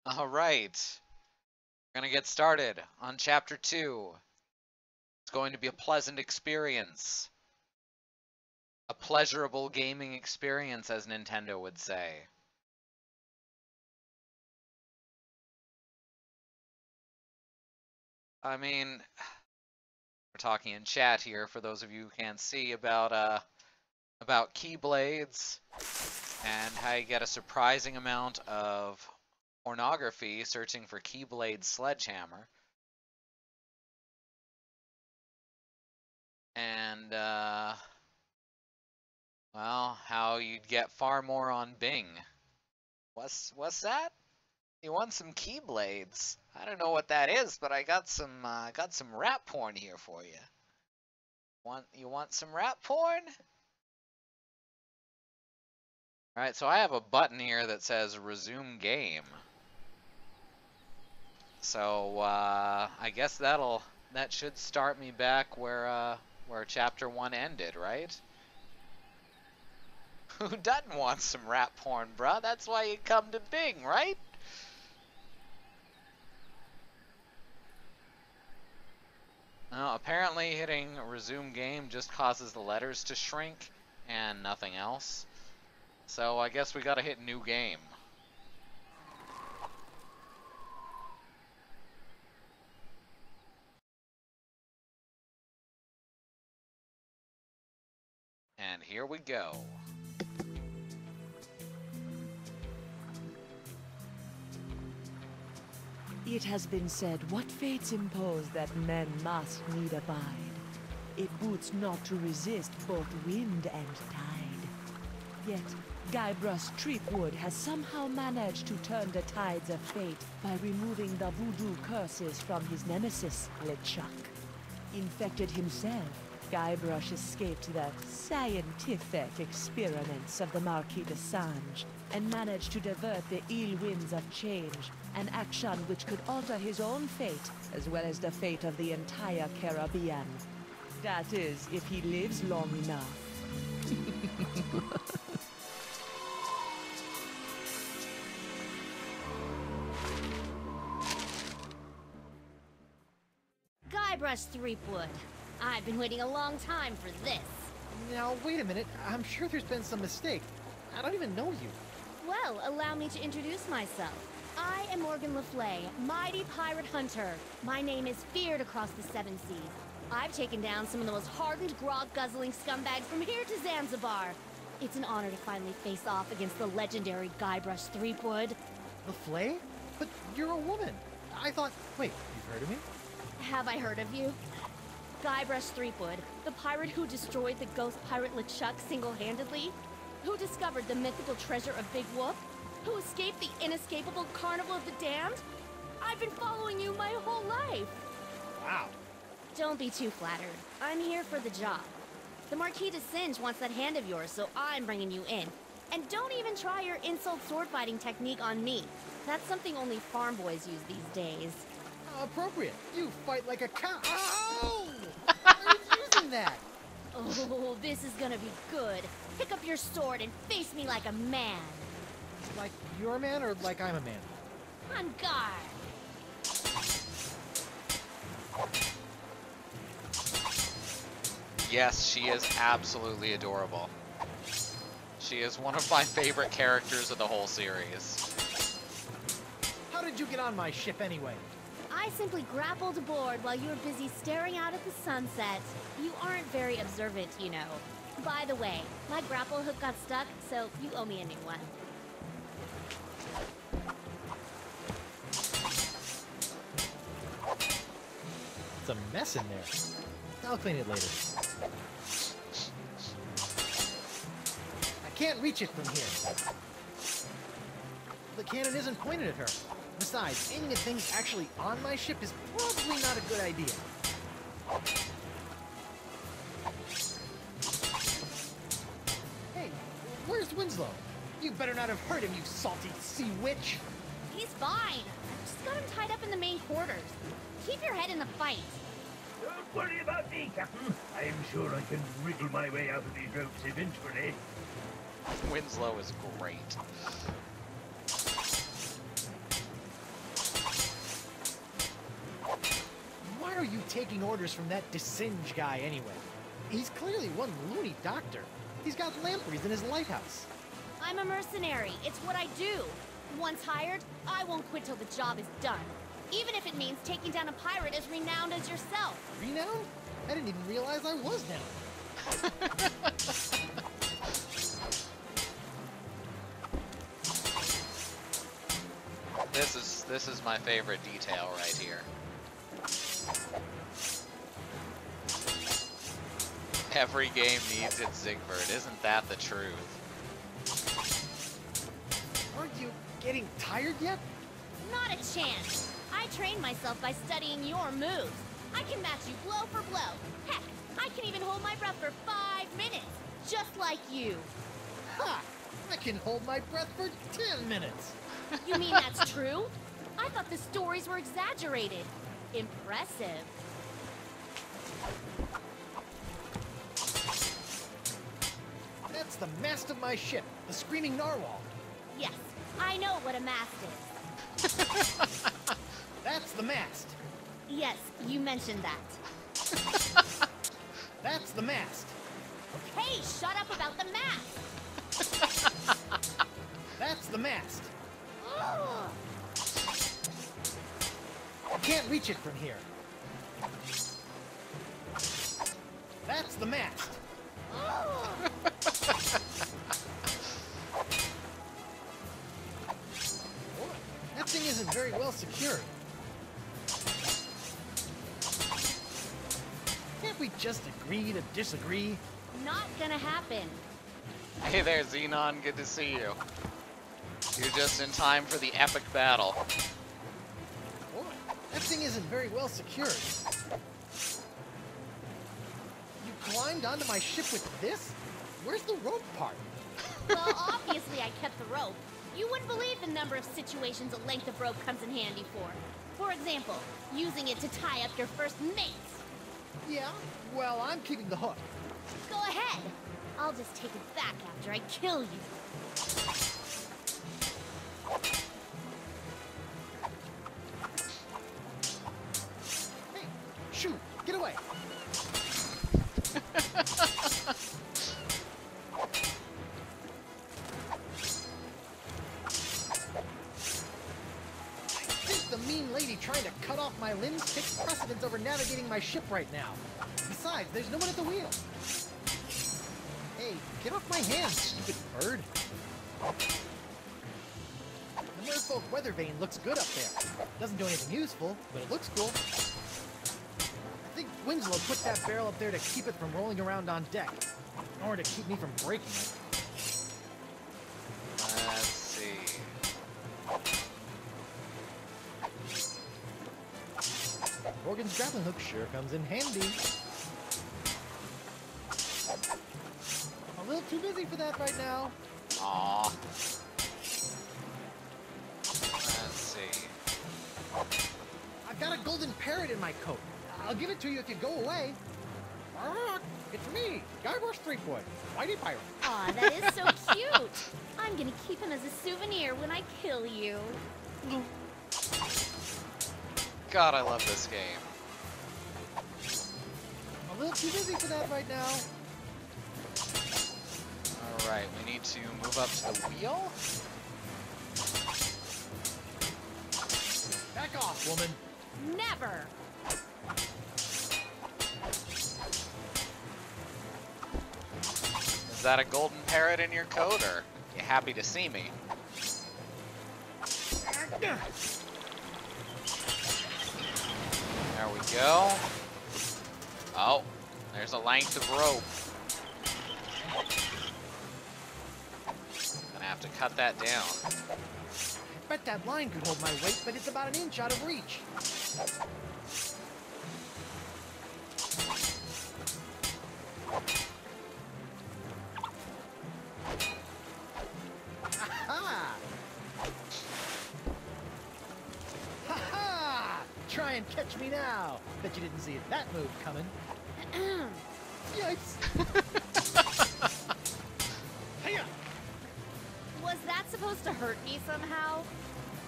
All right, we're gonna get started on chapter 2. It's going to be a pleasant experience. A pleasurable gaming experience, as Nintendo would say. I mean, we're talking in chat here for those of you who can't see about Keyblades and how you get a surprising amount of pornography searching for Keyblade Sledgehammer. And well, how you'd get far more on Bing. What's that? You want some Keyblades? I don't know what that is, but I got some rap porn here for you. You want some rap porn? All right, so I have a button here that says resume game. So I guess that should start me back where chapter 1 ended, right? Who doesn't want some rap porn, bruh? That's why you come to Bing, right? Now, apparently hitting resume game just causes the letters to shrink and nothing else. So I guess we gotta hit new game. And here we go. It has been said, what fates impose that men must need abide. It boots not to resist both wind and tide. Yet, Guybrush Threepwood has somehow managed to turn the tides of fate by removing the voodoo curses from his nemesis, LeChuck. Infected himself, Guybrush escaped the scientific experiments of the Marquis de Sange and managed to divert the ill winds of change, an action which could alter his own fate as well as the fate of the entire Caribbean. That is, if he lives long enough. Guybrush Threepwood. I've been waiting a long time for this. Now, wait a minute. I'm sure there's been some mistake. I don't even know you. Well, allow me to introduce myself. I am Morgan Le Fay, mighty pirate hunter. My name is feared across the seven seas. I've taken down some of the most hardened, grog-guzzling scumbags from here to Zanzibar. It's an honor to finally face off against the legendary Guybrush Threepwood. The Flay? But you're a woman. I thought... Wait, you've heard of me? Have I heard of you? Guybrush Threepwood, the pirate who destroyed the ghost pirate LeChuck single-handedly? Who discovered the mythical treasure of Big Whoop? Who escaped the inescapable Carnival of the Damned? I've been following you my whole life! Wow. Don't be too flattered. I'm here for the job. The Marquis de Sange wants that hand of yours, so I'm bringing you in. And don't even try your insult sword-fighting technique on me. That's something only farm boys use these days. Appropriate. You fight like a cow. Ow! Why are you using that? Oh, this is gonna be good. Pick up your sword and face me like a man. Like you're a man or like I'm a man? On guard. Yes, she is absolutely adorable. She is one of my favorite characters of the whole series. How did you get on my ship anyway? I simply grappled aboard while you were busy staring out at the sunset. You aren't very observant, you know. By the way, my grapple hook got stuck, so you owe me a new one. It's a mess in there. I'll clean it later. I can't reach it from here. The cannon isn't pointed at her. Besides, aiming at things actually on my ship is probably not a good idea. Hey, where's Winslow? You better not have hurt him, you salty sea witch! He's fine. Just got him tied up in the main quarters. Keep your head in the fight. Don't worry about me, Captain. I'm sure I can wriggle my way out of these ropes eventually. Winslow is great. are you taking orders from that Desinge guy anyway? He's clearly one loony doctor. He's got lampreys in his lighthouse. I'm a mercenary. It's what I do. Once hired, I won't quit till the job is done. Even if it means taking down a pirate as renowned as yourself. Renowned? I didn't even realize I was now. This is my favorite detail right here. Every game needs its Sigbert, isn't that the truth? Aren't you getting tired yet? Not a chance. I trained myself by studying your moves. I can match you blow for blow. Heck, I can even hold my breath for 5 minutes, just like you. Ha! I can hold my breath for 10 minutes. You mean that's true? I thought the stories were exaggerated. Impressive. That's the mast of my ship, the Screaming Narwhal. Yes, I know what a mast is. That's the mast. Yes, you mentioned that. That's the mast. Hey, shut up about the mast! That's the mast. Ugh. I can't reach it from here. That's the mast. Ugh. That thing isn't very well secured. Can't we just agree to disagree? Not gonna happen. Hey there, Xenon, good to see you. You're just in time for the epic battle. Oh, that thing isn't very well secured. You climbed onto my ship with this? Where's the rope part? Well, obviously I kept the rope. You wouldn't believe the number of situations a length of rope comes in handy for. For example, using it to tie up your first mates. Yeah, well, I'm keeping the hook. Go ahead. I'll just take it back after I kill you. Hey, shoot, get away. I think the mean lady trying to cut off my limbs takes precedence over navigating my ship right now. Besides, there's no one at the wheel. Hey, get off my hand, stupid bird. The Merfolk weather vane looks good up there. Doesn't do anything useful, but it looks cool. I think Winslow put that barrel up there to keep it from rolling around on deck, or to keep me from breaking it. Let's see. Morgan's grappling hook sure comes in handy. A little too busy for that right now. Aww. Let's see. I've got a golden parrot in my coat. I'll give it to you if you go away. It's me, Guybrush Threepwood, Whitey Pirate. Aw, that is so cute. I'm gonna keep him as a souvenir when I kill you. God, I love this game. A little too busy for that right now. Alright, we need to move up to the wheel. Back off, woman. Never. Is that a golden parrot in your coat, or you happy to see me? There we go. Oh, there's a length of rope. Gonna have to cut that down. Bet that line could hold my weight, but it's about an inch out of reach. Ha-ha! Ha-ha! Try and catch me now. Bet you didn't see that move coming. Yikes! Hiya! Was that supposed to hurt me somehow?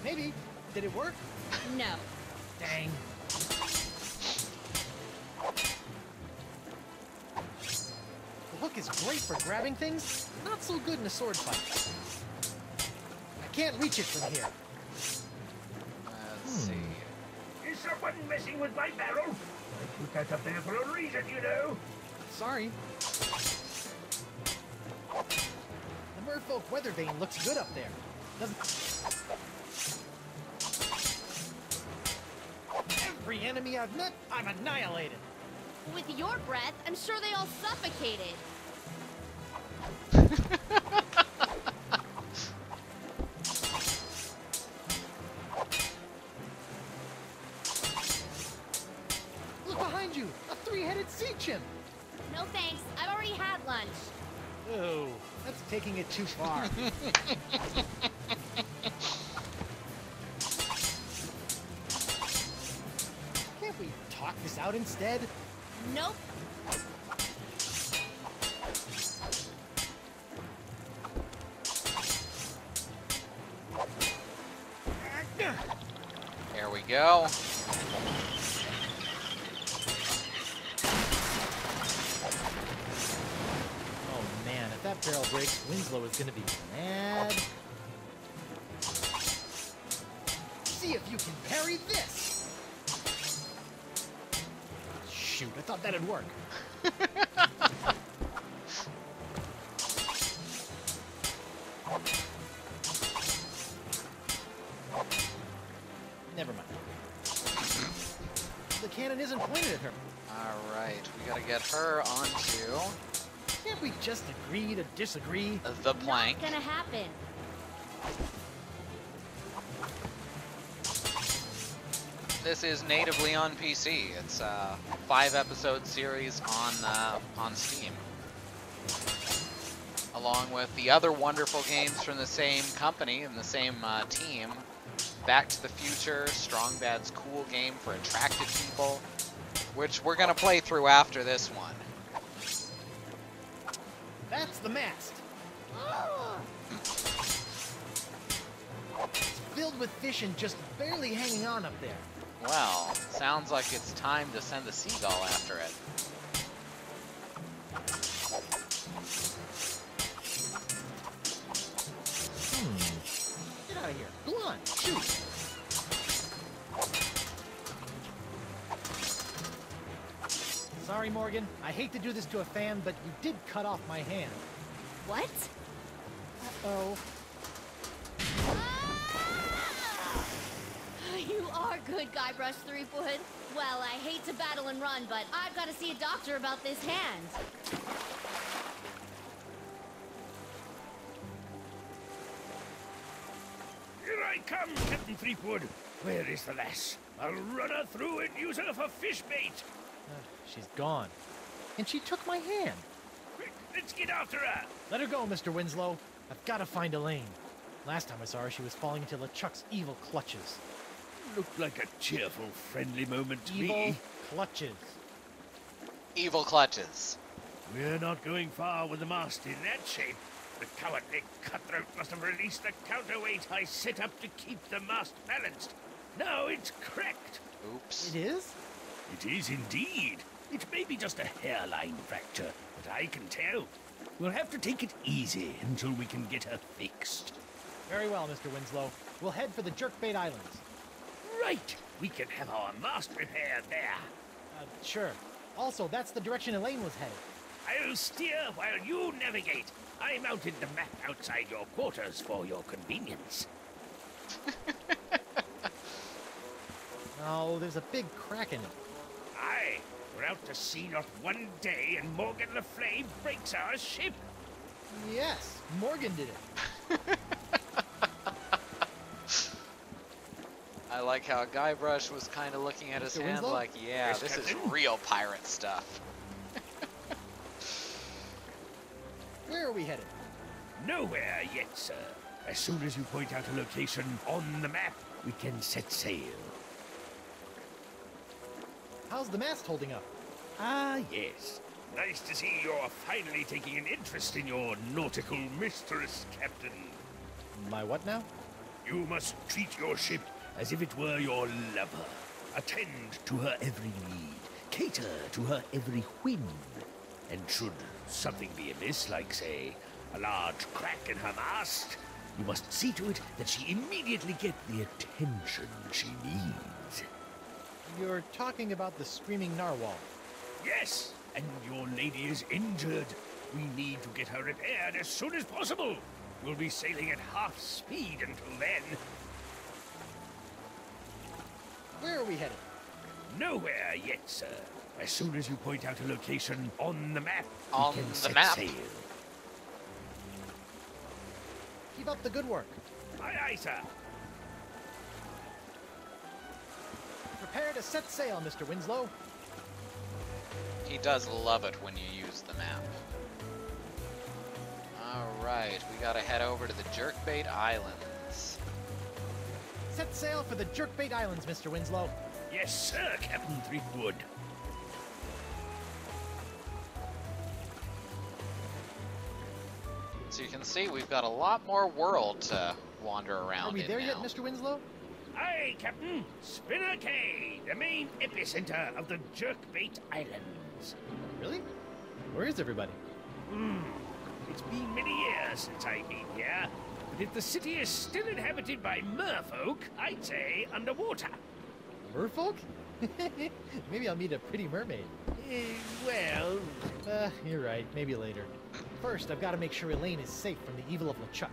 Maybe. Did it work? No. Dang. hook is great for grabbing things, not so good in a sword fight. I can't reach it from here. Let's see. Is someone messing with my barrel? I put that up there for a reason, you know. Sorry. The Merfolk weather vane looks good up there. Doesn't... Every enemy I've met, I've annihilated. With your breath, I'm sure they all suffocated. Look behind you! A three-headed sea chimp! No thanks, I've already had lunch. Oh, that's taking it too far. Can't we talk this out instead? Nope. Here we go. Oh man, if that barrel breaks, Winslow is gonna be mad. See if you can parry this! Shoot, I thought that'd work. Never mind. The cannon isn't pointed at her. Alright, we gotta get her onto Can't we just agree to disagree? the plank. Not gonna happen. This is natively on PC. It's a 5-episode series on Steam. Along with the other wonderful games from the same company and the same team. Back to the Future, Strong Bad's cool game for attracted people, which we're gonna play through after this one. That's the mast. It's filled with fish and just barely hanging on up there. Well, sounds like it's time to send the seagull after it. Get out of here. Go on, shoot. Sorry, Morgan. I hate to do this to a fan, but you did cut off my hand. What? Uh-oh. You are good, Guybrush Threepwood. Well, I hate to battle and run, but I've got to see a doctor about this hand. Here I come, Captain Threepwood. Where is the lass? I'll run her through and use her for fish bait. She's gone. And she took my hand. Quick, let's get after her. Let her go, Mr. Winslow. I've got to find Elaine. Last time I saw her, she was falling into LeChuck's evil clutches. Looked like a cheerful, friendly moment to Evil me. clutches. Evil clutches. We're not going far with the mast in that shape. The cowardly cutthroat must have released the counterweight I set up to keep the mast balanced. Now it's cracked. Oops. It is? It is indeed. It may be just a hairline fracture, but I can tell. We'll have to take it easy until we can get her fixed. Very well, Mr. Winslow. We'll head for the Jerkbait Islands. Right. We can have our mast repaired there. Sure. Also, that's the direction Elaine was headed. I'll steer while you navigate. I mounted the map outside your quarters for your convenience. Oh, there's a big crack in it. Aye, we're out to sea not one day, and Morgan Le Fay breaks our ship. Yes, Morgan did it. I like how Guybrush was kind of looking at his Mr. hand Winslow? like, yeah, Yes, this is Captain? real pirate stuff. Where are we headed? Nowhere yet, sir. As soon as you point out a location on the map, we can set sail. How's the mast holding up? Ah, yes. Nice to see you're finally taking an interest in your nautical mistress, Captain. My what now? You must treat your ship as if it were your lover. Attend to her every need, cater to her every whim. And should something be amiss, like, say, a large crack in her mast, you must see to it that she immediately get the attention she needs. You're talking about the screaming narwhal. Yes, and your lady is injured. We need to get her repaired as soon as possible. We'll be sailing at half speed until then. Where are we headed? Nowhere yet, sir. As soon as you point out a location on the map, On we can the set map. sail. Keep up the good work. Aye, aye, sir. Prepare to set sail, Mr. Winslow. He does love it when you use the map. Alright, we gotta head over to the Jerkbait Islands. Set sail for the Jerkbait Islands, Mr. Winslow. Yes, sir, Captain Threepwood. So you can see we've got a lot more world to wander around Are we in there yet, now. Mr. Winslow? Aye, Captain. Spinner Cay, the main epicenter of the Jerkbait Islands. Really? Where is everybody? It's been many years since I've been here, but if the city is still inhabited by merfolk, I'd say underwater. Merfolk? Maybe I'll meet a pretty mermaid. Well, You're right. Maybe later. First, I've got to make sure Elaine is safe from the evil of LeChuck.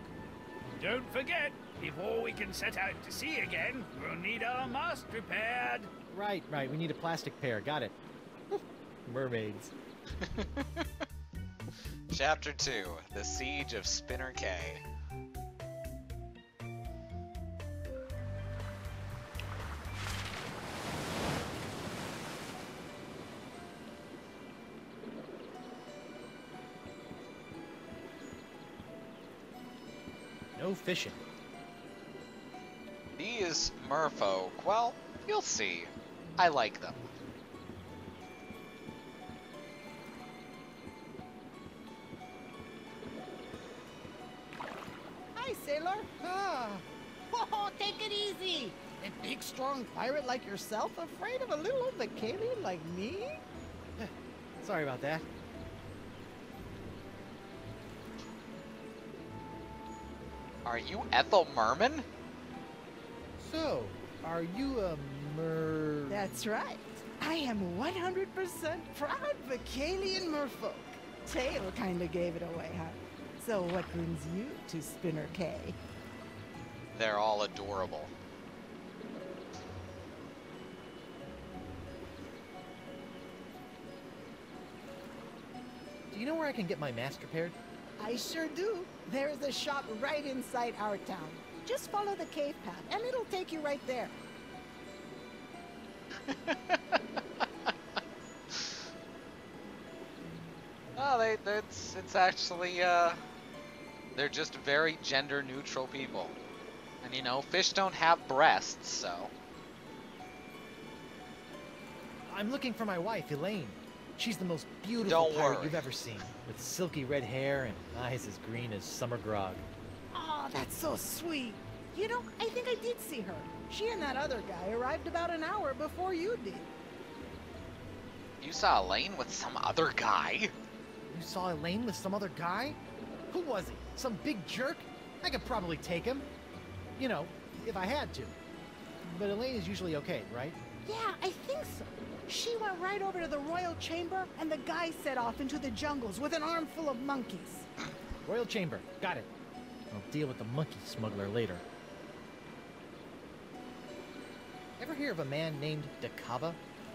don't forget, before we can set out to sea again, we'll need our mast repaired. Right. We need a plastic pair. Got it. Mermaids. Chapter 2, The Siege of Spinner Cay. No fishing. These merfolk, well, you'll see. I like them. Hi, sailor. Oh, take it easy. A big, strong pirate like yourself afraid of a little old Vicalian like me? Sorry about that. Are you Ethel Merman? So, are you a That's right. I am 100% proud Vicalian merfolk. Tail kinda gave it away, huh? So what brings you to Spinner Cay? They're all adorable. Do you know where I can get my mast repaired? I sure do. There's a shop right inside our town. Just follow the cave path, and it'll take you right there. Oh, it's actually, they're just very gender neutral people. And you know, fish don't have breasts, so. I'm looking for my wife, Elaine. She's the most beautiful Don't pirate worry. you've ever seen, with silky red hair and eyes as green as summer grog. Oh, that's so sweet. You know, I think I did see her. She and that other guy arrived about an hour before you did. You saw Elaine with some other guy? You saw Elaine with some other guy? Who was he? Some big jerk? I could probably take him. You know, if I had to. But Elaine is usually okay, right? Yeah, I think so. She went right over to the royal chamber, and the guy set off into the jungles with an armful of monkeys. Royal Chamber. Got it. I'll deal with the monkey smuggler later. Ever hear of a man named Dakava?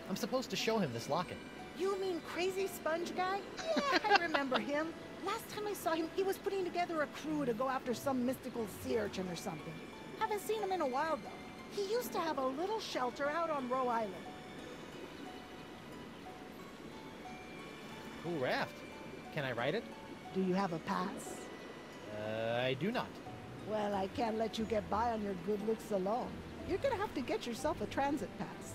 I'm supposed to show him this locket. You mean Crazy Sponge guy? Yeah, I remember him. Last time I saw him, he was putting together a crew to go after some mystical sea urchin or something. Haven't seen him in a while, though. He used to have a little shelter out on Roe Island. Cool raft. Can I ride it? Do you have a pass? I do not. Well, I can't let you get by on your good looks alone. You're gonna have to get yourself a transit pass.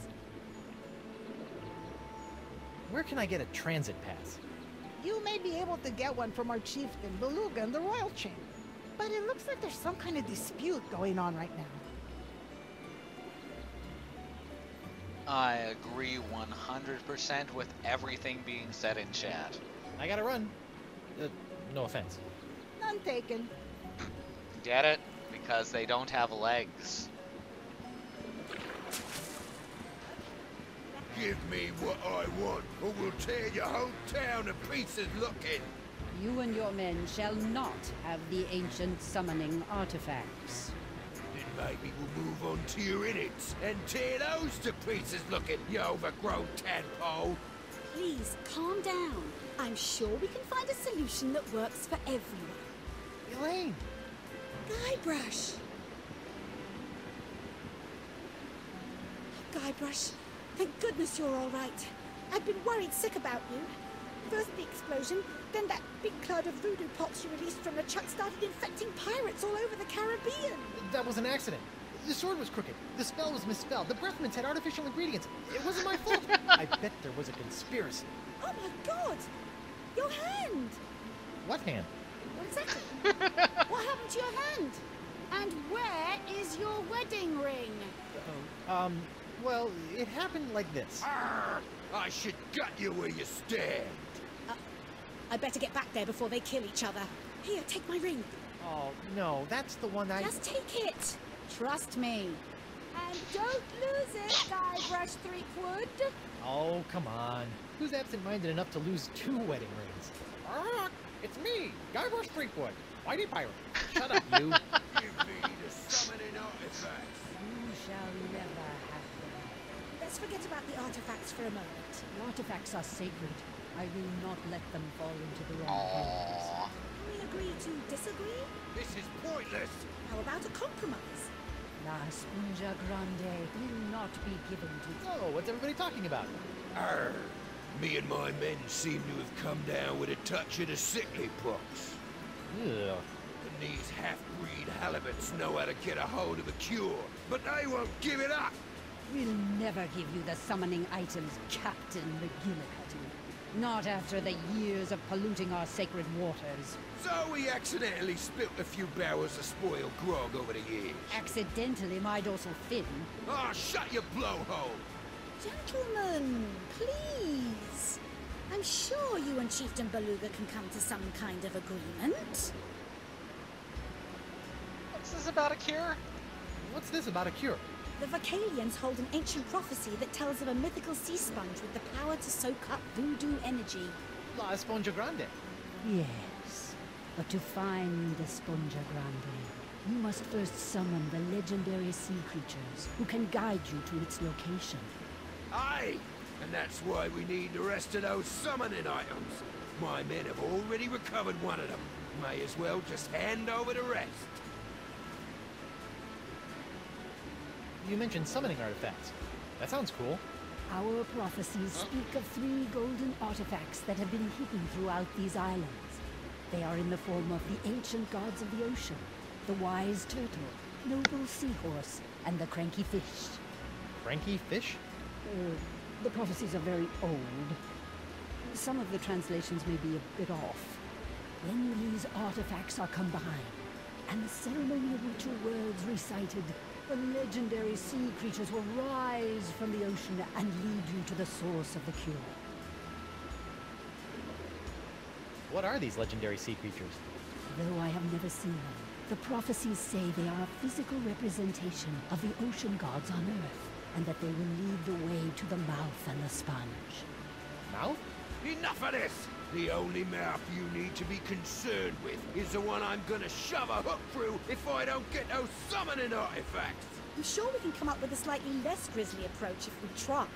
Where can I get a transit pass? You may be able to get one from our chieftain, Beluga, in the royal chamber. But it looks like there's some kind of dispute going on right now. I agree 100% with everything being said in chat. I gotta run. No offense. None taken. Get it? Because they don't have legs. Give me what I want, or we'll tear your whole town to pieces looking. You and your men shall not have the ancient summoning artifacts. Then maybe we'll move on to your innards and tear those to pieces looking, you overgrown tadpole. Please, calm down. I'm sure we can find a solution that works for everyone. Elaine! Guybrush! Guybrush, thank goodness you're all right. I've been worried sick about you. First the explosion, then that big cloud of voodoo pots you released from the chuck started infecting pirates all over the Caribbean. That was an accident. The sword was crooked. The spell was misspelled. The breath mints had artificial ingredients. It wasn't my fault. I bet there was a conspiracy. Oh my god! Your hand! What hand? Exactly. What happened to your hand? And where is your wedding ring? Well, it happened like this. Arr! I should gut you where you stand. I better get back there before they kill each other. Here, take my ring. Oh, no, that's the one I... Just take it. Trust me. And don't lose it, Guybrush Threepwood. Oh, come on. Who's absent-minded enough to lose 2 wedding rings? It's me, Guybrush Threepwood, Whitey Pirate. Shut up, you. Give me the summoning artifacts. You shall never have them. Let's forget about the artifacts for a moment. The artifacts are sacred. I will not let them fall into the wrong hands. Aww. Can we agree to disagree? This is pointless. How about a compromise? La Sponja Grande will not be given to Oh, what's everybody talking about? Arr! Me and my men seem to have come down with a touch of the sickly pox. Ugh. And these half-breed halibuts know how to get a hold of a cure, but they won't give it up. We'll never give you the summoning items, Captain McGillicuddy. Not after the years of polluting our sacred waters. So we accidentally spilt a few barrels of spoiled grog over the years. Accidentally, my dorsal fin. Ah, shut your blowhole! Gentlemen, please. I'm sure you and Chieftain Beluga can come to some kind of agreement. What's this about a cure? What's this about a cure? The Vocalians hold an ancient prophecy that tells of a mythical sea sponge with the power to soak up voodoo energy. La Esponja Grande. Yes, but to find the Sponja Grande, you must first summon the legendary sea creatures who can guide you to its location. Aye! And that's why we need the rest of those summoning items. My men have already recovered one of them. May as well just hand over the rest. You mentioned summoning artifacts. That sounds cool. Our prophecies speak of 3 golden artifacts that have been hidden throughout these islands. They are in the form of the ancient gods of the ocean, the wise turtle, noble seahorse, and the cranky fish. Frankie Fish? The prophecies are very old. Some of the translations may be a bit off. When these artifacts are combined, and the ceremonial ritual words recited, the legendary sea creatures will rise from the ocean and lead you to the source of the cure. What are these legendary sea creatures? Though I have never seen them, the prophecies say they are a physical representation of the ocean gods on Earth, and that they will lead the way to the mouth and the sponge. Mouth? Enough of this! The only mouth you need to be concerned with is the one I'm gonna shove a hook through if I don't get those summoning artifacts! I'm sure we can come up with a slightly less grisly approach if we try.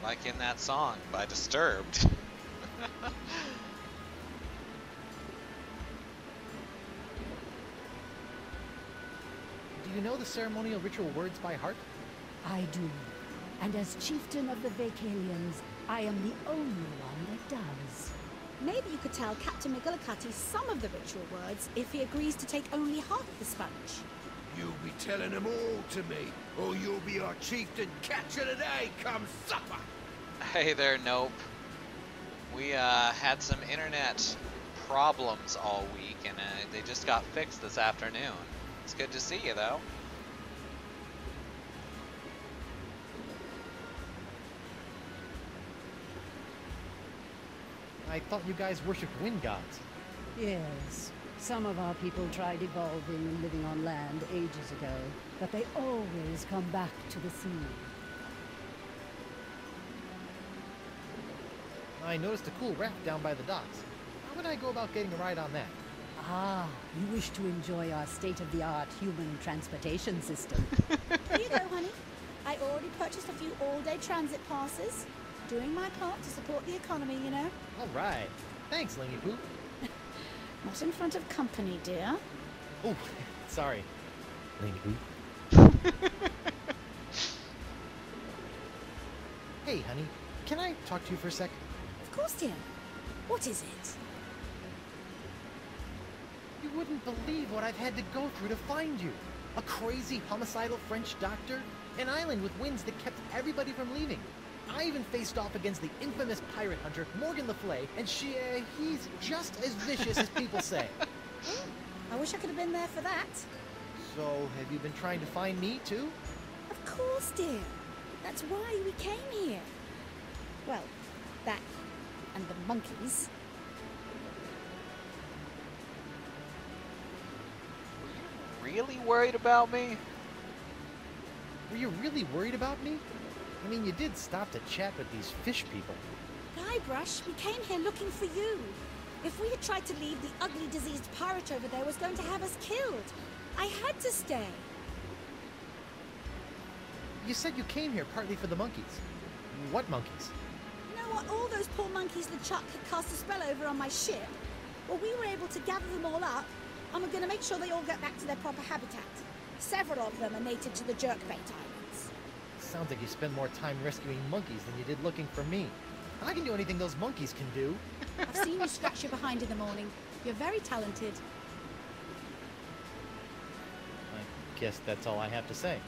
Like in that song by Disturbed. Do you know the ceremonial ritual words by heart? I do. And as chieftain of the Vocalians, I am the only one that does. Maybe you could tell Captain McGillicuddy some of the ritual words if he agrees to take only half the sponge. You'll be telling them all to me, or you'll be our chieftain catch of the day come supper! Hey there, Nope. We had some internet problems all week, and they just got fixed this afternoon. It's good to see you, though. I thought you guys worshipped wind gods. Yes. Some of our people tried evolving and living on land ages ago, but they always come back to the sea. I noticed a cool raft down by the docks. How would I go about getting a ride on that? Ah, you wish to enjoy our state-of-the-art human transportation system. Here you go, honey. I already purchased a few all-day transit passes. Doing my part to support the economy, you know. All right. Thanks, Lingy Poo. Not in front of company, dear. Oh, sorry. Lingy Poo. Hey, honey. Can I talk to you for a sec? Of course, dear. What is it? You wouldn't believe what I've had to go through to find you. A crazy, homicidal French doctor. An island with winds that kept everybody from leaving. I even faced off against the infamous pirate hunter, Morgan Le Fay, and he's just as vicious as people say. I wish I could have been there for that. So, have you been trying to find me, too? Of course, dear. That's why we came here. Well, that and the monkeys. Really worried about me? Were you really worried about me? I mean, you did stop to chat with these fish people. Guybrush, we came here looking for you. If we had tried to leave, the ugly, diseased pirate over there was going to have us killed. I had to stay. You said you came here partly for the monkeys. What monkeys? You know what? All those poor monkeys LeChuck had cast a spell over on my ship. Well, we were able to gather them all up, and we're going to make sure they all get back to their proper habitat. Several of them are native to the Jerkbait Islands. Sounds like you spend more time rescuing monkeys than you did looking for me. I can do anything those monkeys can do. I've seen you scratch your behind in the morning. You're very talented. I guess that's all I have to say.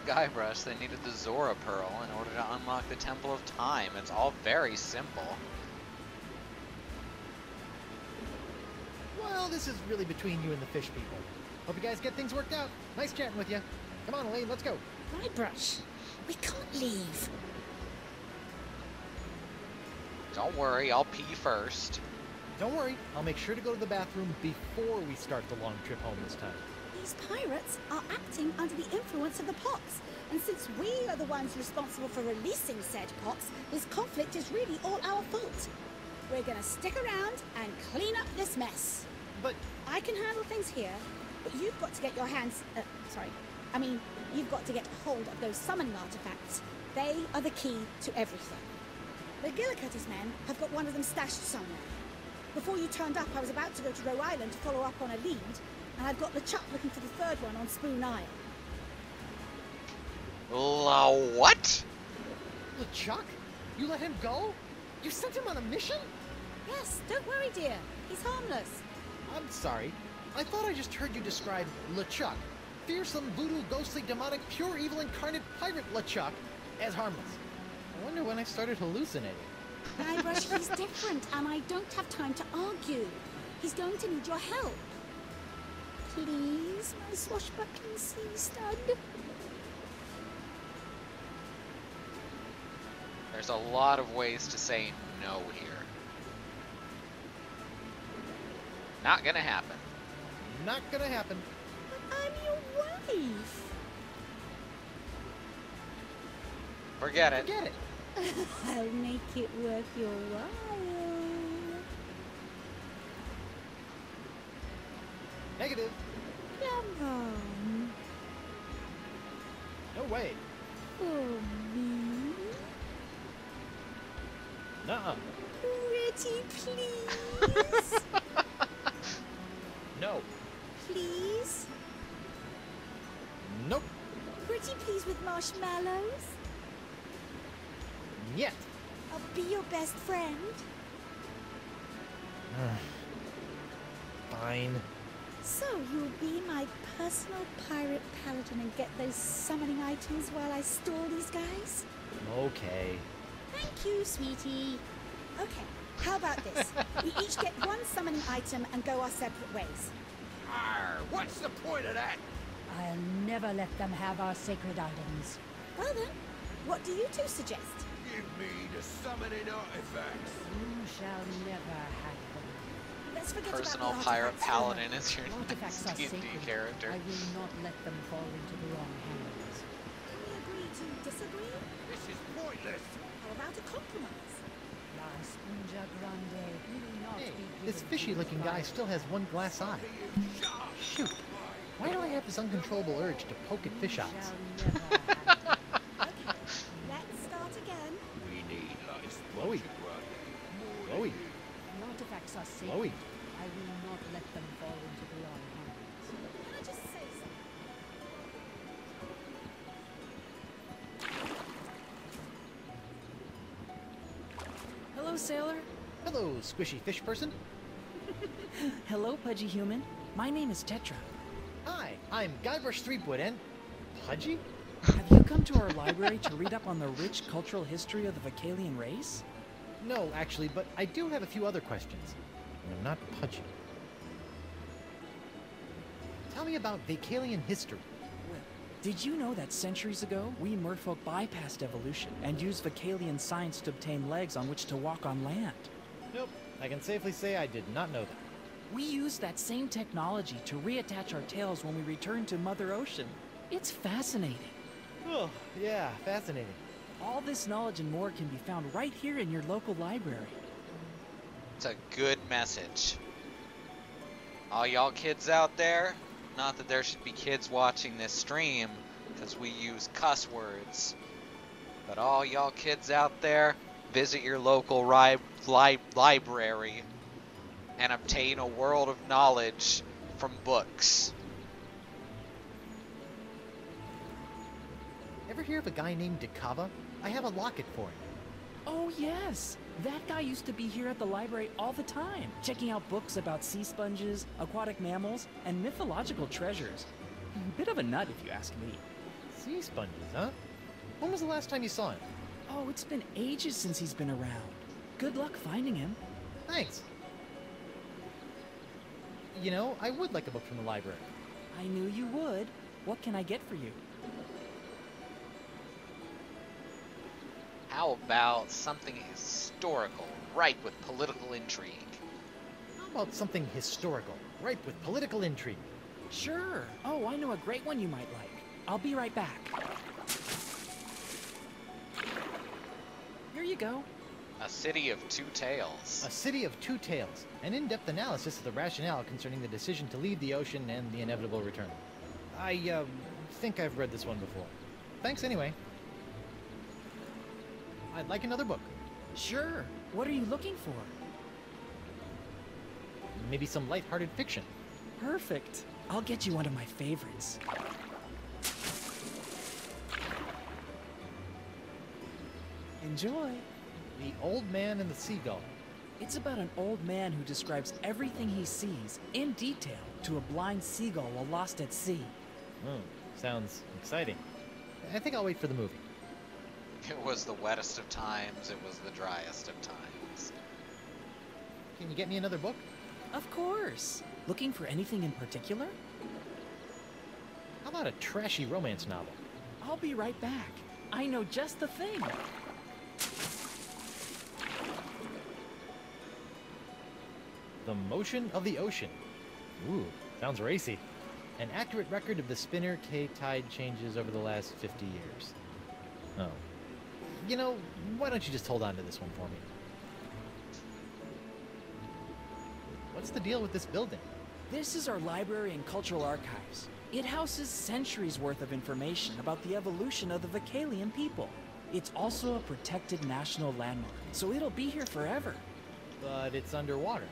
Guybrush, they needed the Zora Pearl in order to unlock the Temple of Time. It's all very simple. Well, this is really between you and the fish people. Hope you guys get things worked out. Nice chatting with you. Come on, Elaine, let's go. Guybrush, we can't leave. Don't worry, I'll pee first. Don't worry, I'll make sure to go to the bathroom before we start the long trip home this time. These pirates are acting under the influence of the pox. And since we are the ones responsible for releasing said pox, this conflict is really all our fault. We're gonna stick around and clean up this mess. But I can handle things here, but you've got to get your hands... you've got to get hold of those summoning artifacts. They are the key to everything. The Gillicuddy's men have got one of them stashed somewhere. Before you turned up, I was about to go to Roe Island to follow up on a lead, and I've got LeChuck looking for the third one on Spoon Isle. What? LeChuck? You let him go? You sent him on a mission? Yes, don't worry, dear. He's harmless. I'm sorry. I thought I just heard you describe LeChuck, fearsome, voodoo, ghostly, demonic, pure evil incarnate pirate LeChuck, as harmless. I wonder when I started hallucinating. Guybrush, he's different, and I don't have time to argue. He's going to need your help. Please, my swashbuckling sea stud. There's a lot of ways to say no here. Not gonna happen. Not gonna happen. But I'm your wife. Forget it. Forget it. I'll make it worth your while. Negative. Come on. No way. For me. Nuh-uh. Pretty please. No. Please. Nope. Pretty please with marshmallows. Yet. I'll be your best friend. Fine. So you'll be my personal pirate paladin and get those summoning items while I stall these guys? Okay. Thank you, sweetie. Okay, how about this? We each get one summoning item and go our separate ways. Arr, what's the point of that? I'll never let them have our sacred items. Well then, what do you two suggest? Give me the summoning artifacts. You shall never have them. Let's forget Personal about the pirate artifacts for a paladin moment. is your Artifacts next are D&D sacred. character. I will not let them fall into the wrong hands. We agree to disagree? This is pointless. How about a compromise? La Esponja Grande will not Hey, be this given fishy-looking to guy fire. still has one glass eye. Shoot. Why do I have this uncontrollable urge to poke at fish You eyes? shall never have them. Okay, let's start again. We need lights. Chloe. Chloe. The artifacts are sacred. Chloe. I will not let them fall into the wrong hands. Can I just say something? Hello, sailor. Hello, squishy fish person. Hello, pudgy human. My name is Tetra. Hi, I'm Guybrush Threepwood and... Pudgy? Have you come to our library to read up on the rich cultural history of the Vocalian race? No, actually, but I do have a few other questions. And I'm not pudgy. Tell me about Vocalian history. Well, did you know that centuries ago, we merfolk bypassed evolution and used Vocalian science to obtain legs on which to walk on land? Nope, I can safely say I did not know that. We used that same technology to reattach our tails when we returned to Mother Ocean. It's fascinating. Oh, yeah, fascinating. All this knowledge and more can be found right here in your local library. It's a good message. All y'all kids out there, not that there should be kids watching this stream, because we use cuss words. But all y'all kids out there, visit your local library and obtain a world of knowledge from books. Ever hear of a guy named Dakava? I have a locket for him. Oh yes! That guy used to be here at the library all the time, checking out books about sea sponges, aquatic mammals, and mythological treasures. Bit of a nut if you ask me. Sea sponges, huh? When was the last time you saw him? Oh, it's been ages since he's been around. Good luck finding him. Thanks. You know, I would like a book from the library. I knew you would. What can I get for you? How about something historical, ripe with political intrigue? How about something historical, ripe with political intrigue? Sure. Oh, I know a great one you might like. I'll be right back. Here you go. A City of Two Tales. A City of Two Tales, an in-depth analysis of the rationale concerning the decision to leave the ocean and the inevitable return. I think I've read this one before. Thanks anyway. I'd like another book. Sure. What are you looking for? Maybe some lighthearted fiction. Perfect. I'll get you one of my favorites. Enjoy. The Old Man and the Seagull. It's about an old man who describes everything he sees in detail to a blind seagull while lost at sea. Oh, sounds exciting. I think I'll wait for the movie. It was the wettest of times, it was the driest of times. Can you get me another book? Of course. Looking for anything in particular? How about a trashy romance novel? I'll be right back. I know just the thing. The Motion of the Ocean. Ooh, sounds racy. An accurate record of the Spinner K tide changes over the last 50 years. Oh. You know, why don't you just hold on to this one for me? What's the deal with this building? This is our library and cultural archives. It houses centuries worth of information about the evolution of the Vocalian people. It's also a protected national landmark, so it'll be here forever. But it's underwater.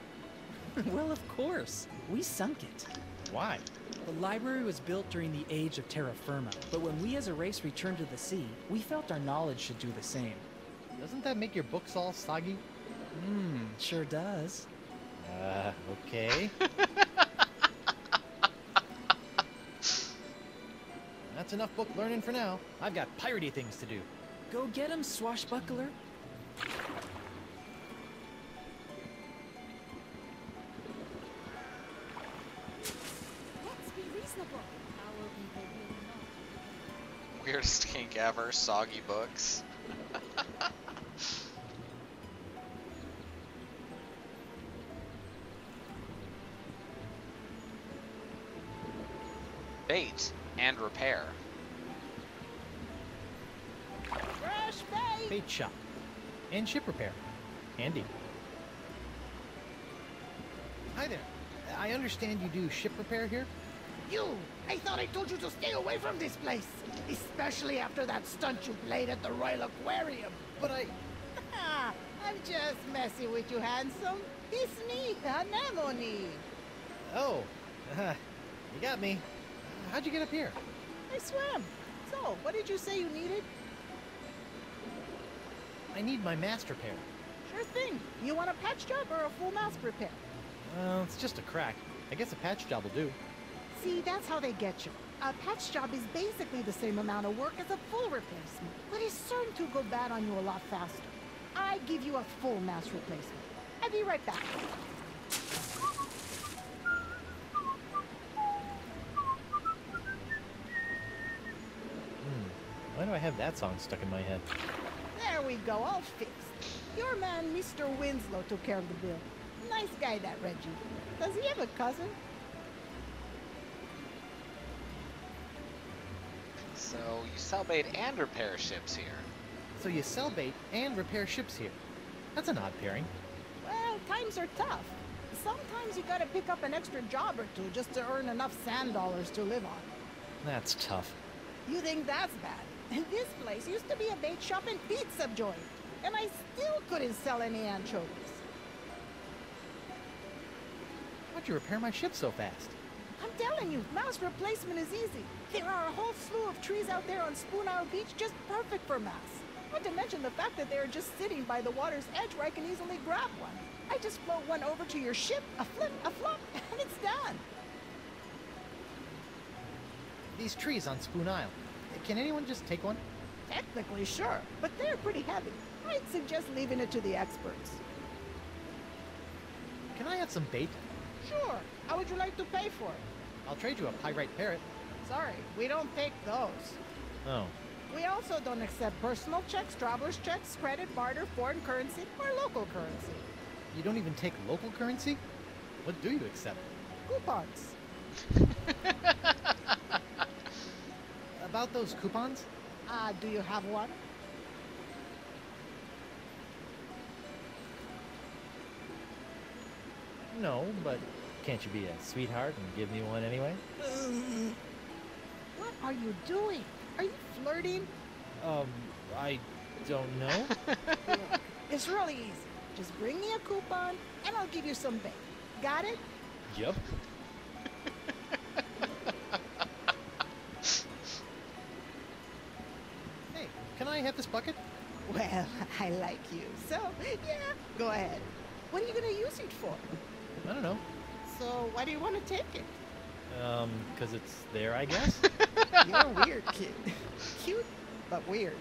Well, of course. We sunk it. Why? The library was built during the age of terra firma, but when we as a race returned to the sea, we felt our knowledge should do the same. Doesn't that make your books all soggy? Sure does. Okay. That's enough book learning for now. I've got piratey things to do. Go get him, swashbuckler. Let's be reasonable. Our people will not. Weirdest kink ever, soggy books. bait and repair. Fresh bait! Bait shop. And ship repair. Handy. Hi there. I understand you do ship repair here? You! I thought I told you to stay away from this place. Especially after that stunt you played at the Royal Aquarium. But I'm just messing with you, handsome. It's me, Anemone. Oh, you got me. How'd you get up here? I swam. So, what did you say you needed? I need my mast repair. Sure thing. You want a patch job or a full mast repair? Well, it's just a crack. I guess a patch job will do. See, that's how they get you. A patch job is basically the same amount of work as a full replacement, but it's certain to go bad on you a lot faster. I give you a full mast replacement. I'll be right back. Why do I have that song stuck in my head? There we go, all fixed. Your man, Mr. Winslow, took care of the bill. Nice guy, that Reggie. Does he have a cousin? So you sell bait and repair ships here. So you sell bait and repair ships here. That's an odd pairing. Well, times are tough. Sometimes you gotta pick up an extra job or two just to earn enough sand dollars to live on. That's tough. You think that's bad? This place used to be a bait shop and pizza joint, and I still couldn't sell any anchovies. How'd you repair my ship so fast? I'm telling you, mast replacement is easy. There are a whole slew of trees out there on Spoon Isle Beach just perfect for masts. Not to mention the fact that they're just sitting by the water's edge where I can easily grab one. I just float one over to your ship, a flip, a flop, and it's done. These trees on Spoon Isle. Can anyone just take one? Technically, sure, but they're pretty heavy. I'd suggest leaving it to the experts. Can I have some bait? Sure. How would you like to pay for it? I'll trade you a pyrite parrot. Sorry, we don't take those. Oh. We also don't accept personal checks, traveler's checks, credit, barter, foreign currency, or local currency. You don't even take local currency? What do you accept? Coupons. About those coupons? Do you have one? No, but can't you be a sweetheart and give me one anyway? What are you doing? Are you flirting? I don't know. Look, it's really easy. Just bring me a coupon, and I'll give you some bait. Got it? Yep. Hey, can I have this bucket? Well, I like you, so yeah, go ahead. What are you gonna use it for? I don't know. So why do you want to take it? 'Cause it's there, I guess? You're a weird kid. Cute, but weird.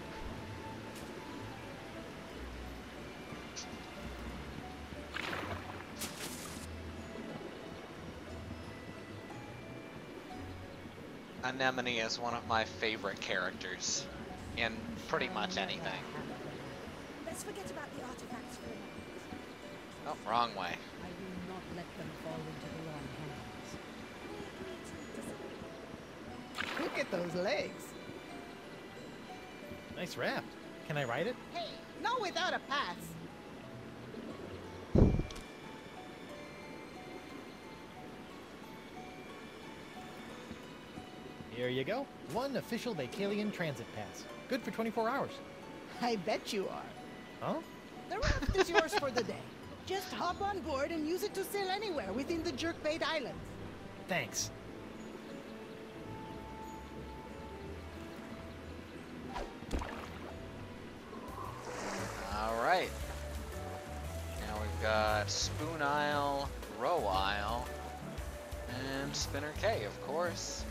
Anemone is one of my favorite characters in pretty much anything. Let's forget about the artifacts for a moment. Oh, wrong way. I will not let them fall into the wrong hands. Look at those legs. Nice raft. Can I ride it? Hey, not without a pass. Here you go. One official Vacalian transit pass. Good for 24 hours. I bet you are. Huh? The raft is yours for the day. Just hop on board and use it to sail anywhere within the Jerkbait Islands. Thanks. Alright. Now we've got Spoon Isle, Row Isle, and Spinner Cay, of course.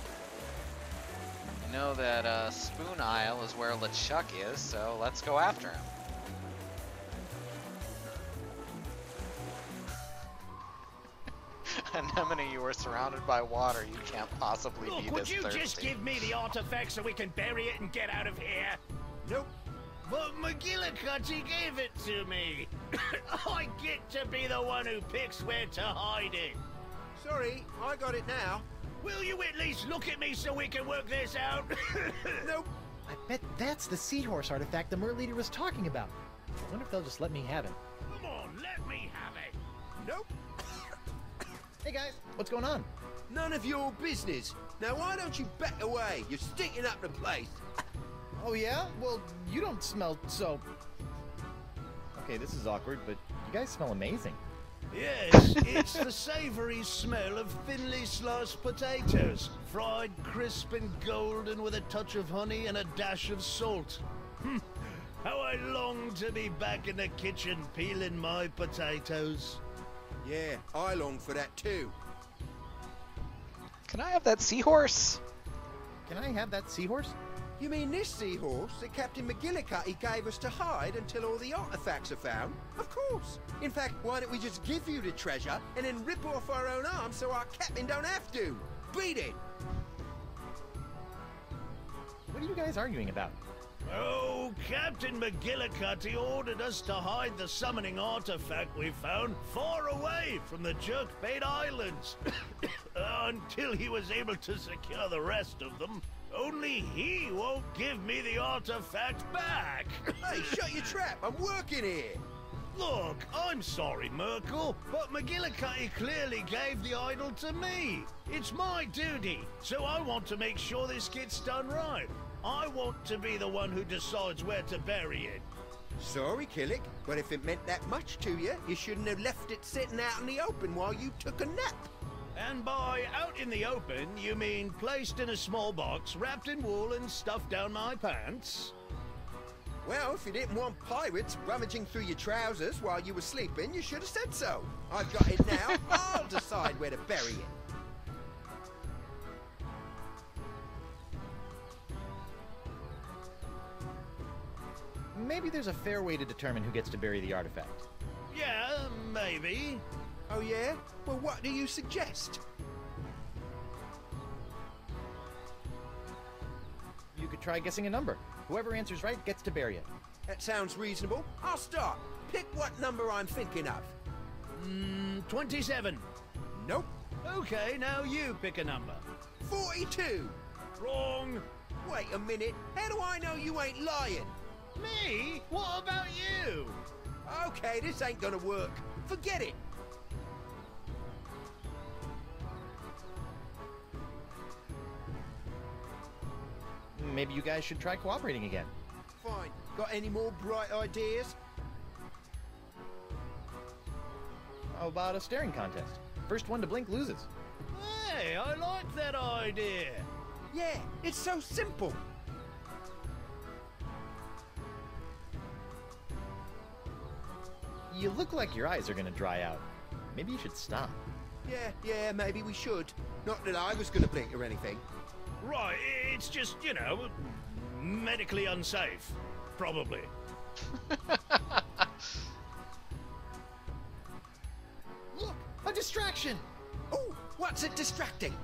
You know that Spoon Isle is where LeChuck is, so let's go after him. Anemone, you are surrounded by water. You can't possibly be Look, this would you thirsty. just give me the artifact so we can bury it and get out of here? Nope. But McGillicuddy gave it to me. I get to be the one who picks where to hide it. Sorry, I got it now. Will you at least look at me so we can work this out? Nope. I bet that's the seahorse artifact the Mer Leader was talking about. I wonder if they'll just let me have it. Come on, let me have it. Nope. Hey guys, what's going on? None of your business. Now why don't you back away? You're stinking up the place. Oh yeah? Well, you don't smell so... Okay, this is awkward, but you guys smell amazing. Yes, it's the savory smell of thinly sliced potatoes, fried crisp and golden with a touch of honey and a dash of salt. How I long to be back in the kitchen peeling my potatoes. Yeah, I long for that too. Can I have that seahorse? Can I have that seahorse? You mean this seahorse that Captain McGillicuddy gave us to hide until all the artifacts are found? Of course. In fact, why don't we just give you the treasure and then rip off our own arms so our captain don't have to? Beat it! What are you guys arguing about? Oh, Captain McGillicuddy ordered us to hide the summoning artifact we found far away from the Jerkbait Islands until he was able to secure the rest of them. Only he won't give me the artifact back. Hey, shut your trap! I'm working here! Look, I'm sorry, Merkel, but McGillicuddy clearly gave the idol to me. It's my duty, so I want to make sure this gets done right. I want to be the one who decides where to bury it. Sorry, Killick, but if it meant that much to you, you shouldn't have left it sitting out in the open while you took a nap. And by out in the open, you mean placed in a small box, wrapped in wool and stuffed down my pants? Well, if you didn't want pirates rummaging through your trousers while you were sleeping, you should have said so. I've got it now. I'll decide where to bury it. Maybe there's a fair way to determine who gets to bury the artifact. Yeah, maybe. Oh yeah? Well, what do you suggest? You could try guessing a number. Whoever answers right gets to bury it. That sounds reasonable. I'll start. Pick what number I'm thinking of. 27. Nope. Okay, now you pick a number. 42. Wrong. Wait a minute. How do I know you ain't lying? Me? What about you? Okay, this ain't gonna work. Forget it. Maybe you guys should try cooperating again. Fine. Got any more bright ideas? How about a staring contest? First one to blink loses. Hey, I like that idea. Yeah, it's so simple. You look like your eyes are gonna dry out. Maybe you should stop. Yeah, maybe we should. Not that I was gonna blink or anything. Right, it's just, you know, medically unsafe. Probably. Look, a distraction! Oh, what's it distracting?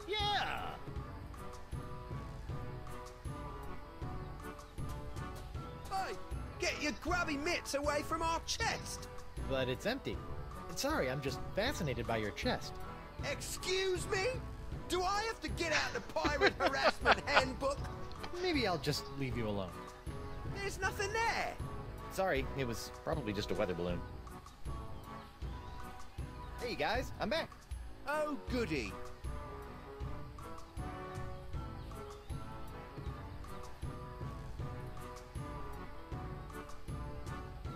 Yeah. Hey, get your grubby mitts away from our chest! But it's empty. Sorry, I'm just fascinated by your chest. Excuse me? Do I have to get out the pirate harassment handbook? Maybe I'll just leave you alone. There's nothing there. Sorry, it was probably just a weather balloon. Hey guys, I'm back. Oh, goody.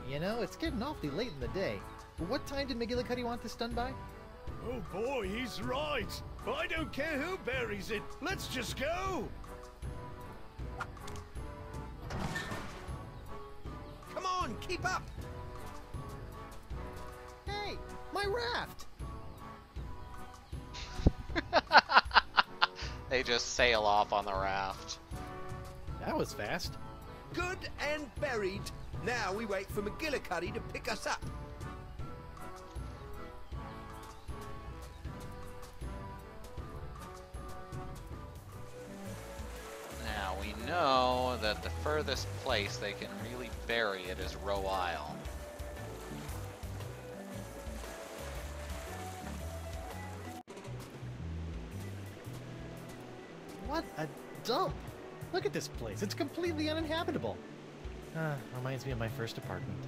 You know, it's getting awfully late in the day. But what time did McGillicuddy want this done by? Oh boy, he's right. I don't care who buries it. Let's just go. Come on, keep up. Hey, my raft! They just sail off on the raft. That was fast. Good and buried. Now we wait for McGillicuddy to pick us up. Now we know that the furthest place they can really bury it is Roe Isle. What a dump! Look at this place. It's completely uninhabitable. Reminds me of my first apartment.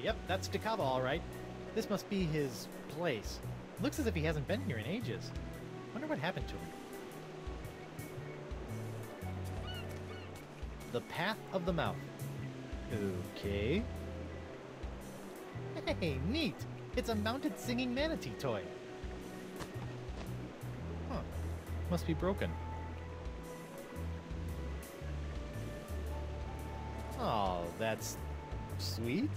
Yep, that's Dakava all right. This must be his place. Looks as if he hasn't been here in ages. Wonder what happened to him. The Path of the Mouth. Okay. Hey, neat! It's a mounted singing manatee toy. Huh. Must be broken. Oh, that's sweet.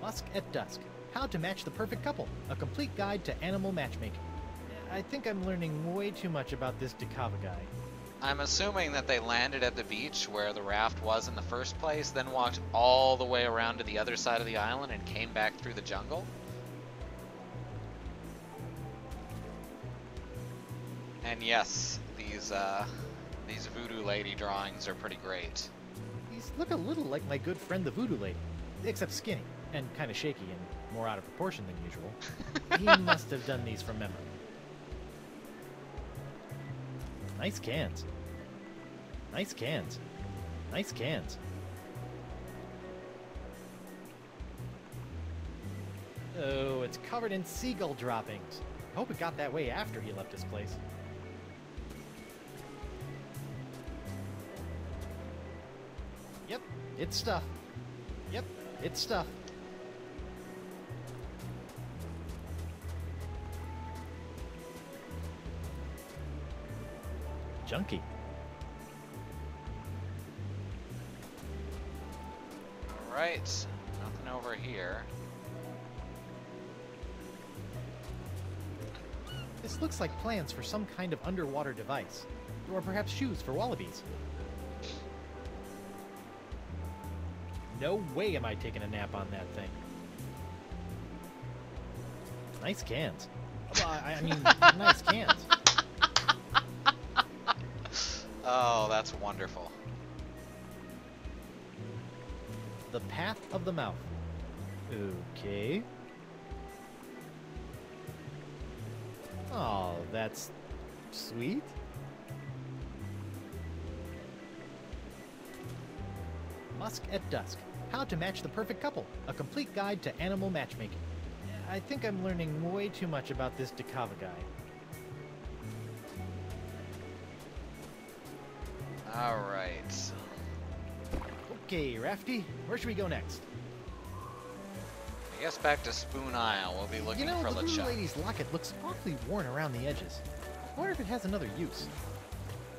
Musk at Dusk. How to match the perfect couple. A complete guide to animal matchmaking. I think I'm learning way too much about this Dakava guy. I'm assuming that they landed at the beach where the raft was in the first place, then walked all the way around to the other side of the island and came back through the jungle. And yes, these voodoo lady drawings are pretty great. These look a little like my good friend the voodoo lady, except skinny and kind of shaky and more out of proportion than usual. He must have done these from memory. Nice cans. Nice cans. Nice cans. Oh, it's covered in seagull droppings. I hope it got that way after he left his place. Yep, it's stuff. Yep, it's stuff. Junkie. Alright, nothing over here. This looks like plans for some kind of underwater device. Or perhaps shoes for wallabies. No way am I taking a nap on that thing. Nice cans. Well, I mean, nice cans. Oh, that's wonderful. The Path of the Mouth. Okay. Oh, that's sweet. Musk at Dusk. How to match the perfect couple. A complete guide to animal matchmaking. I think I'm learning way too much about this Dakava guy. Alright. Okay, Rafty, where should we go next? I guess back to Spoon Isle. We'll be looking for the Voodoo LeChuck. Lady's locket looks awfully worn around the edges. I wonder if it has another use.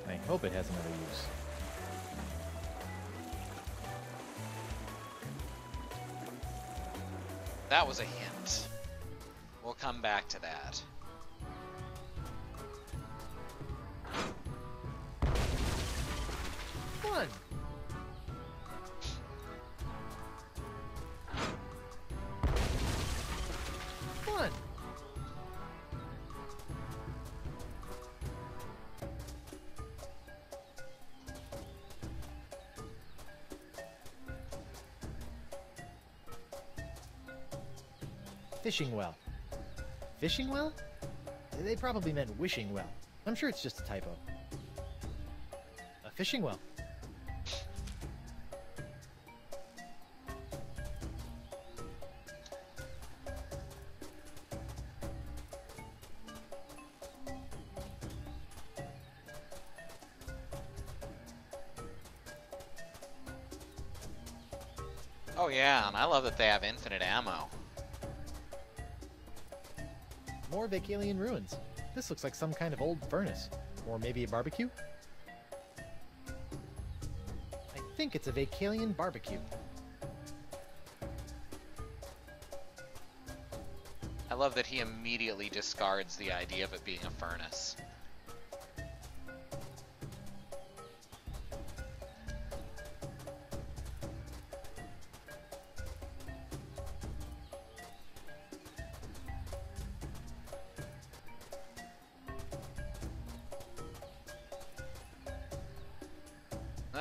I hope it has another use. That was a hint. We'll come back to that. Fun! Fun! Fishing well. Fishing well? They probably meant wishing well. I'm sure it's just a typo. A fishing well. Oh yeah, and I love that they have infinite ammo. More Vacalian ruins. This looks like some kind of old furnace. Or maybe a barbecue? I think it's a Vacalian barbecue. I love that he immediately discards the idea of it being a furnace.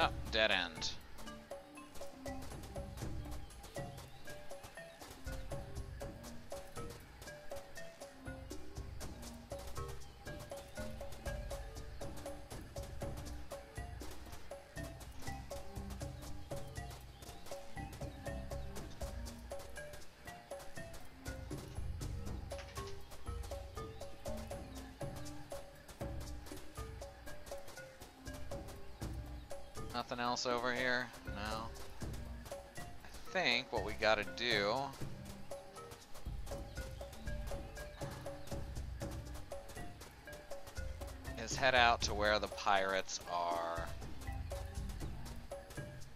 Oh, dead end. Nothing else over here? No. I think what we gotta do is head out to where the pirates are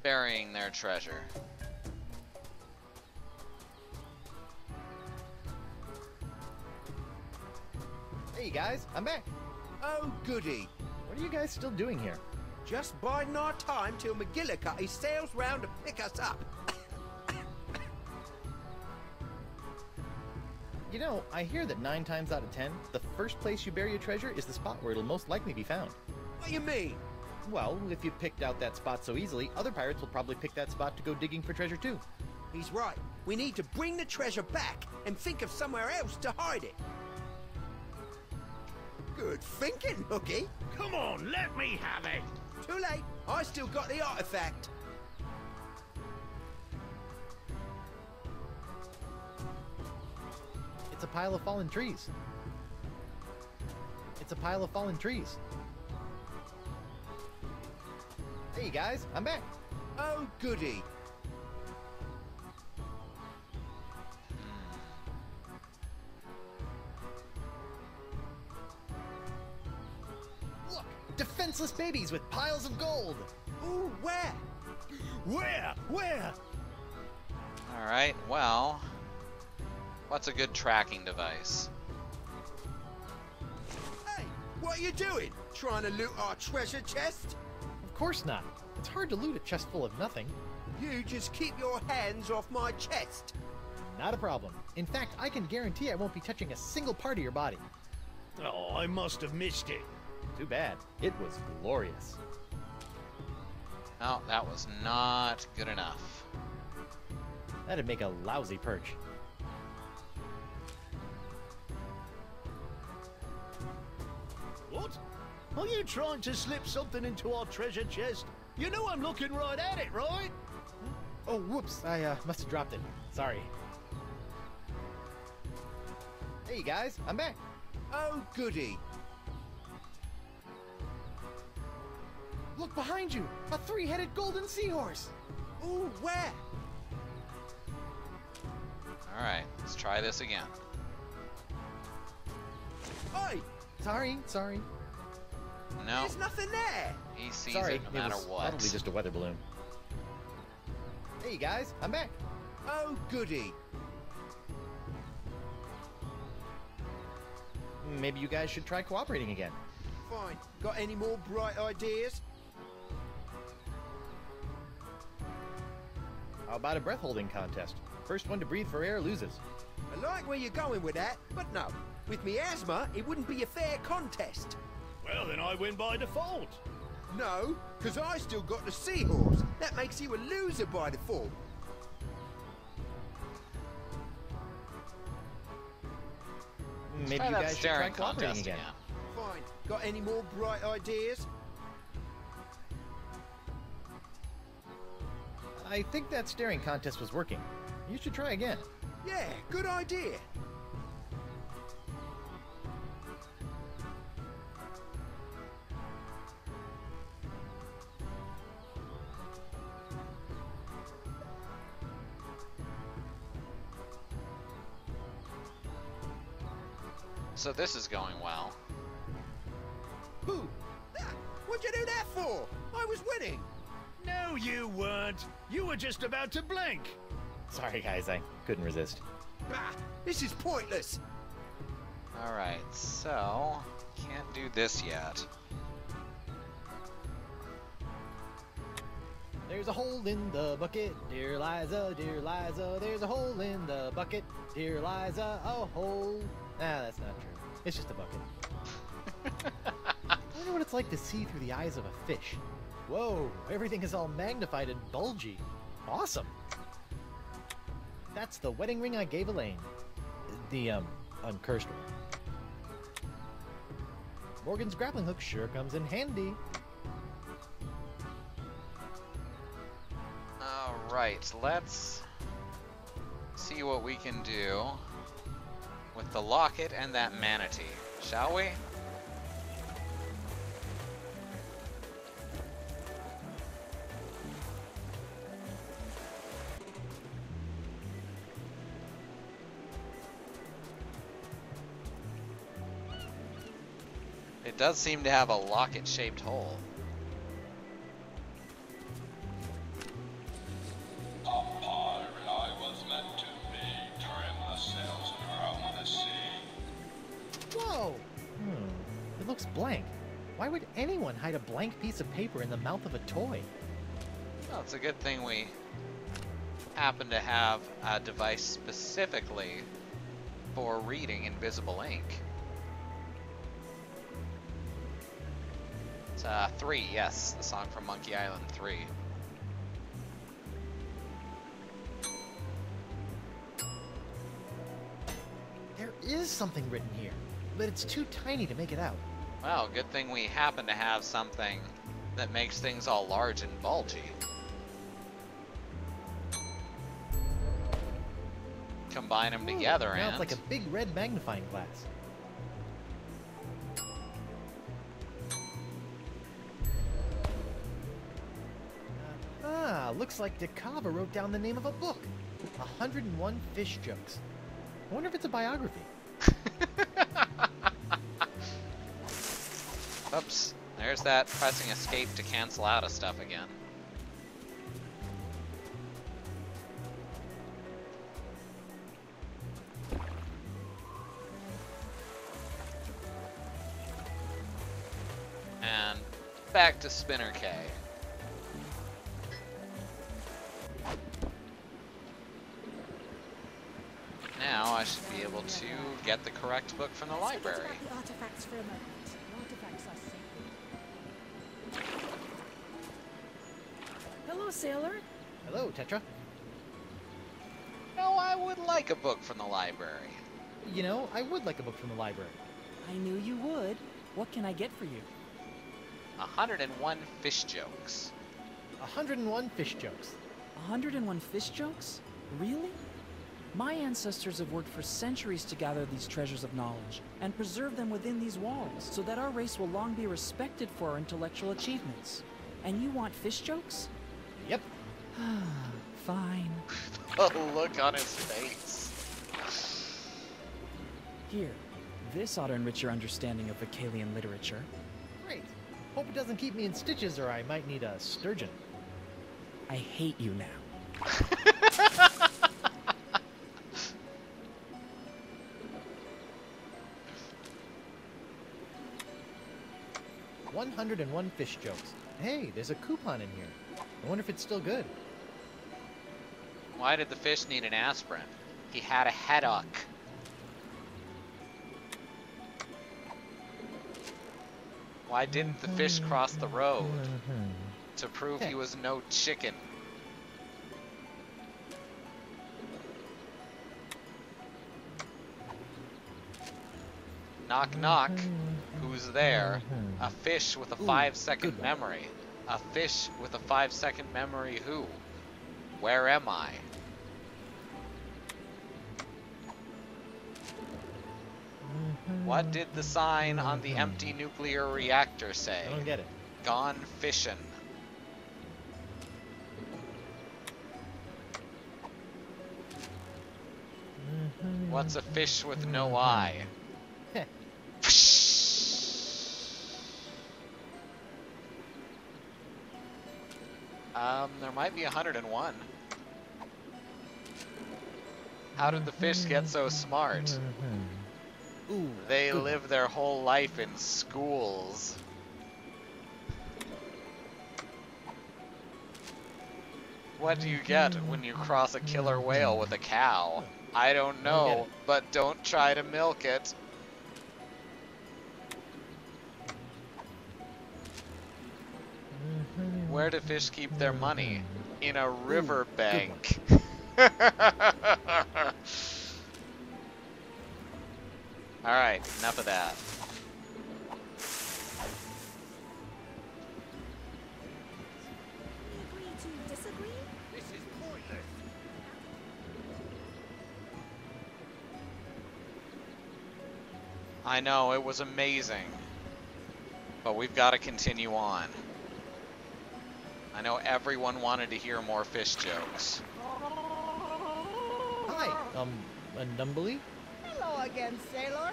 burying their treasure. Hey guys, I'm back. Oh, goody. What are you guys still doing here? Just biding our time till McGillicuddy sails round to pick us up. You know, I hear that 9 times out of 10, the first place you bury a treasure is the spot where it'll most likely be found. What do you mean? Well, if you picked out that spot so easily, other pirates will probably pick that spot to go digging for treasure too. He's right. We need to bring the treasure back and think of somewhere else to hide it. Good thinking, Hooky. Come on, let me have it. Too late. I still got the artifact. It's a pile of fallen trees. It's a pile of fallen trees. Hey guys, I'm back. Oh, goody. Look, defenseless babies with piles of gold. Ooh, where? Where? Alright, well, what's a good tracking device? Hey, what are you doing? Trying to loot our treasure chest? Of course not. It's hard to loot a chest full of nothing. You just keep your hands off my chest. Not a problem. In fact, I can guarantee I won't be touching a single part of your body. Oh, I must have missed it. Too bad. It was glorious. No, that was not good enough. That'd make a lousy perch. What? Are you trying to slip something into our treasure chest? You know I'm looking right at it, right? Oh, whoops. I must have dropped it. Sorry. Hey guys, I'm back. Oh, goody. Look behind you! A 3-headed golden seahorse! Ooh, where? Alright, let's try this again. Oi! Sorry. No, There's nothing there. he sees Sorry, it no matter it was what. probably just a weather balloon. Hey guys, I'm back. Oh, goody. Maybe you guys should try cooperating again. Fine. Got any more bright ideas? How about a breath holding contest? First one to breathe for air loses. I like where you're going with that, but no. With me asthma, it wouldn't be a fair contest. Well, then I win by default. No, because I still got the seahorse. That makes you a loser by default. Maybe Try you that guys should try staring cooperating contest again. Fine. Got any more bright ideas? I think that staring contest was working. You should try again. Yeah, good idea. So this is going well. Who? Ah, what'd you do that for? I was winning. No, you weren't. You were just about to blink. Sorry guys, I couldn't resist. Ah, this is pointless. Alright, so can't do this yet. There's a hole in the bucket, dear Liza, there's a hole in the bucket, dear Liza, a hole. Ah, that's not true. It's just a bucket. I wonder what it's like to see through the eyes of a fish. Whoa, everything is all magnified and bulgy. Awesome. That's the wedding ring I gave Elaine. The, uncursed one. Morgan's grappling hook sure comes in handy. Alright, let's see what we can do with the locket and that manatee, shall we? It does seem to have a locket-shaped hole. A pirate I was meant to be, trim the sails and roam on the sea. Whoa! It looks blank. Why would anyone hide a blank piece of paper in the mouth of a toy? Well, it's a good thing we happen to have a device specifically for reading invisible ink. It's 3, yes, the song from Monkey Island 3. There is something written here, but it's too tiny to make it out. Well, good thing we happen to have something that makes things all large and bulgy. Combine them together now and... it's like a big red magnifying glass. Looks like DeCava wrote down the name of a book. 101 Fish Jokes. I wonder if it's a biography. Oops, there's that pressing escape to cancel out of stuff again. And back to Spinner K. Now I should be able to get the correct book from the library. Let's forget about the artifacts for a moment. Artifacts are sacred. Hello, sailor. Hello, Tetra. No, I would like a book from the library. You know, I would like a book from the library. I knew you would. What can I get for you? 101 fish jokes. 101 fish jokes. 101 fish jokes? Really? My ancestors have worked for centuries to gather these treasures of knowledge and preserve them within these walls so that our race will long be respected for our intellectual achievements. And you want fish jokes? Yep. Fine. The look on his face. Here, this ought to enrich your understanding of Vicalian literature. Great. Hope it doesn't keep me in stitches or I might need a sturgeon. I hate you now. 101 fish jokes. Hey, there's a coupon in here. I wonder if it's still good. Why did the fish need an aspirin? He had a headache. Why didn't the fish cross the road? To prove he was no chicken. Knock knock. Who's there? A fish with a 5-second memory. A fish with a 5-second memory who? Where am I? What did the sign on the empty nuclear reactor say? I don't get it. Gone fishin'. What's a fish with no eye? There might be 101. How did the fish get so smart? Ooh, They live their whole life in schools. What do you get when you cross a killer whale with a cow? I don't know, but don't try to milk it. Where do fish keep their money? In a river bank. Alright, enough of that. Agree to disagree? This is pointless. I know, it was amazing. But we've got to continue on. I know everyone wanted to hear more fish jokes. Hi, Numbly? Hello again, sailor.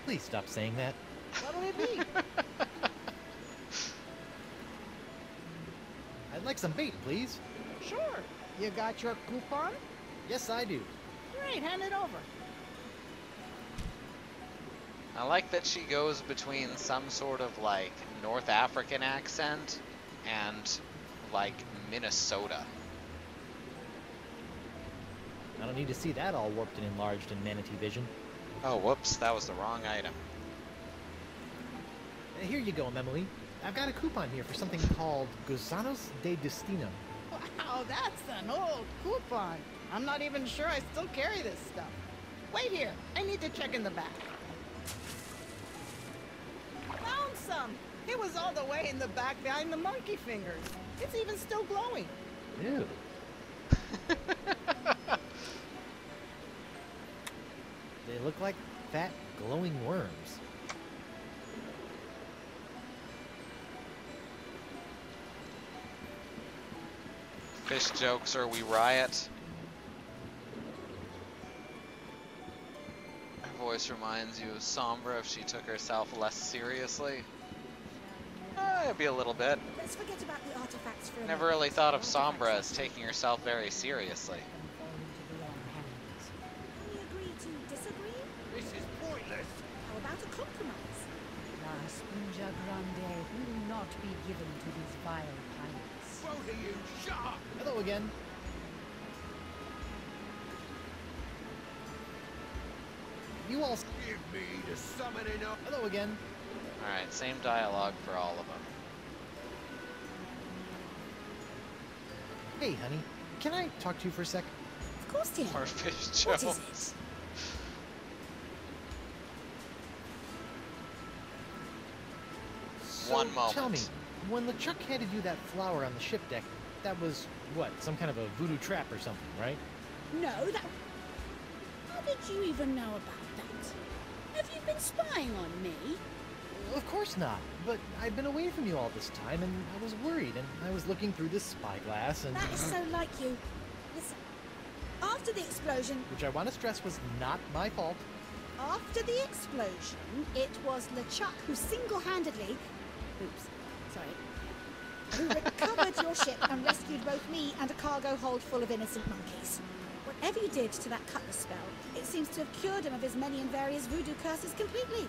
Please stop saying that. What'll it be? I'd like some bait, please. Sure. You got your coupon? Yes, I do. Great, hand it over. I like that she goes between some sort of like North African accent and like Minnesota. I don't need to see that all warped and enlarged in manatee vision. Oh, whoops, that was the wrong item. Here you go, Emily. I've got a coupon here for something called Gusanos de Destino. Wow, that's an old coupon. I'm not even sure I still carry this stuff. Wait here. I need to check in the back. Found some. It was all the way in the back behind the monkey fingers. It's even still glowing. Ew. They look like fat, glowing worms. Fish jokes or we riot. Her voice reminds you of Sombra if she took herself less seriously. It'd be a little bit. Let's forget about the artifacts for a Never really thought of Sombra as taking herself very seriously. Can we agree to disagree? This is pointless. How about a compromise? La Esponja Grande will not be given to these vile pirates. Both of you, shut up! Hello again. You all... Give me the summoning up. Hello again. Alright, same dialogue for all of them. Hey, honey. Can I talk to you for a sec? Of course, dear. More fish What is jokes. So, One moment. Tell me, when LeChuck handed you that flower on the ship deck, that was, what, some kind of a voodoo trap or something, right? No, that... How did you even know about that? Have you been spying on me? Of course not. But I've been away from you all this time, and I was worried, and I was looking through this spyglass, and... That is so like you. Listen, after the explosion... Which I want to stress was not my fault. After the explosion, it was LeChuck who single-handedly... Oops, sorry. Who recovered your ship and rescued both me and a cargo hold full of innocent monkeys. Whatever you did to that cutlass spell, it seems to have cured him of his many and various voodoo curses completely.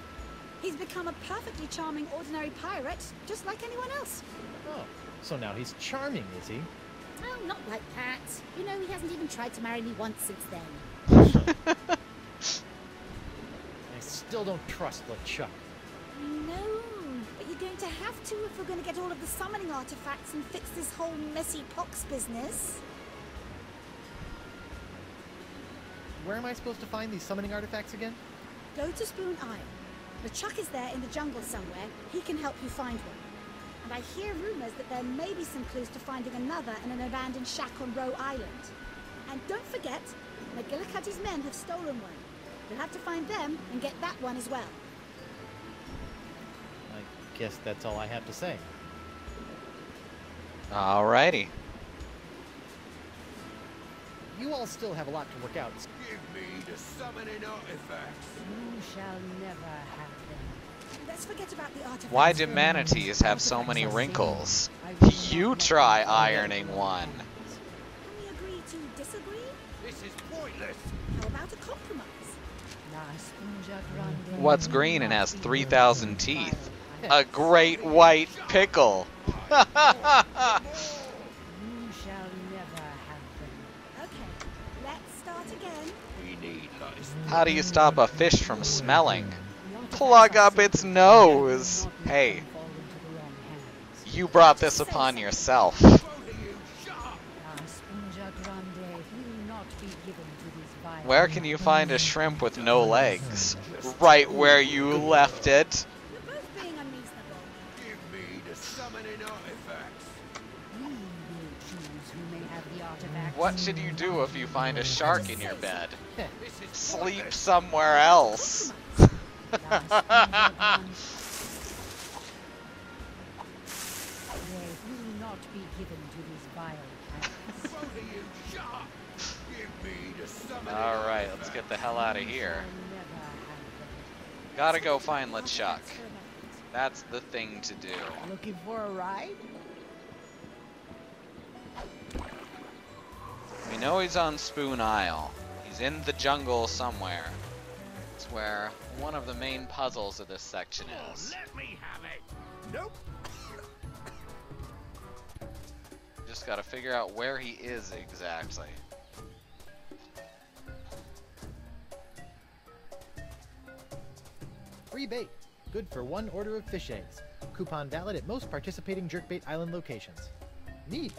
He's become a perfectly charming ordinary pirate, just like anyone else. Oh, so now he's charming, is he? Oh, not like that. You know, he hasn't even tried to marry me once since then. I still don't trust LeChuck. No, but you're going to have to if we're going to get all of the summoning artifacts and fix this whole messy pox business. Where am I supposed to find these summoning artifacts again? Go to Spoon Isle. LeChuck is there in the jungle somewhere. He can help you find one. And I hear rumors that there may be some clues to finding another in an abandoned shack on Roe Island. And don't forget, McGillicuddy's men have stolen one. You'll have to find them and get that one as well. I guess that's all I have to say. Alrighty. You all still have a lot to work out. Give me the summoning artifacts. You shall never have them. Let's forget about the artifacts. Why do manatees have so many wrinkles? You try ironing one. Can we agree to disagree? This is pointless. How about a compromise? La Esponja Grande What's will green and not has be 3,000 given to these teeth? vile A great white pickle. You shall never have them. Okay, let's start again. We need lights. How do you stop a fish from smelling? Plug up its nose. Hey, you brought this upon yourself. Both of you, shut up. La Esponja Grande will not be given to these vile Where can you find a shrimp with no legs? Right where you left it. You're both being unreasonable. Give me the summoning artifacts. We will choose who may have the artifacts. What should you do if you find a shark in your bed? This is Sleep pointless. somewhere else. La Esponja Grande will not be given to these vile pirates. Both of you, shut up. Give me the summoning Alright, let's get the hell out of here. Never have them. Gotta go find LeChuck. For a That's the thing to do. Looking for a ride? We know he's on Spoon Isle. He's in the jungle somewhere. It's where one of the main puzzles of this section is. Let me have it. Nope. Just gotta figure out where he is exactly. Free bait. Good for 1 order of fish eggs. Coupon valid at most participating Jerkbait Island locations. Neat.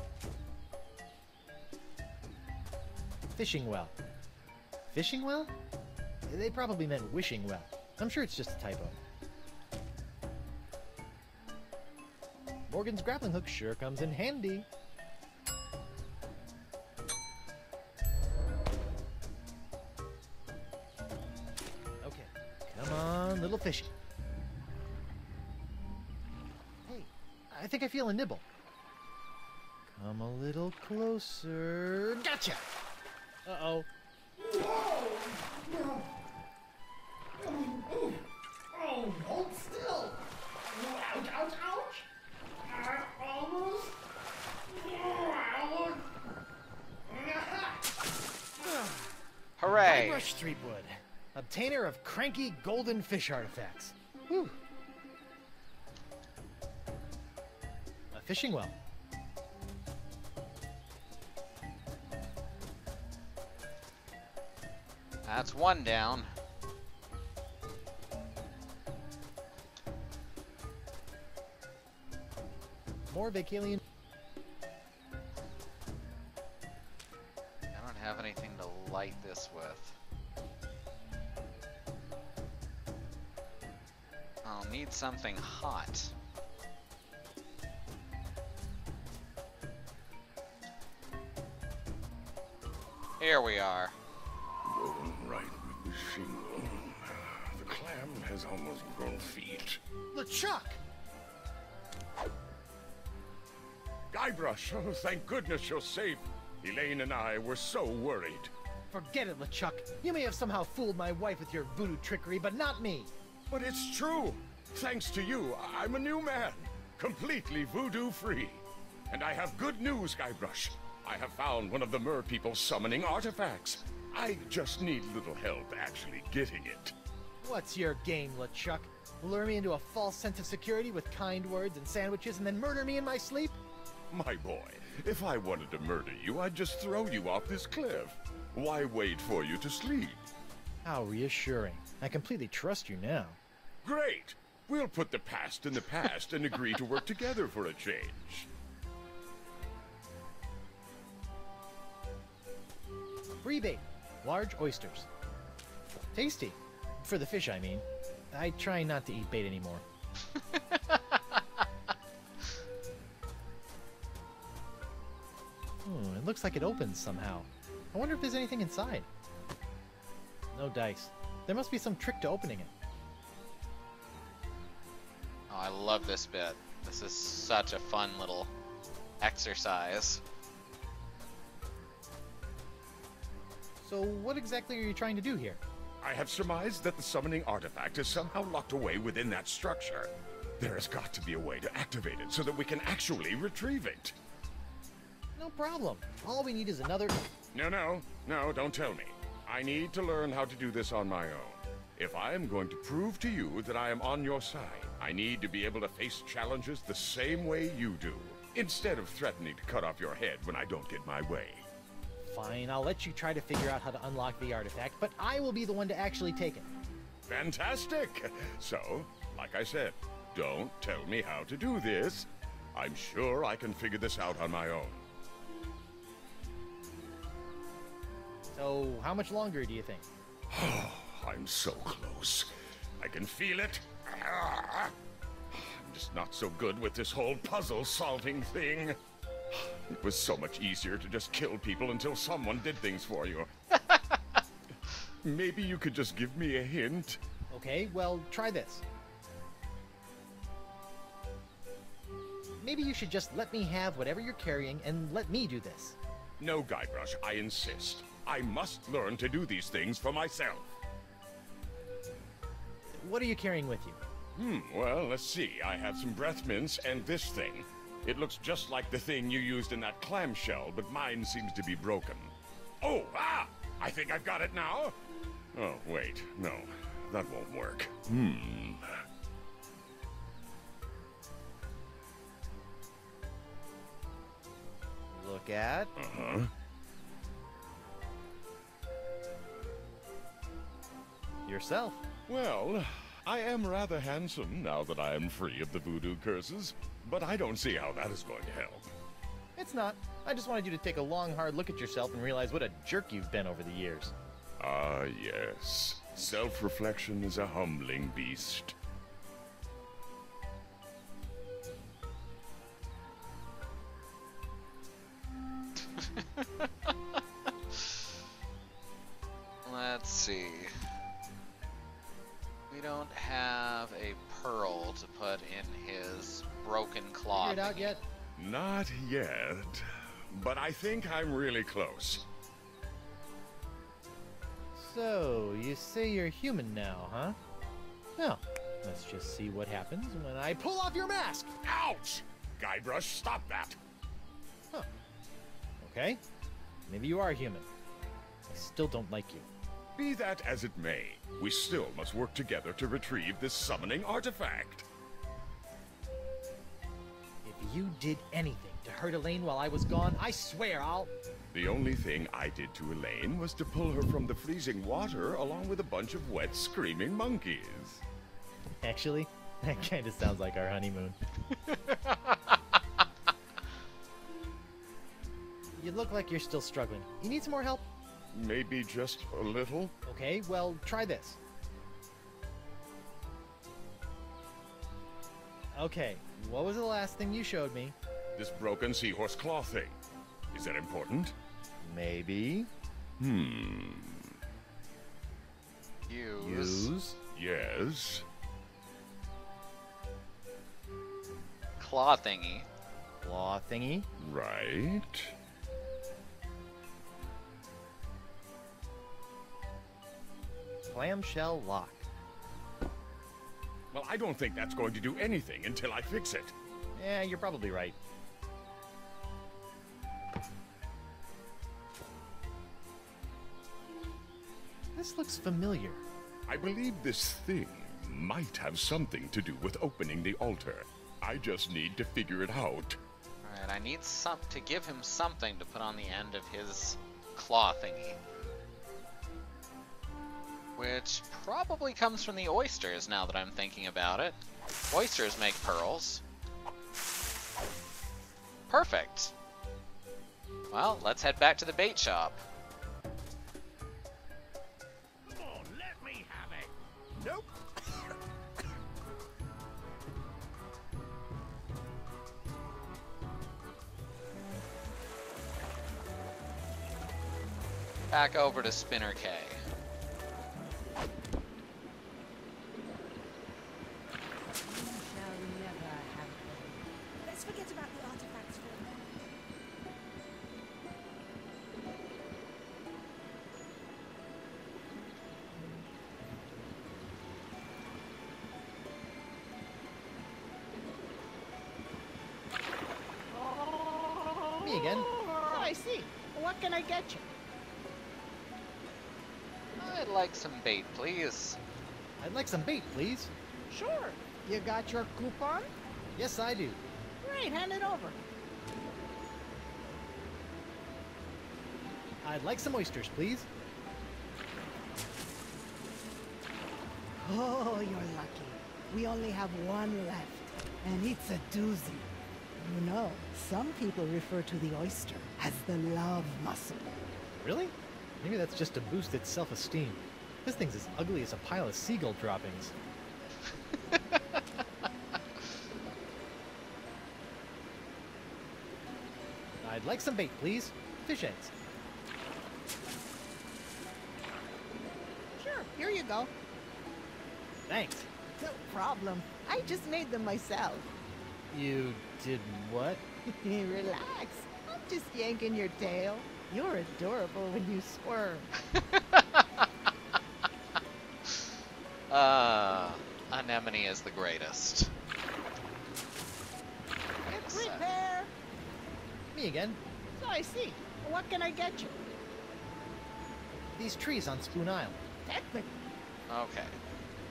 Fishing well. Fishing well? They probably meant wishing well. I'm sure it's just a typo. Morgan's grappling hook sure comes in handy. Okay, come on, little fishy. Hey, I think I feel a nibble. Come a little closer. Gotcha! Uh-oh. Oh, hold still! Ouch, ouch, ouch! Almost! Hooray! Guybrush Threepwood, obtainer of cranky golden fish artifacts. Whew. A fishing well. That's 1 down. More Vacalian. I don't have anything to light this with. I'll need something hot. Here we are. Going right with the shingle. The clam has almost grown feet. LeChuck! Guybrush, oh, thank goodness you're safe. Elaine and I were so worried. Forget it, LeChuck. You may have somehow fooled my wife with your voodoo trickery, but not me. But it's true. Thanks to you, I'm a new man. Completely voodoo-free. And I have good news, Guybrush. I have found one of the mer people's summoning artifacts. I just need little help actually getting it. What's your game, LeChuck? Lure me into a false sense of security with kind words and sandwiches and then murder me in my sleep? My boy, if I wanted to murder you, I'd just throw you off this cliff. Why wait for you to sleep? How reassuring. I completely trust you now. Great! We'll put the past in the past and agree to work together for a change. Free bait. Large oysters. Tasty. For the fish, I mean. I try not to eat bait anymore. It looks like it opens somehow. I wonder if there's anything inside. No dice. There must be some trick to opening it. Oh, I love this bit. This is such a fun little exercise. So what exactly are you trying to do here? I have surmised that the summoning artifact is somehow locked away within that structure. There has got to be a way to activate it so that we can actually retrieve it. No problem. All we need is another... No, don't tell me. I need to learn how to do this on my own. If I am going to prove to you that I am on your side, I need to be able to face challenges the same way you do, instead of threatening to cut off your head when I don't get my way. Fine, I'll let you try to figure out how to unlock the artifact, but I will be the one to actually take it. Fantastic! So, like I said, don't tell me how to do this. I'm sure I can figure this out on my own. So, how much longer do you think? Oh, I'm so close. I can feel it. I'm just not so good with this whole puzzle-solving thing. It was so much easier to just kill people until someone did things for you. Maybe you could just give me a hint? Okay, well, try this. Maybe you should just let me have whatever you're carrying and let me do this. No, Guybrush, I insist. I must learn to do these things for myself. What are you carrying with you? Well, let's see. I have some breath mints and this thing. It looks just like the thing you used in that clamshell, but mine seems to be broken. Oh, I think I've got it now. Oh, wait, no, that won't work. Look at... yourself. Well, I am rather handsome now that I am free of the voodoo curses, but I don't see how that is going to help. It's not. I just wanted you to take a long, hard look at yourself and realize what a jerk you've been over the years. Ah, yes. Self-reflection is a humbling beast. Let's see. We don't have a pearl to put in his broken claw. Figured it out yet? Not yet, but I think I'm really close. So, you say you're human now, huh? Well, let's just see what happens when I pull off your mask! Ouch! Guybrush, stop that! Huh. Okay. Maybe you are human. I still don't like you. Be that as it may, we still must work together to retrieve this summoning artifact. If you did anything to hurt Elaine while I was gone, I swear I'll... The only thing I did to Elaine was to pull her from the freezing water along with a bunch of wet, screaming monkeys. Actually, that kind of sounds like our honeymoon. You look like you're still struggling. You need some more help? Maybe just a little? Okay, well, try this. Okay, what was the last thing you showed me? This broken seahorse claw thing. Is that important? Maybe. Use. Yes. Claw thingy. Claw thingy. Right. Clamshell lock. Well, I don't think that's going to do anything until I fix it. Yeah, you're probably right. This looks familiar. I believe this thing might have something to do with opening the altar. I just need to figure it out. Alright, I need to give him something to put on the end of his claw thingy. Which probably comes from the oysters, now that I'm thinking about it. Oysters make pearls. Perfect! Well, let's head back to the bait shop. Come on, let me have it. Nope. Back over to Spinner K. Let's forget about the artifacts for a moment. Me again. Oh, I see. What can I get you? I'd like some bait, please. I'd like some bait, please. Sure. You got your coupon? Yes, I do. Great, hand it over. I'd like some oysters, please. Oh, you're lucky. We only have one left, and it's a doozy. You know, some people refer to the oyster as the love mussel. Really? Maybe that's just to boost its self-esteem. This thing's as ugly as a pile of seagull droppings. I'd like some bait, please. Fish eggs. Sure, here you go. Thanks. No problem. I just made them myself. You did what? Relax. I'm just yanking your tail. You're adorable when you squirm. Anemone is the greatest. Repair! Me again. So I see. What can I get you? These trees on Spoon Isle. Technically. Okay.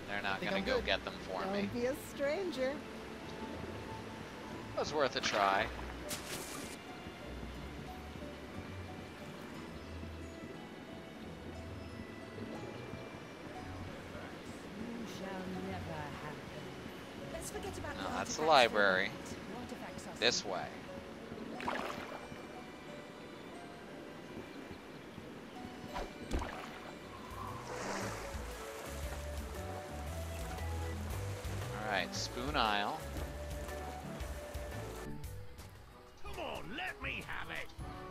They're not Think gonna I'm go good. get them for me. Don't be a stranger. It was worth a try. You shall never happen. Let's forget about No, the that's the artifacts library. for a moment. Artifacts are This way. Alright, Spoon Isle. Come on, let me have it.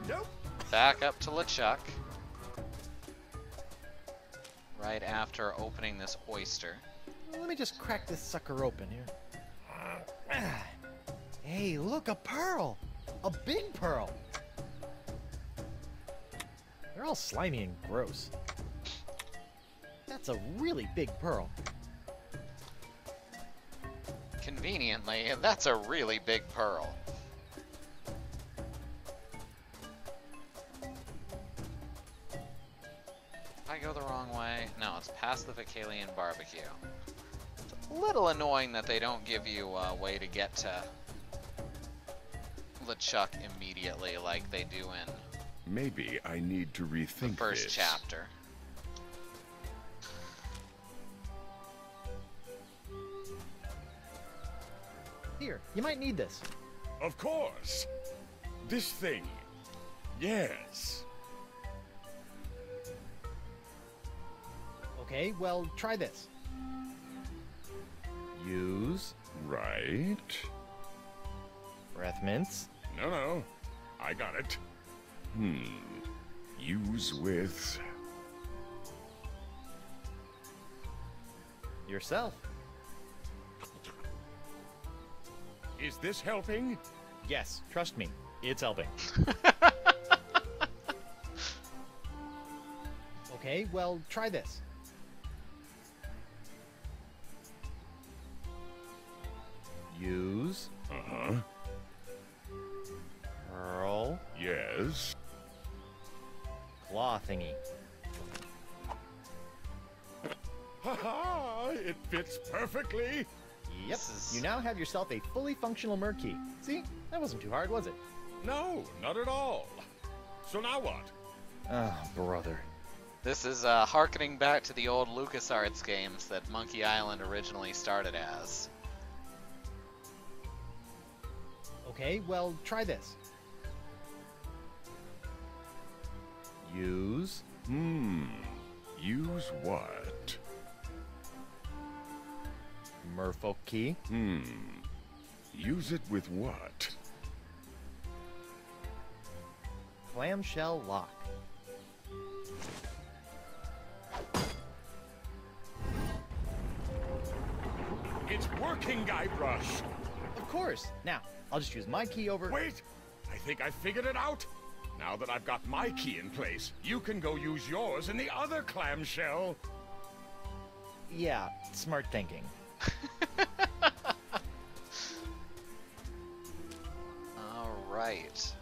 Nope. Back up to LeChuck. Right after opening this oyster. Let me just crack this sucker open here. Hey, look, a pearl! A big pearl! They're all slimy and gross. That's a really big pearl. Conveniently, that's a really big pearl. I go the wrong way. No, it's past the Vicalian barbecue. It's a little annoying that they don't give you a way to get to LeChuck immediately like they do in Maybe I need to rethink the first this. chapter. Here, you might need this. Of course. This thing. Yes. Okay, well, try this. Use Right. breath mints. No. I got it. Use with... Yourself. Is this helping? Yes, trust me, it's helping. Okay, well, try this. Use Uh-huh. pearl Yes. claw thingy. Ha-ha! It fits perfectly. Yep, you now have yourself a fully functional Murkey. See, that wasn't too hard, was it? No, not at all. So now what? Ah, brother. This is harkening back to the old LucasArts games that Monkey Island originally started as. Okay, well, try this. Use Use what? Merfolk key. Use it with what? Clamshell lock. It's working, Guybrush! Of course. Now, I'll just use my key over... Wait! I think I figured it out! Now that I've got my key in place, you can go use yours in the other clamshell! Yeah, smart thinking. Alright.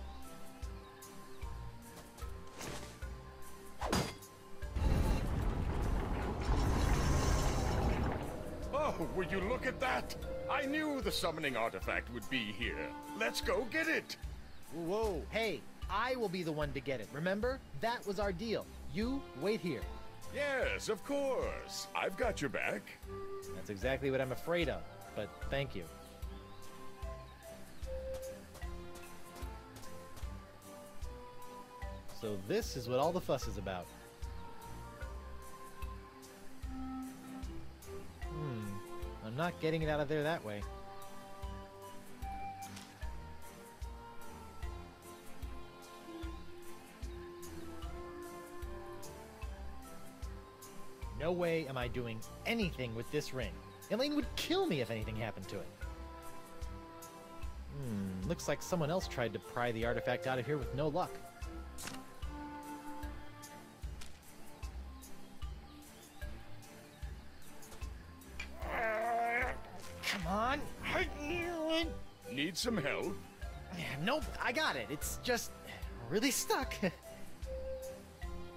Oh, will you look at that? I knew the summoning artifact would be here. Let's go get it! Whoa, hey, I will be the one to get it, remember? That was our deal. You wait here. Yes, of course. I've got your back. That's exactly what I'm afraid of, but thank you. So this is what all the fuss is about. I'm not getting it out of there that way. No way am I doing anything with this ring. Elaine would kill me if anything happened to it. Looks like someone else tried to pry the artifact out of here with no luck. on. Need some help? Nope, I got it. It's just really stuck.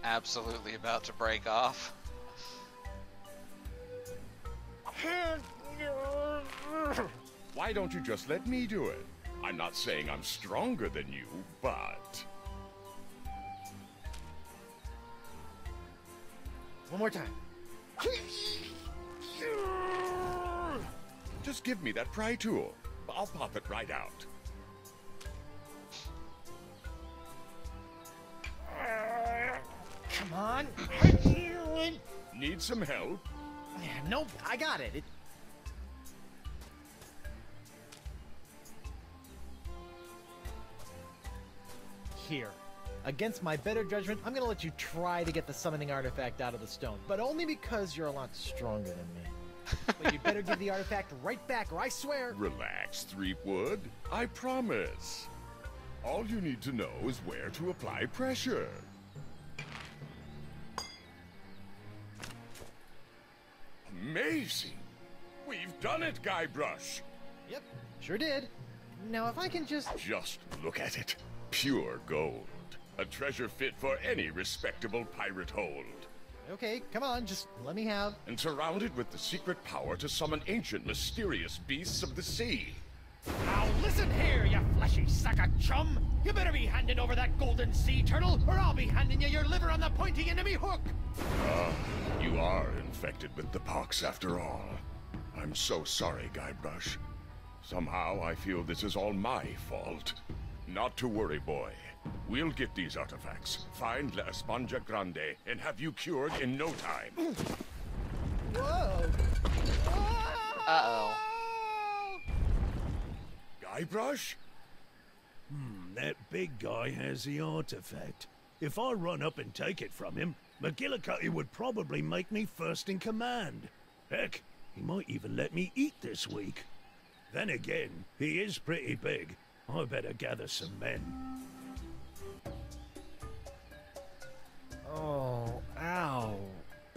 Absolutely about to break off. Why don't you just let me do it? I'm not saying I'm stronger than you, but... One more time. Just give me that pry tool. I'll pop it right out. Come on. Need some help? Nope, I got it. Here. Against my better judgment, I'm gonna let you try to get the summoning artifact out of the stone, but only because you're a lot stronger than me. But you better give the artifact right back, or I swear... Relax, Threepwood. I promise. All you need to know is where to apply pressure. Amazing! We've done it, Guybrush! Yep, sure did. Now if I can just... Just look at it. Pure gold. A treasure fit for any respectable pirate hold. Okay, come on, just let me have... And surrounded with the secret power to summon ancient, mysterious beasts of the sea. Now listen here, you fleshy sack of chum! You better be handing over that golden sea turtle, or I'll be handing you your liver on the pointy end of me hook! Ah, you are infected with the pox after all. I'm so sorry, Guybrush. Somehow I feel this is all my fault. Not to worry, boy. We'll get these artifacts, find La Esponja Grande, and have you cured in no time. Whoa! Uh-oh. Guybrush? That big guy has the artifact. If I run up and take it from him, McGillicuddy would probably make me first in command. Heck, he might even let me eat this week. Then again, he is pretty big. I better gather some men. Oh, ow.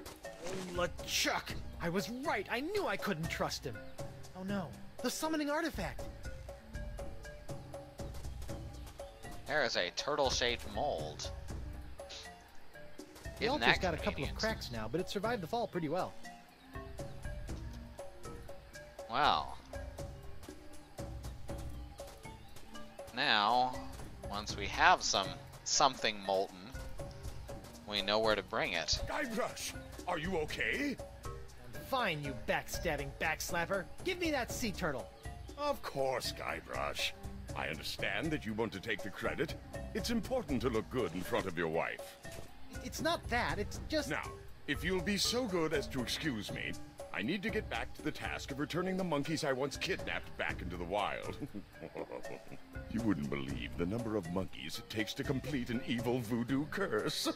Oh, LeChuck! I was right! I knew I couldn't trust him! Oh no, the summoning artifact! There is a turtle-shaped mold. The Isn't altar's that got a couple of convenient? cracks now, but it survived the fall pretty well. Wow. Now, once we have something molten, we know where to bring it. Guybrush, are you okay? Fine, you backstabbing backslapper! Give me that sea turtle! Of course, Guybrush. I understand that you want to take the credit. It's important to look good in front of your wife. It's not that, it's just... Now, if you'll be so good as to excuse me, I need to get back to the task of returning the monkeys I once kidnapped back into the wild. You wouldn't believe the number of monkeys it takes to complete an evil voodoo curse.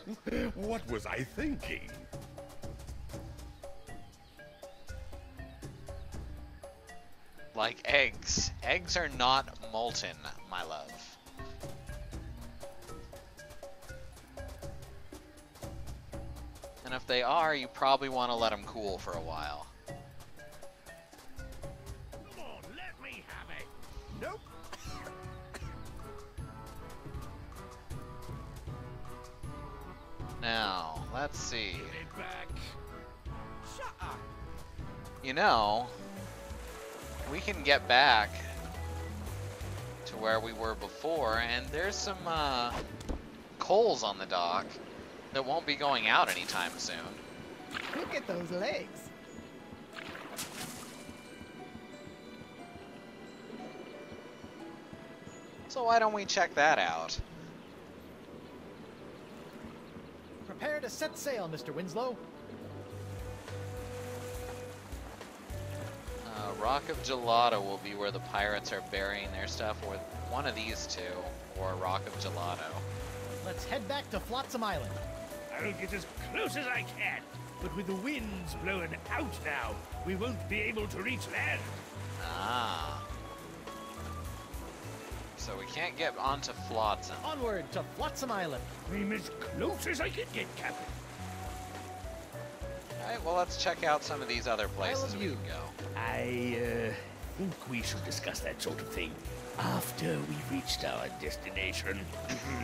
What was I thinking? Like eggs. Eggs are not molten, my love. And if they are, you probably want to let them cool for a while. Come on, let me have it. Nope. Now, let's see. Give it back. Shut up. You know, we can get back to where we were before, and there's some coals on the dock that won't be going out anytime soon. Look at those legs. So why don't we check that out? Prepare to set sail, Mr. Winslow. Rock of Gelato will be where the pirates are burying their stuff, or one of these two, or Rock of Gelato. Let's head back to Flotsam Island. I'll get as close as I can. But with the winds blowing out now, we won't be able to reach land. Ah. So we can't get onto Flotsam. Onward to Flotsam Island. I'm as close as I can get, Captain. Alright, well let's check out some of these other places we can go. I think we should discuss that sort of thing after we've reached our destination.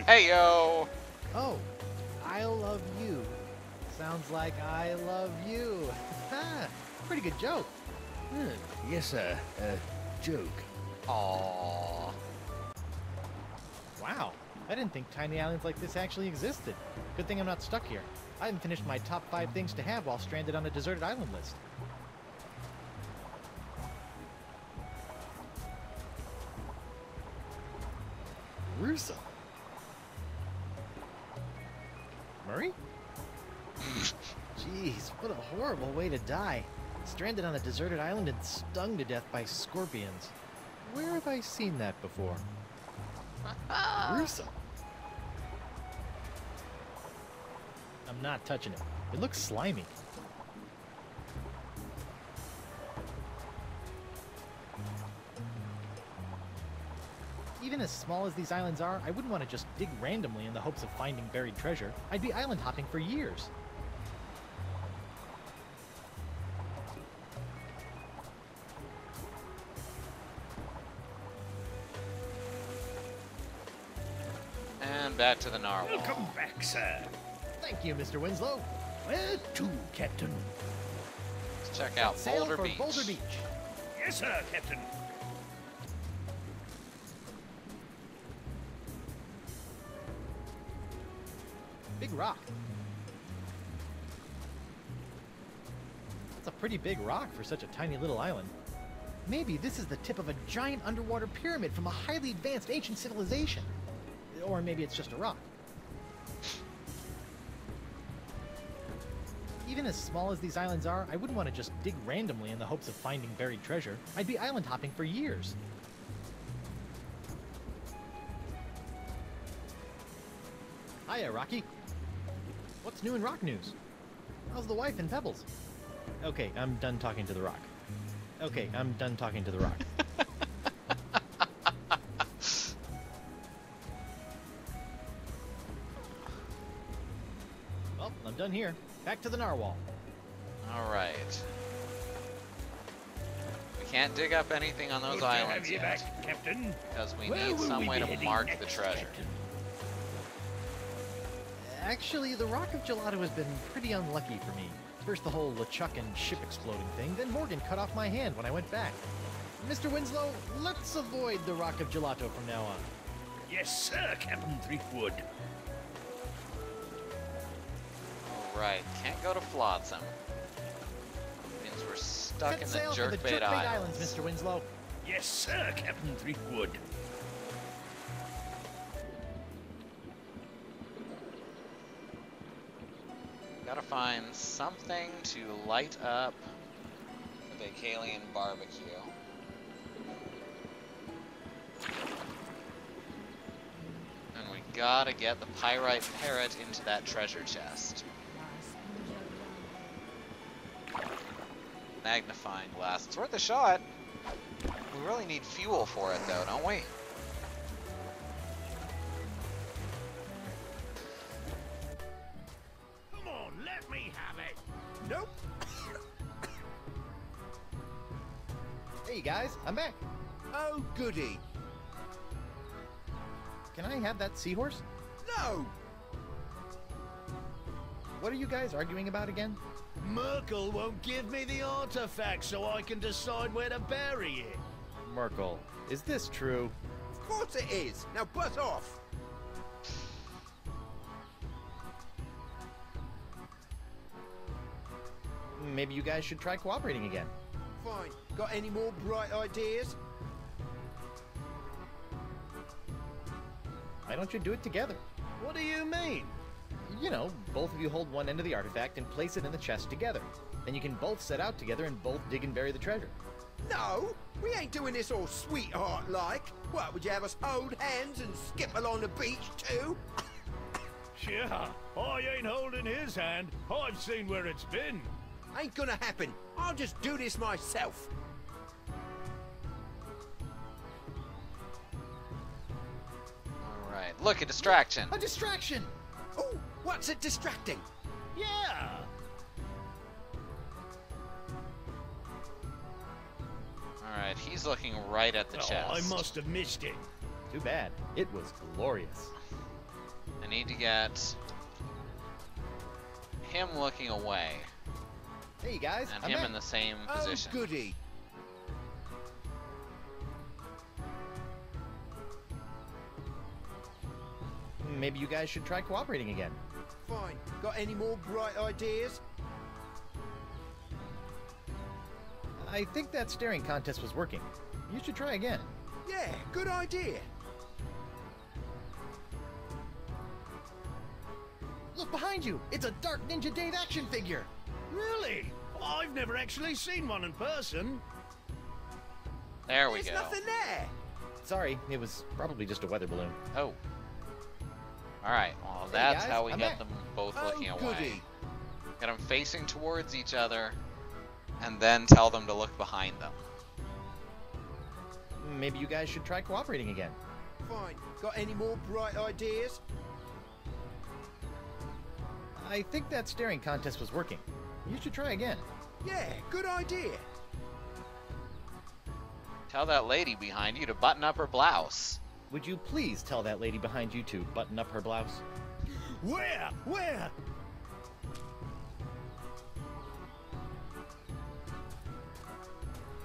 Hey, yo! Oh, Isle of You. Sounds like I love you. Ha! Pretty good joke. Yes, sir. Joke. Aww. Wow, I didn't think tiny islands like this actually existed. Good thing I'm not stuck here. I haven't finished my top 5 things to have while stranded on a deserted island list. Russo. Murray? Jeez, what a horrible way to die. Stranded on a deserted island and stung to death by scorpions. Where have I seen that before? Russo. I'm not touching it. It looks slimy. Even as small as these islands are, I wouldn't want to just dig randomly in the hopes of finding buried treasure. I'd be island hopping for years. And back to the narwhal. Welcome back, sir. Thank you, Mr. Winslow. Where to, Captain? Let's check out Sail Boulder for Beach. Boulder Beach. Yes, sir, Captain. Big rock. That's a pretty big rock for such a tiny little island. Maybe this is the tip of a giant underwater pyramid from a highly advanced ancient civilization. Or maybe it's just a rock. Even as small as these islands are, I wouldn't want to just dig randomly in the hopes of finding buried treasure. I'd be island hopping for years. Hiya, Rocky. What's new in rock news? How's the wife and Pebbles? Okay, I'm done talking to the rock. Okay, I'm done talking to the rock. Well, I'm done here. Back to the narwhal. Alright. We can't dig up anything on those Good to islands have you yet. back, Captain. Because we Where need will some we way be to heading mark next, the treasure. Captain? Actually, the Rock of Gelato has been pretty unlucky for me. First the whole LeChuck and ship exploding thing, then Morgan cut off my hand when I went back. Mr. Winslow, let's avoid the Rock of Gelato from now on. Yes, sir, Captain Threepwood. Alright, can't go to Flotsam. Means we're stuck Set in the sail for the Jerkbait Jerkbait Islands. Mr. Winslow. Yes, sir, Captain Threepwood. Gotta find something to light up the Vacalian barbecue. And we gotta get the Pyrite Parrot into that treasure chest. Magnifying glass. It's worth a shot. We really need fuel for it though, don't we? Come on, let me have it. Nope. Hey guys, I'm back. Oh, goody. Can I have that seahorse? No! What are you guys arguing about again? Merkel won't give me the artifact so I can decide where to bury it. Merkel, is this true? Of course it is. Now buzz off. Maybe you guys should try cooperating again. Fine. Got any more bright ideas? Why don't you do it together? What do you mean? You know, both of you hold one end of the artifact and place it in the chest together. Then you can both set out together and both dig and bury the treasure. No, we ain't doing this all sweetheart-like. What, would you have us hold hands and skip along the beach too? Yeah, I ain't holding his hand. I've seen where it's been. Ain't gonna happen. I'll just do this myself. Alright, look, a distraction. A distraction! Oh, what's it distracting? Yeah. Alright, Alright, he's looking right at the chest. I must have missed it. Too bad. It was glorious. I need to get him looking away. Hey guys, And I'm him back. in the same Oh, position. goody. Maybe you guys should try cooperating again. Fine. Got any more bright ideas? I think that staring contest was working. You should try again. Yeah, good idea. Look behind you! It's a Dark Ninja Dave action figure! Really? I've never actually seen one in person. There we There's go. nothing there. Sorry, it was probably just a weather balloon. Oh. Alright, well Hey that's guys, how we I'm get back. them both Oh, looking away. goody. Get them facing towards each other, and then tell them to look behind them. Maybe you guys should try cooperating again. Fine. Got any more bright ideas? I think that staring contest was working. You should try again. Yeah, good idea. Tell that lady behind you to button up her blouse. Would you please tell that lady behind you to button up her blouse? Where? Where?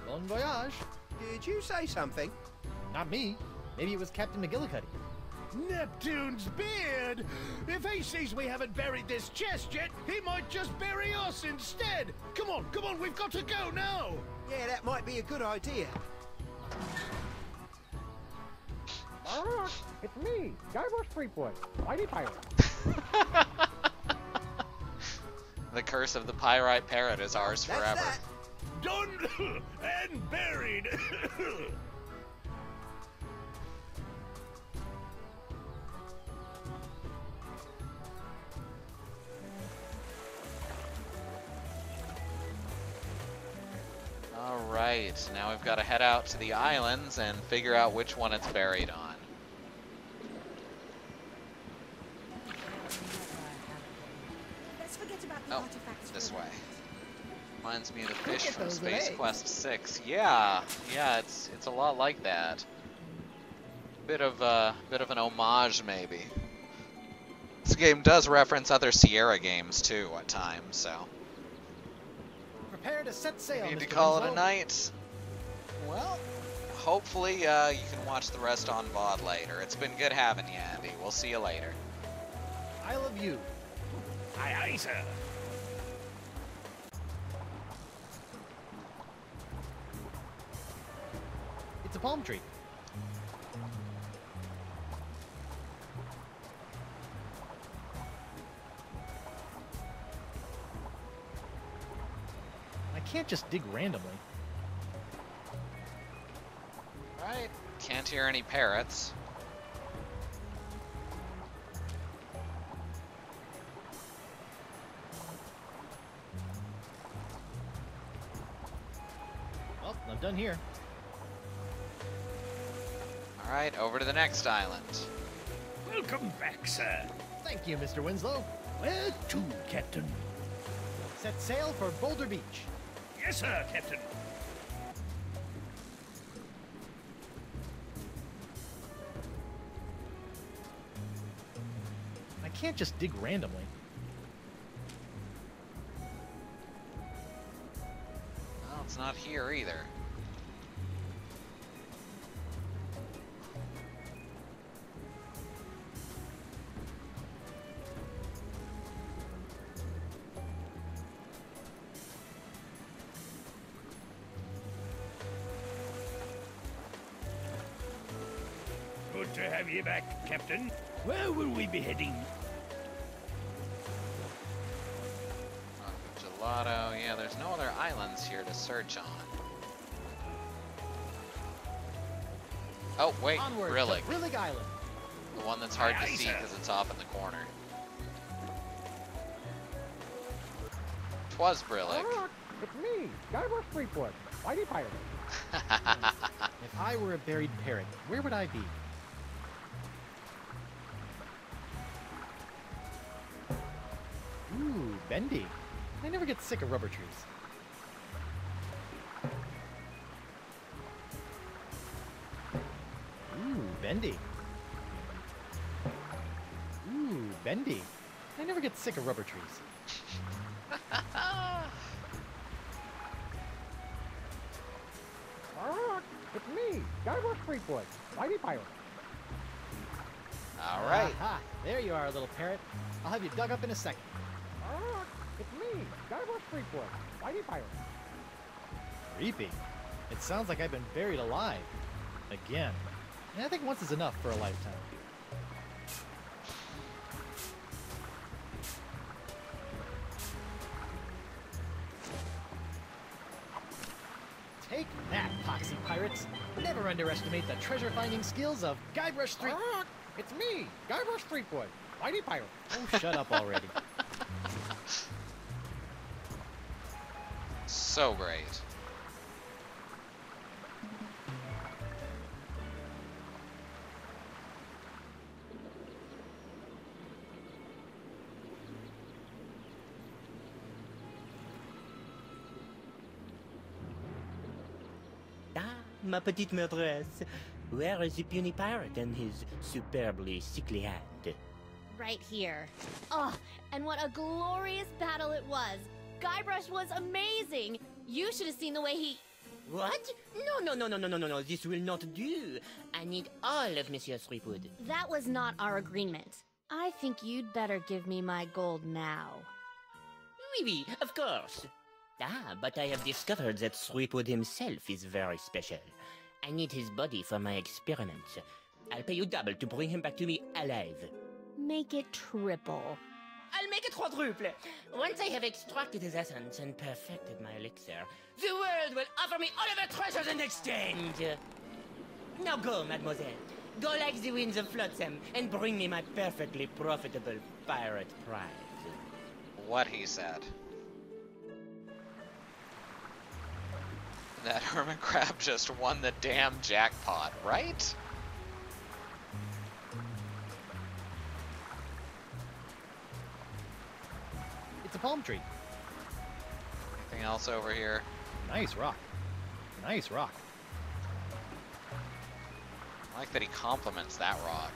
Bon voyage. Did you say something? Not me. Maybe it was Captain McGillicuddy. Neptune's beard! If he sees we haven't buried this chest yet, he might just bury us instead! Come on, we've got to go now! Yeah, that might be a good idea. It's me, Guybrush Threepwood, Mighty Pirate. The curse of the Pyrite Parrot is ours That's forever. that. Done and buried! Alright, now we've got to head out to the islands and figure out which one it's buried on. Let's forget about the Oh, artifacts. this for a way. moment. Reminds me of the Look fish at from those Space legs. Quest 6. Yeah, it's a lot like that. Bit of an homage, maybe. This game does reference other Sierra games too at times, so Prepare to set sail, we need to Mr. call it a Winslow. night. Well, hopefully you can watch the rest on VOD later. It's been good having you, Andy. We'll see you later. I love you. Aye, aye, sir. It's a palm tree. I can't just dig randomly. Right. Can't hear any parrots. Well, I'm done here. Alright, over to the next island. Welcome back, sir. Thank you, Mr. Winslow. Where to, Captain? Set sail for Boulder Beach. Yes, sir, Captain. I can't just dig randomly. Well, it's not here either. Good to have you back, Captain. Where will we be heading? Gelato. Yeah, there's no other islands here to search on. Oh, wait, Onward Brillig. to Brillig Island. The one that's hard Aye, to aye, see sir. because it's off in the corner. Twas Brillig. It's me, Guybrush Threepwood, Mighty Pirate. If I were a buried parrot, where would I be? Ooh, bendy. I never get sick of rubber trees. bendy. Ooh, bendy. I never get sick of rubber trees. It's me, Guybrush Threepwood, Mighty Pirate. All right. Aha, there you are, little parrot. I'll have you dug up in a second. It's me, Guybrush Threepwood, Mighty Pirate. Creepy. It sounds like I've been buried alive. Again. And I think once is enough for a lifetime. Take that, poxy pirates! Never underestimate the treasure-finding skills of Guybrush Threepwood. It's me, Guybrush Threepwood, Mighty Pirate. Oh, shut up already. So great. Ah, ma petite maîtresse. Where is the puny pirate and his superbly sickly hand? Right here. Oh, and what a glorious battle it was. Guybrush was amazing. You should have seen the way he... What? No, this will not do. I need all of Monsieur Threepwood. That was not our agreement. I think you'd better give me my gold now. Oui, of course. Ah, but I have discovered that Threepwood himself is very special. I need his body for my experiments. I'll pay you double to bring him back to me alive. Make it triple. I'll make it quadruple. Once I have extracted his essence and perfected my elixir, the world will offer me all of her treasures in exchange. Now go, mademoiselle. Go like the winds of Flotsam and bring me my perfectly profitable pirate prize. What he said. That hermit crab just won the damn jackpot, right? It's a palm tree. Anything else over here? Nice rock. Nice rock. I like that he compliments that rock.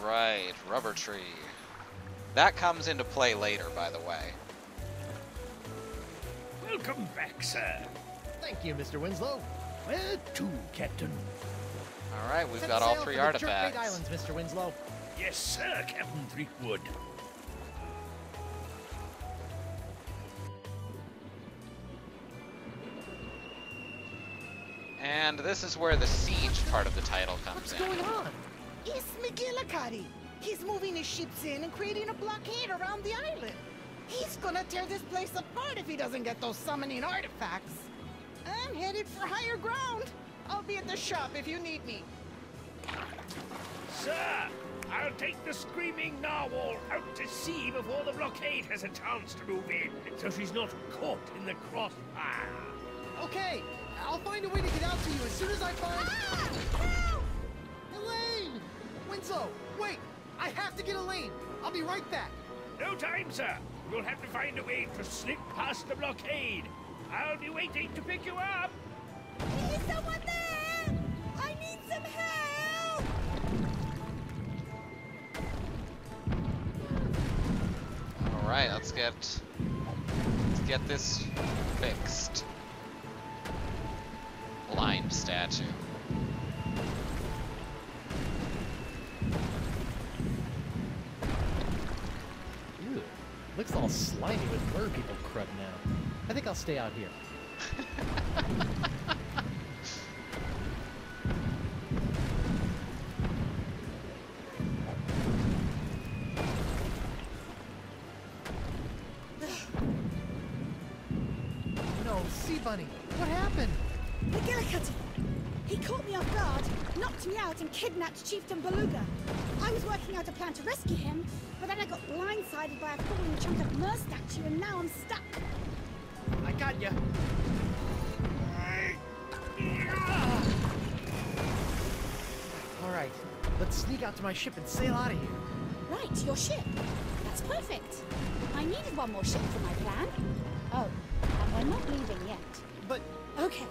Alright, rubber tree. That comes into play later, by the way. Welcome back, sir. Thank you, Mr. Winslow. Where to, Captain? Alright, we've Set got sail all three for the artifacts. Jerkbait Islands, Mr. Winslow. Yes, sir, Captain Threepwood. And this is where the siege part of the title comes What's in. going on? It's McGillicuddy. He's moving his ships in and creating a blockade around the island. He's gonna tear this place apart if he doesn't get those summoning artifacts. I'm headed for higher ground. I'll be at the shop if you need me. Sir, I'll take the screaming narwhal out to sea before the blockade has a chance to move in, so she's not caught in the crossfire. Okay, I'll find a way to get out to you as soon as I find... Help! Elaine! Winslow, wait! I have to get Elaine! I'll be right back! No time, sir. You'll have to find a way to slip past the blockade. I'll be waiting to pick you up. Is someone there? I need some help! Alright, let's get this fixed. Lime statue. Ew, looks all slimy with mer people crud now. I think I'll stay out here. No, Sea Bunny, what happened? McGillicuddy! He caught me off guard, knocked me out, and kidnapped Chieftain Beluga. I was working out a plan to rescue him, but then I got blindsided by a falling chunk of mer statue, and now I'm stuck. I got ya. All right, let's sneak out to my ship and sail out of here. Right, your ship. That's perfect. I needed one more ship for my plan. Oh, and we're not leaving yet. but... Okay,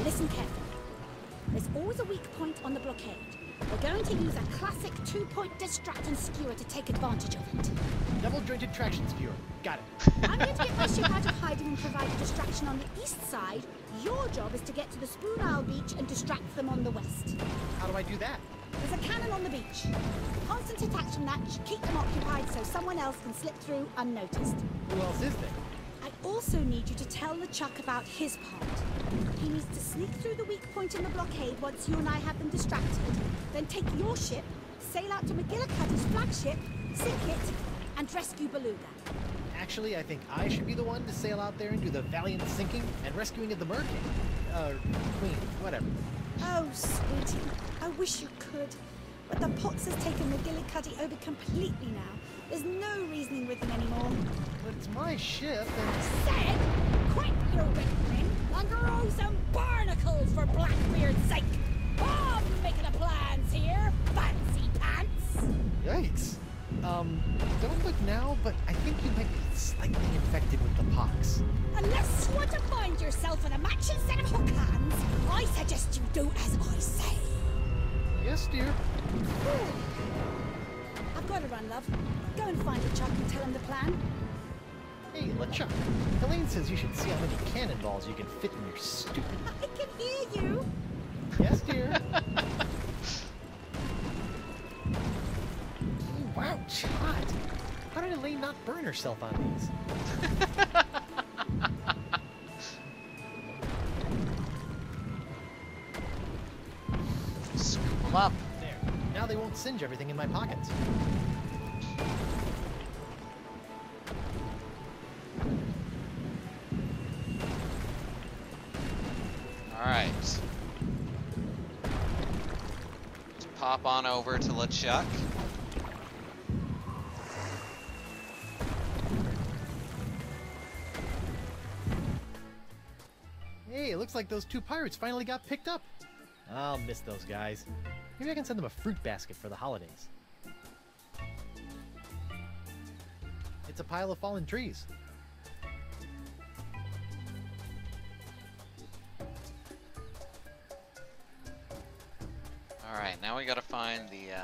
listen carefully. There's always a weak point on the blockade. We're going to use a classic two-point distract and skewer to take advantage of it. Double-jointed traction skewer. Got it. I'm going to get my ship out of hiding and provide a distraction on the east side. Your job is to get to the Spoon Isle beach and distract them on the west. How do I do that? There's a cannon on the beach. Constant attacks from that should keep them occupied so someone else can slip through unnoticed. Who else is there? I also need you to tell LeChuck about his part. He needs to sneak through the weak point in the blockade once you and I have them distracted. Then take your ship, sail out to McGillicuddy's flagship, sink it, and rescue Beluga. Actually, I think I should be the one to sail out there and do the valiant sinking and rescuing of the merkin. Queen, whatever. Oh, sweetie, I wish you could. But the Pox has taken McGillicuddy over completely now. There's no reasoning with him anymore. But it's my ship and... Said, quit your bickering and grow some barnacles for Blackbeard's sake. I'm making a plans here, fancy pants. Yikes. Don't look now, but I think you might be slightly infected with the pox. Unless you want to find yourself with a matching set of hook hands, I suggest you do as I say. Yes, dear. I've got to run, love. Go and find LeChuck and tell him the plan. Hey, LeChuck. Elaine says you should see how many cannonballs you can fit in your stupid... I can hear you. Yes, dear. Wow, Chad. How did Elaine not burn herself on these? Scoop them up. There. Now they won't singe everything in my pockets. Alright. Let's pop on over to LeChuck. Hey, it looks like those two pirates finally got picked up. I'll miss those guys. Maybe I can send them a fruit basket for the holidays. It's a pile of fallen trees. Alright, now we gotta find the,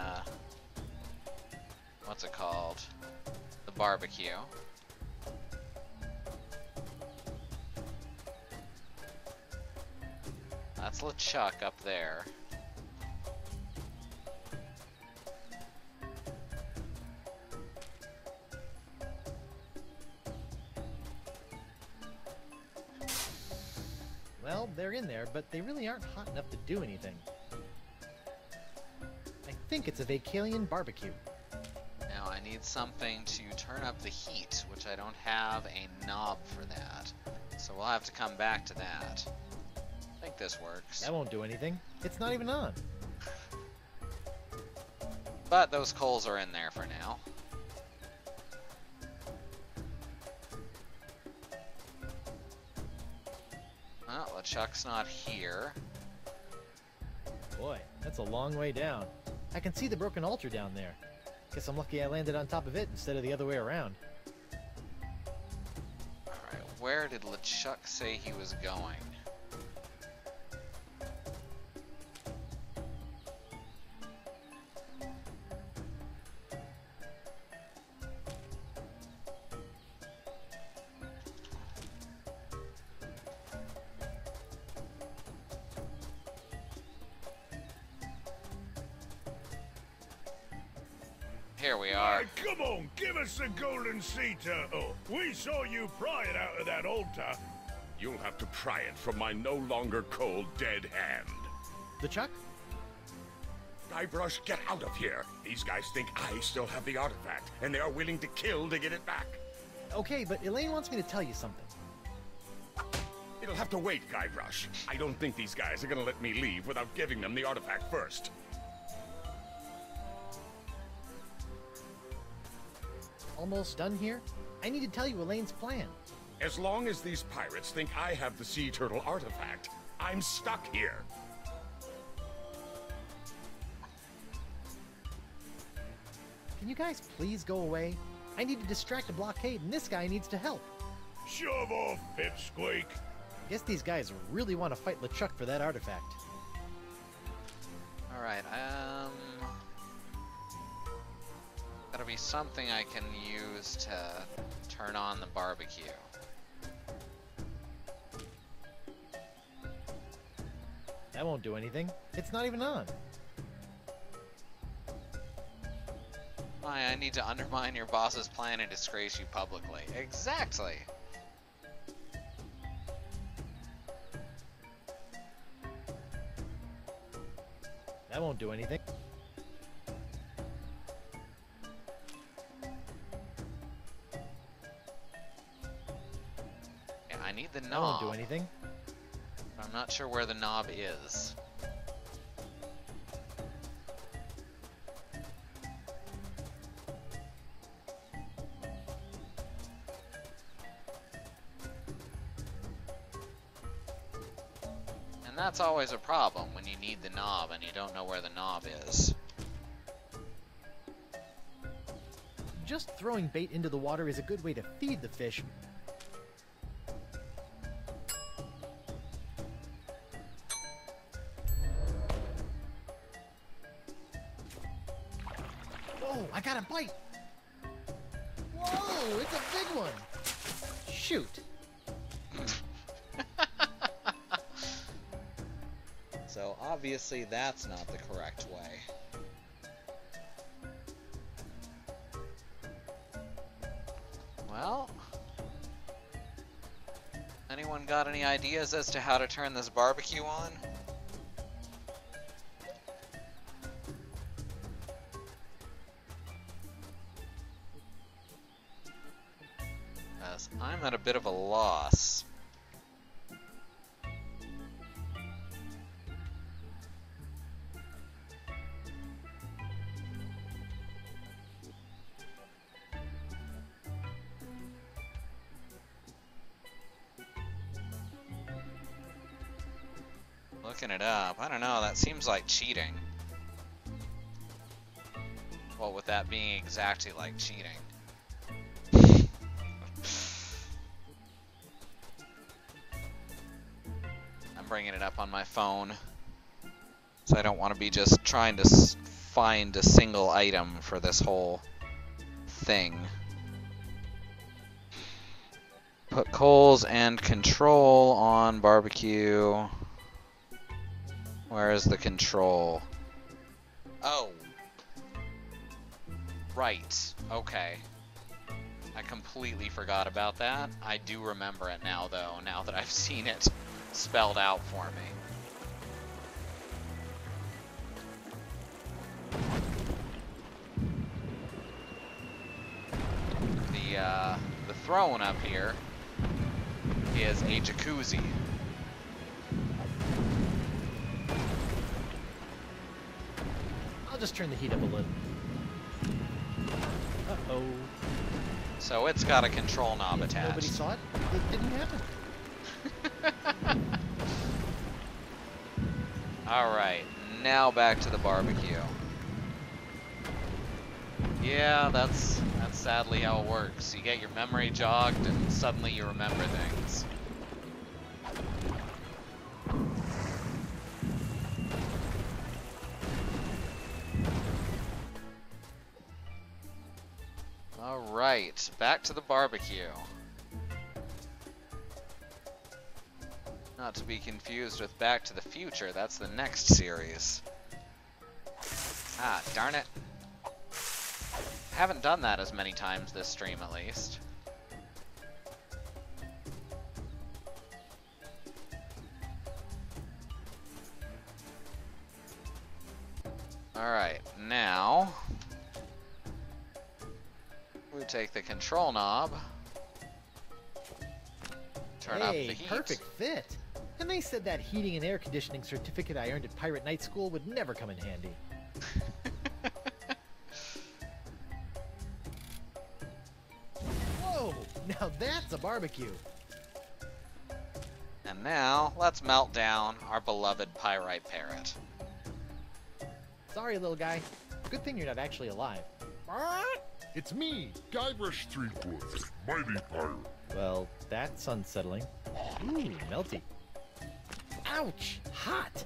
what's it called? The barbecue. That's LeChuck up there. Well, they're in there, but they really aren't hot enough to do anything. I think it's a Vacalian barbecue. Now I need something to turn up the heat, which I don't have a knob for that. So we'll have to come back to that. I think this works. That won't do anything. It's not even on. But those coals are in there for now. Well, LeChuck's not here. Boy, that's a long way down. I can see the broken altar down there. Guess I'm lucky I landed on top of it instead of the other way around. Alright, where did LeChuck say he was going? Here we are. Hey, come on, give us the golden sea turtle. We saw you pry it out of that altar. You'll have to pry it from my no longer cold, dead hand. LeChuck? Guybrush, get out of here. These guys think I still have the artifact, and they are willing to kill to get it back. Okay, but Elaine wants me to tell you something. It'll have to wait, Guybrush. I don't think these guys are gonna let me leave without giving them the artifact first. Almost done here? I need to tell you Elaine's plan. As long as these pirates think I have the sea turtle artifact, I'm stuck here. Can you guys please go away? I need to distract a blockade and this guy needs to help. Shove off, Pipsqueak. Guess these guys really want to fight LeChuck for that artifact. Alright, gotta be something I can use to turn on the barbecue. That won't do anything. It's not even on. I need to undermine your boss's plan and disgrace you publicly. Exactly! That won't do anything. Yeah, I need the knob. That won't do anything. I'm not sure where the knob is. And that's always a problem when you need the knob and you don't know where the knob is. Just throwing bait into the water is a good way to feed the fish. Whoa, I got a bite! Whoa, it's a big one! Shoot! So obviously that's not the correct way. Well, anyone got any ideas as to how to turn this barbecue on? As I'm at a bit of a loss. Looking it up, I don't know, that seems like cheating. Well, with that being exactly like cheating. I'm bringing it up on my phone, so I don't want to be just trying to find a single item for this whole thing. Put coals and control on barbecue. Where is the control? Oh. Right. Okay. I completely forgot about that. I do remember it now, though, now that I've seen it spelled out for me. The throne up here is a jacuzzi. I'll just turn the heat up a little. Uh-oh. So it's got a control knob attached. Nobody saw it? It didn't happen. Alright, now back to the barbecue. Yeah, that's sadly how it works. You get your memory jogged and suddenly you remember things. Alright, back to the barbecue. Not to be confused with Back to the Future, that's the next series. Ah, darn it. Haven't done that as many times this stream, at least. Alright, now we take the control knob, turn up the heat. Perfect fit. And they said that heating and air conditioning certificate I earned at Pirate Night School would never come in handy. Whoa! Now that's a barbecue. And now, let's melt down our beloved pyrite parrot. Sorry, little guy. Good thing you're not actually alive. It's me, Guybrush Threepwood, mighty pirate. Well, that's unsettling. Ooh, melty. Ouch! Hot!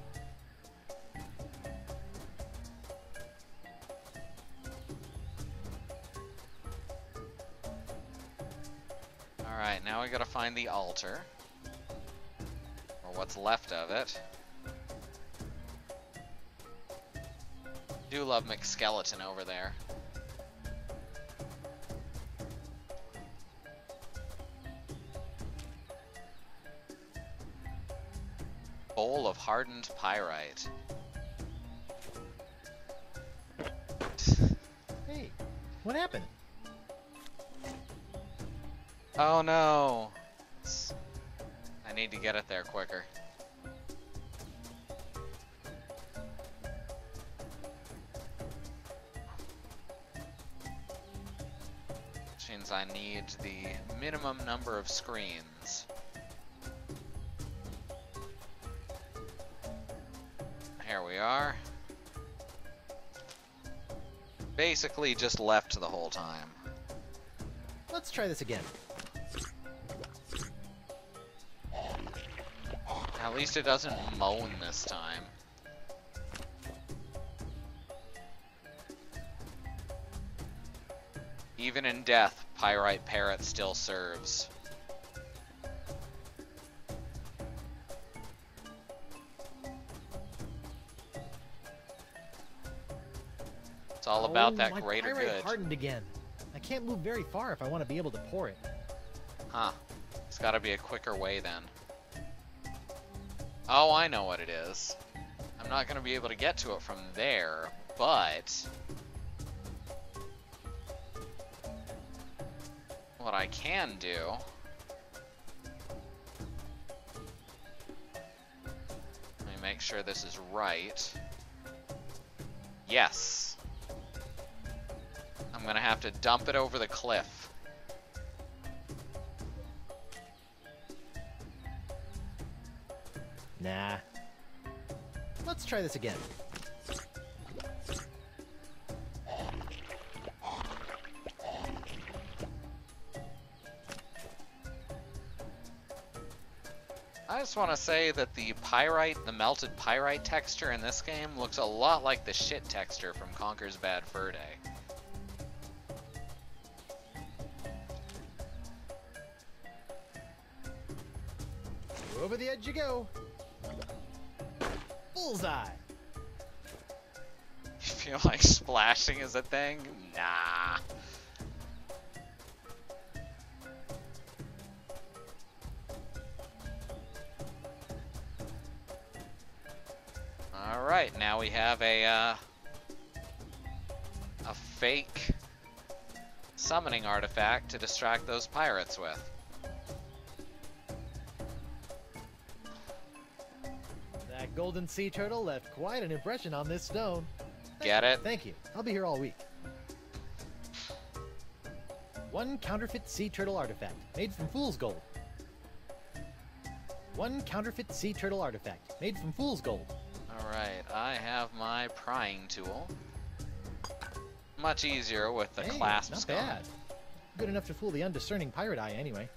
Alright, now we gotta find the altar. Or what's left of it. Do love McSkeleton over there. Bowl of hardened pyrite. Hey, what happened? Oh no! I need to get it there quicker. Which means I need the minimum number of screens. Here we are. Basically just left the whole time. Let's try this again. At least it doesn't moan this time. Even in death, Pyrite Parrot still serves. It's all about that greater pyrite good. Hardened again. I can't move very far if I want to be able to pour it. Huh. It's gotta be a quicker way then. Oh, I know what it is. I'm not gonna be able to get to it from there, but what I can do let me make sure this is right. Yes. I'm gonna have to dump it over the cliff. Nah. Let's try this again. I just want to say that the melted pyrite texture in this game looks a lot like the shit texture from Conker's Bad Fur Day. Over the edge you go. Bullseye. You feel like splashing is a thing? Nah. Alright, now we have a fake summoning artifact to distract those pirates with. That golden sea turtle left quite an impression on this stone. Get it? Thank you. I'll be here all week. One counterfeit sea turtle artifact, made from fool's gold. One counterfeit sea turtle artifact, made from fool's gold. Alright, I have my prying tool. Much easier with the Hey, clasps not gone. bad. Good enough to fool the undiscerning pirate eye anyway.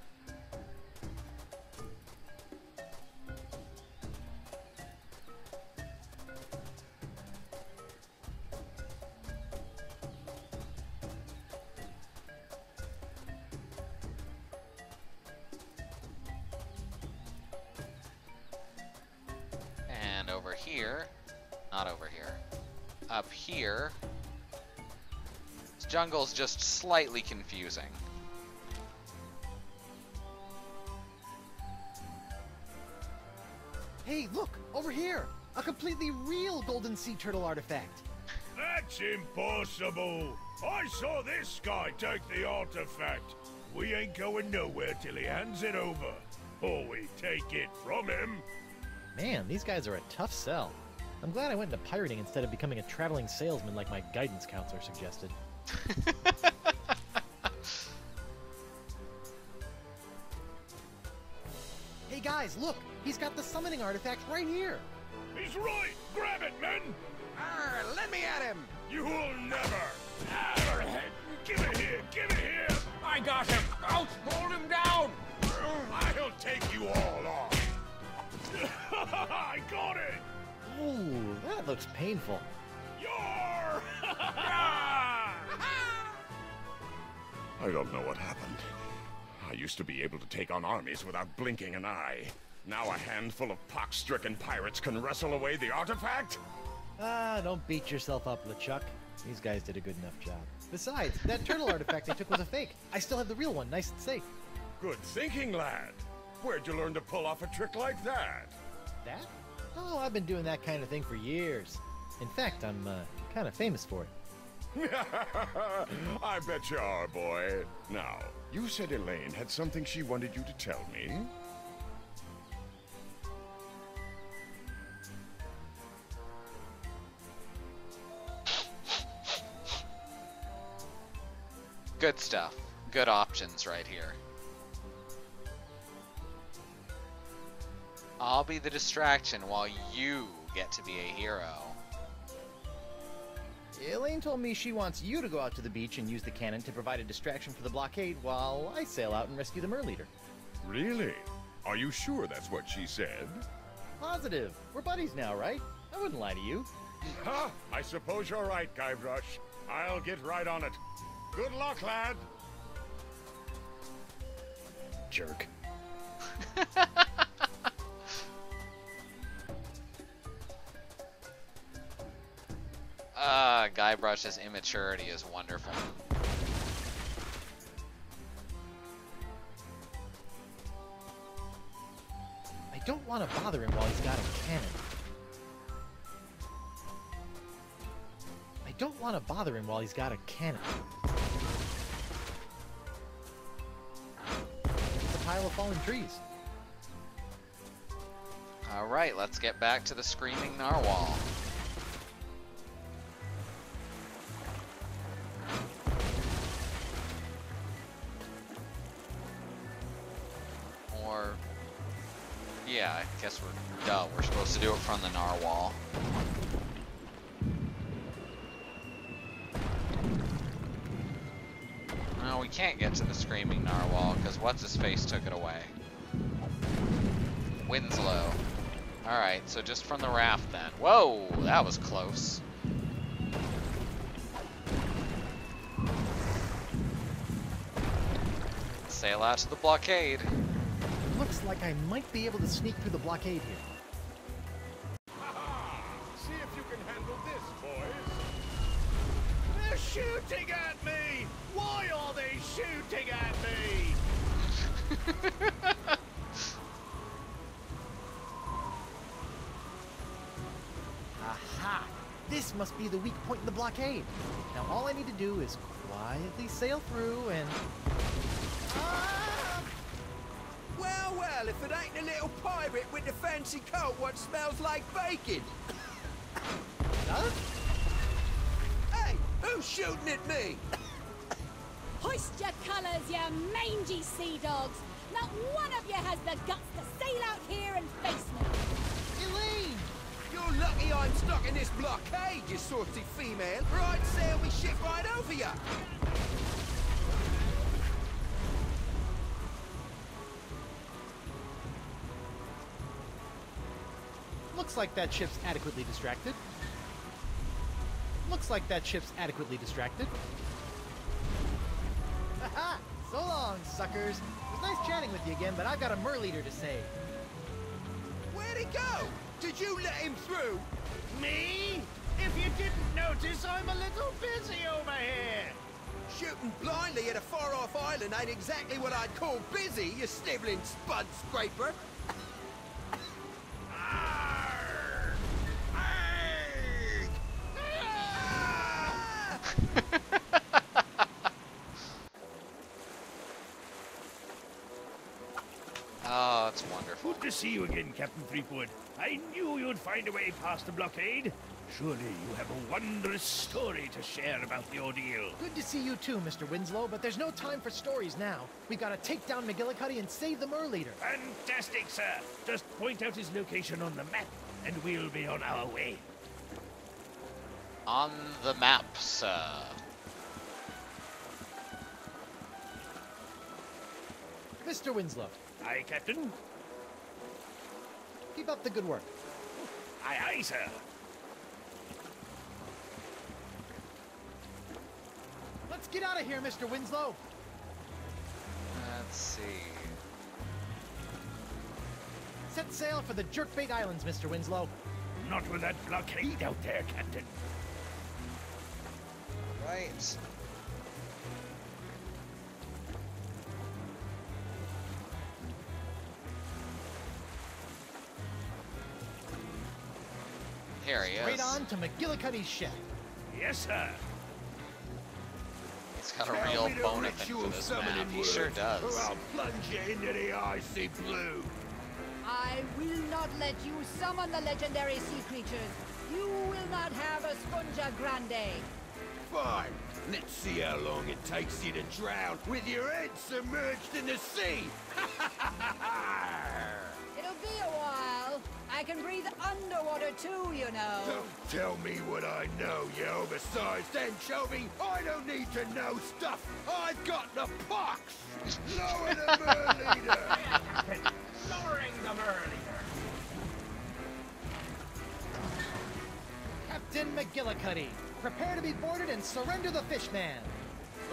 And over here, not over here, up here, this jungle's just slightly confusing. Hey, look! Over here! A completely real golden sea turtle artifact! That's impossible! I saw this guy take the artifact. We ain't going nowhere till he hands it over. Or we take it from him. Man, these guys are a tough sell. I'm glad I went into pirating instead of becoming a traveling salesman like my guidance counselor suggested. Hey guys, look! He's got the summoning artifact right here! He's right! Grab it, men! Let me at him! You will never! Give it here! Give it here! I got him! Out! Hold him down! I'll take you all Ooh, that looks painful. I don't know what happened. I used to be able to take on armies without blinking an eye. Now a handful of pox-stricken pirates can wrestle away the artifact? Ah, don't beat yourself up, LeChuck. These guys did a good enough job. Besides, that turtle artifact they took was a fake. I still have the real one, nice and safe. Good thinking, lad. Where'd you learn to pull off a trick like that? That? Oh, I've been doing that kind of thing for years. In fact, I'm kind of famous for it. I bet you are, boy. Now, you said Elaine had something she wanted you to tell me? Good stuff. Good options right here. I'll be the distraction while you get to be a hero. Elaine told me she wants you to go out to the beach and use the cannon to provide a distraction for the blockade while I sail out and rescue the Merleader. Really? Are you sure that's what she said? Positive. We're buddies now, right? I wouldn't lie to you. Ha! I suppose you're right, Guybrush. I'll get right on it. Good luck, lad. Jerk. Guybrush's immaturity is wonderful. I don't want to bother him while he's got a cannon. I don't want to bother him while he's got a cannon. It's a pile of fallen trees. Alright, let's get back to the Screaming Narwhal. Yeah, I guess we're supposed to do it from the Narwhal. No, we can't get to the Screaming Narwhal because what's-his-face took it away. Winslow. Alright, so just from the raft then. Whoa, that was close. Sail out to the blockade. Looks like I might be able to sneak through the blockade here. See if you can handle this, boys. They're shooting at me! Why are they shooting at me? Aha! This must be the weak point in the blockade. Now all I need to do is quietly sail through and... Well, well, if it ain't a little pirate with the fancy coat what smells like bacon. Huh? Hey, who's shooting at me? Hoist your colours, you mangy sea dogs! Not one of you has the guts to sail out here and face me! Elaine! You're lucky I'm stuck in this blockade, you saucy female, or I'd sail me ship right over you. Looks like that ship's adequately distracted. Looks like that ship's adequately distracted. Haha! So long, suckers. It was nice chatting with you again, but I've got a Merleader to save. Where'd he go? Did you let him through? Me? If you didn't notice, I'm a little busy over here. Shooting blindly at a far-off island ain't exactly what I'd call busy, you sniveling spud scraper. Oh, it's wonderful. Good to see you again, Captain Threepwood. I knew you'd find a way past the blockade. Surely you have a wondrous story to share about the ordeal. Good to see you too, Mr. Winslow, but there's no time for stories now. We've got to take down McGillicuddy and save the Merleader. Fantastic, sir. Just point out his location on the map, and we'll be on our way. On the map, sir. Mr. Winslow. Aye, Captain. Keep up the good work. Aye, aye, sir. Let's get out of here, Mr. Winslow. Let's see. Set sail for the Jerkbait Islands, Mr. Winslow. Not with that blockade out there, Captain. Right. Here he Straight is. on to McGillicuddy's shed. Yes, sir. He's got a real bone for this map. He sure does. Or I'll plunge you into the icy blue. I will not let you summon the legendary sea creatures. You will not have a Sponja Grande. Fine. Let's see how long it takes you to drown with your head submerged in the sea. It'll be a while. I can breathe underwater too, you know. Don't tell me what I know, you oversized anchovy. I don't need to know stuff. I've got the pox. Lower the Merleader. Lowering the Merleader. Captain McGillicuddy, prepare to be boarded and surrender the Fishman.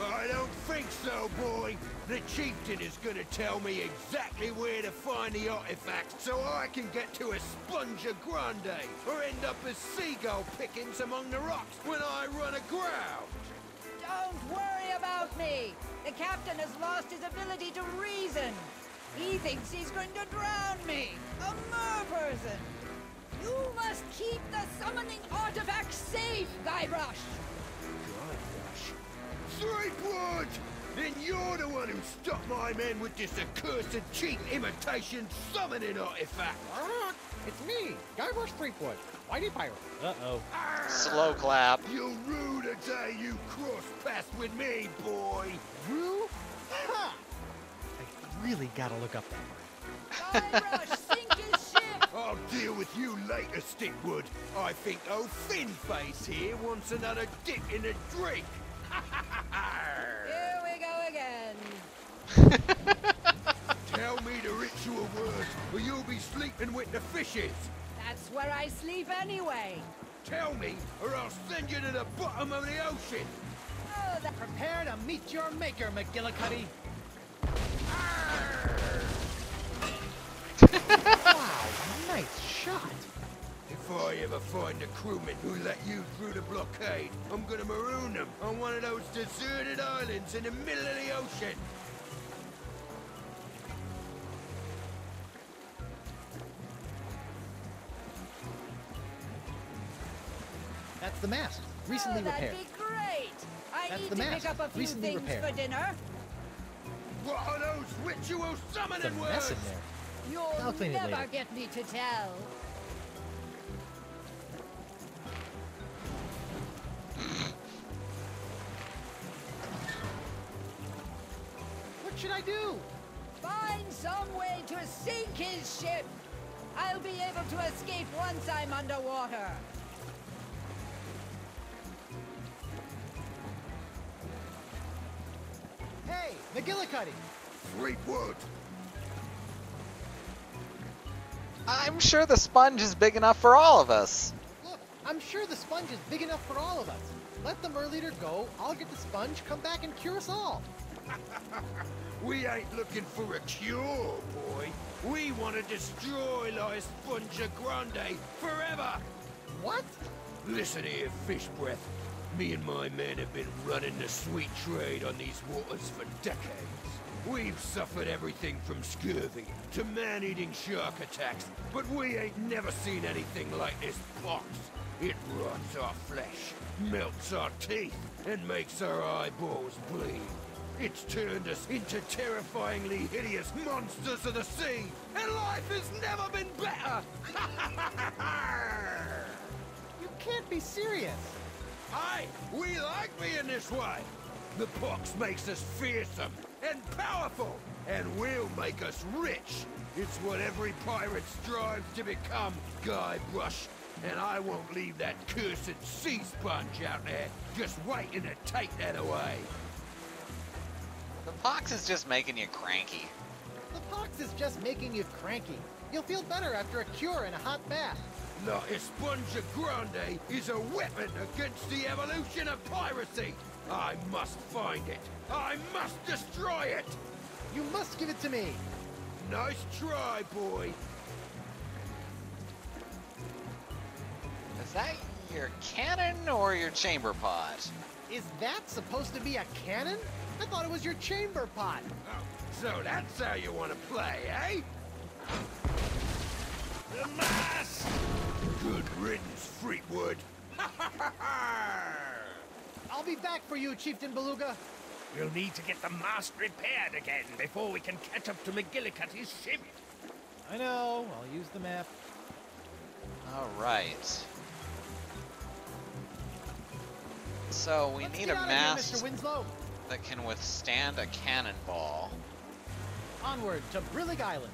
I don't think so, boy. The chieftain is gonna tell me exactly where to find the artifacts so I can get to a Sponja Grande or end up as seagull pickings among the rocks when I run aground. Don't worry about me. The captain has lost his ability to reason. He thinks he's going to drown me, a mer-person. You must keep the summoning artifact safe, Guybrush. Threepwood! Then you're the one who stopped my men with this accursed cheap imitation summoning artifact. It's me, Guybrush Threepwood, Whitey Pirate. Uh-oh. Slow clap. You'll rue the day you cross paths with me, boy. Rue? Ha! I really gotta look up that word. Guybrush, sink his ship. I'll deal with you later, Stickwood. I think old Finface here wants another dip in the drink. Here we go again. Tell me the ritual words, or you'll be sleeping with the fishes. That's where I sleep anyway. Tell me, or I'll send you to the bottom of the ocean. Oh, Prepare to meet your maker, McGillicuddy. Wow, nice shot. If I ever find the crewmen who let you through the blockade, I'm gonna maroon them on one of those deserted islands in the middle of the ocean. That's the mast, recently that'd repaired. be great. I That's need the to mast, pick up a few recently things repaired. for dinner. What are those ritual It's a summoning mess words? in there. You'll I'll clean it never later. get me to tell. What should I do? Find some way to sink his ship. I'll be able to escape once I'm underwater. Hey, McGillicuddy. Threepwood. I'm sure the sponge is big enough for all of us. Look, I'm sure the sponge is big enough for all of us. Let the Merleader go, I'll get the sponge, come back and cure us all. We ain't looking for a cure, boy. We want to destroy La Esponja Grande forever. What? Listen here, fish breath. Me and my men have been running the sweet trade on these waters for decades. We've suffered everything from scurvy to man-eating shark attacks, but we ain't never seen anything like this pox. It rots our flesh, melts our teeth, and makes our eyeballs bleed. It's turned us into terrifyingly hideous monsters of the sea, and life has never been better! You can't be serious. Aye, we like being this way. The pox makes us fearsome and powerful, and will make us rich. It's what every pirate strives to become, Guybrush. And I won't leave that cursed sea sponge out there just waiting to take that away. The pox is just making you cranky. The pox is just making you cranky. You'll feel better after a cure and a hot bath. La Esponja Grande is a weapon against the evolution of piracy. I must find it. I must destroy it. You must give it to me. Nice try, boy. Is that your cannon or your chamber pot? Is that supposed to be a cannon? I thought it was your chamber pot. Oh, so that's how you want to play, eh? The mass! Good riddance, Fleetwood. I'll be back for you, Chieftain Beluga. We'll need to get the mast repaired again before we can catch up to McGillicuddy's ship. I know. I'll use the map. All right. So we Let's need get a out of here, mast Mr. Winslow. that can withstand a cannonball. Onward to Brillig Island.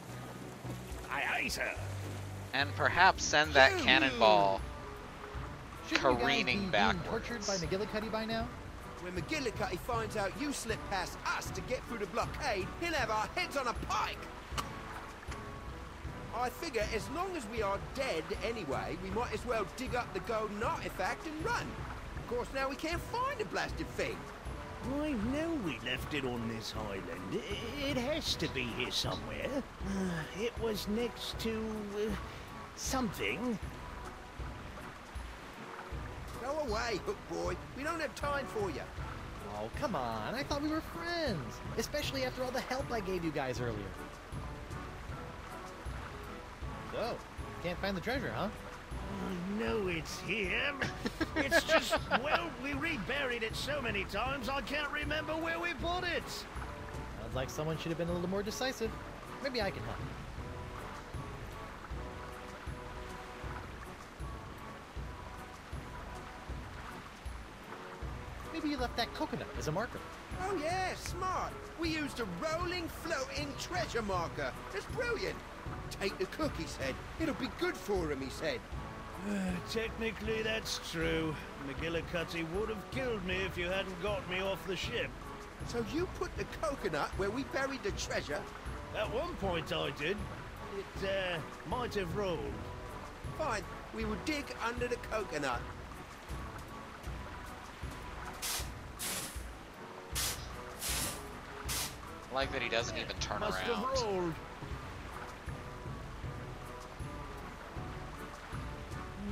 Aye, aye, sir. And perhaps send that cannonball Shouldn't you guys careening be backwards. being tortured by McGillicuddy by now? When McGillicuddy finds out you slip past us to get through the blockade, he'll have our heads on a pike. I figure as long as we are dead anyway, we might as well dig up the golden artifact and run. Of course, now we can't find the blasted thing. I know we left it on this island. It has to be here somewhere. It was next to... something. Go away, Hook Boy. We don't have time for you. Oh, come on. I thought we were friends. Especially after all the help I gave you guys earlier. So, can't find the treasure, huh? I know it's here. It's just, well, we reburied it so many times I can't remember where we put it. Sounds like someone should have been a little more decisive. Maybe I can help. Maybe you left that coconut as a marker. Oh yeah, smart. We used a rolling, floating treasure marker. That's brilliant. Take the cook, he said. It'll be good for him, he said. Technically, that's true. McGillicuddy would have killed me if you hadn't got me off the ship. So you put the coconut where we buried the treasure? At one point I did. It, might have rolled. Fine. We will dig under the coconut. I like that he doesn't even turn Must around. have rolled.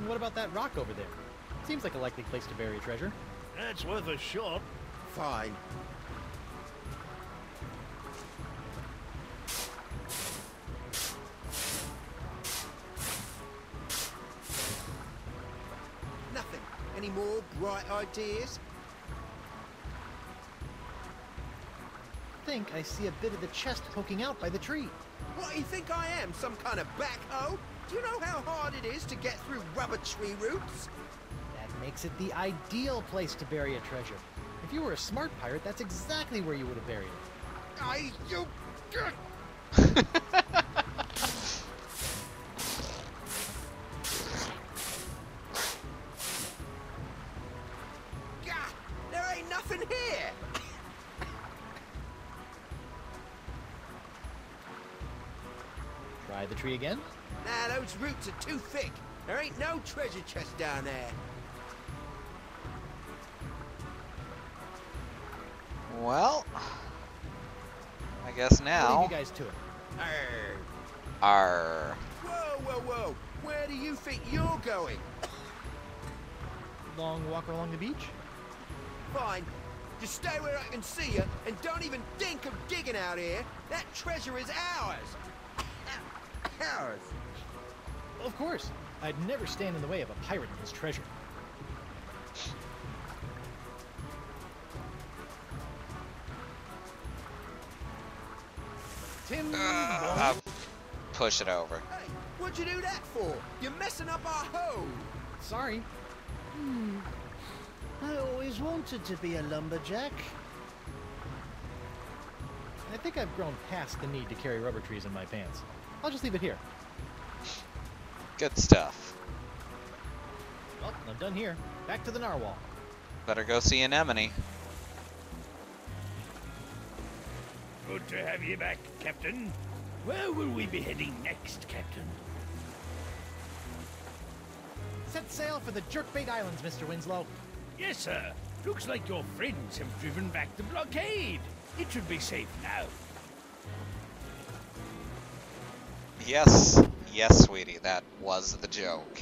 What about that rock over there? Seems like a likely place to bury a treasure. That's worth a shot. Fine. Nothing. Any more bright ideas? I think I see a bit of the chest poking out by the tree. What do you think I am, some kind of backhoe? Do you know how hard it is to get through rubber tree roots? That makes it the ideal place to bury a treasure. If you were a smart pirate, that's exactly where you would have buried it. You... Gah! There ain't nothing here! Try the tree again. Nah, those roots are too thick. There ain't no treasure chest down there. Well, I guess I'll now. leave you guys to it. Arr. Arr. Whoa, whoa, whoa. Where do you think you're going? Long walk along the beach? Fine. Just stay where I can see you, and don't even think of digging out here. That treasure is ours. Ours. Of course. I'd never stand in the way of a pirate and his treasure. Tim. Push it over. Hey, what'd you do that for? You're messing up our home. Sorry. I always wanted to be a lumberjack. I think I've grown past the need to carry rubber trees in my pants. I'll just leave it here. Good stuff. Well, I'm done here. Back to the narwhal. Better go see Anemone. Good to have you back, Captain. Where will we be heading next, Captain? set sail for the Jerkbait Islands, Mr. Winslow. Yes, sir. Looks like your friends have driven back the blockade. It should be safe now. Yes, yes, sweetie, that was the joke.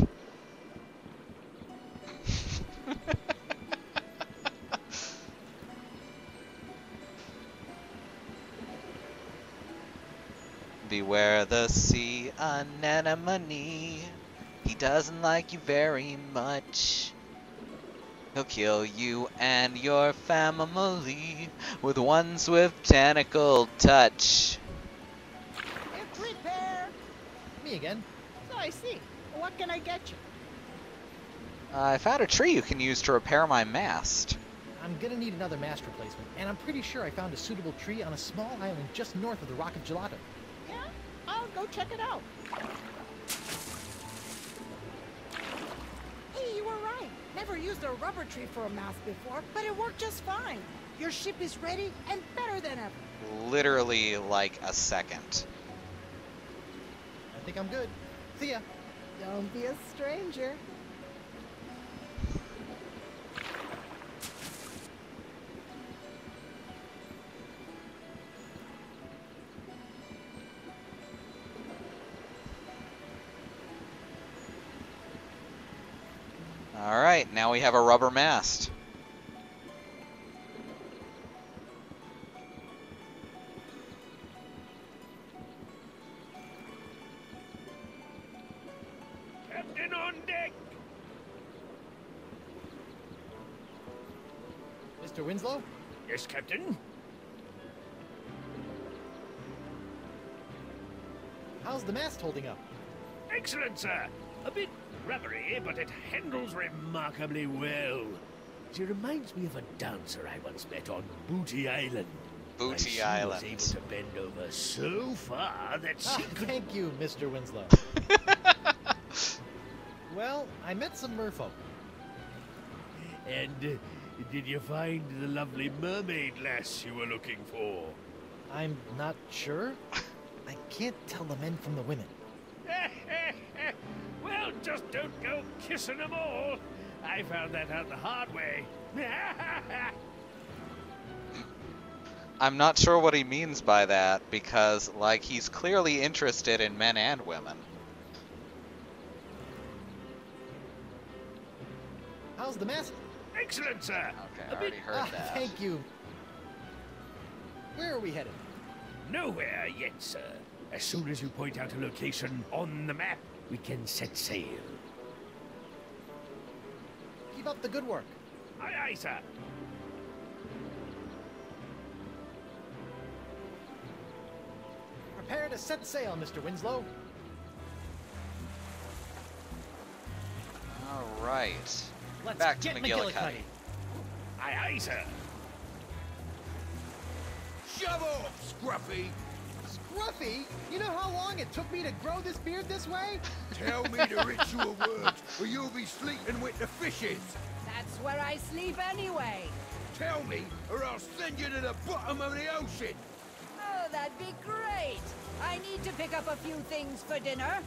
Beware the sea anemone. He doesn't like you very much. He'll kill you and your family with one swift tentacle touch. It's repair. Me again. So I see. What can I get you? I found a tree you can use to repair my mast. I'm gonna need another mast replacement, and I'm pretty sure I found a suitable tree on a small island just north of the Rock of Gelato. Yeah? I'll go check it out. Hey, you were right. Never used a rubber tree for a mast before, but it worked just fine. Your ship is ready and better than ever. Literally like a second. I think I'm good. See ya. Don't be a stranger. Alright, now we have a rubber mast. Captain on deck! Mr. Winslow? Yes, Captain? How's the mast holding up? Excellent, sir. A bit rubbery, but it handles remarkably well. She reminds me of a dancer I once met on Booty Island. Booty Island. Island. She was able to bend over so far that she could... Thank you, Mr. Winslow. Well, I met some merfolk. And did you find the lovely mermaid lass you were looking for? I'm not sure. I can't tell the men from the women. Well, just don't go kissing them all. I found that out the hard way. I'm not sure what he means by that, because, like, he's clearly interested in men and women. How's the mast? Excellent, sir. Okay, I already heard that. Thank you. Where are we headed? Nowhere yet, sir. As soon as you point out a location on the map, we can set sail. Keep up the good work. Aye, aye, sir. Prepare to set sail, Mr. Winslow. Alright. Let's Back to get McGillicuddy. Aye, aye, sir. Shove off, Scruffy! Scruffy? You know how long it took me to grow this beard this way? Tell me the ritual words, or you'll be sleeping with the fishes. That's where I sleep anyway. Tell me, or I'll send you to the bottom of the ocean. Oh, that'd be great. I need to pick up a few things for dinner.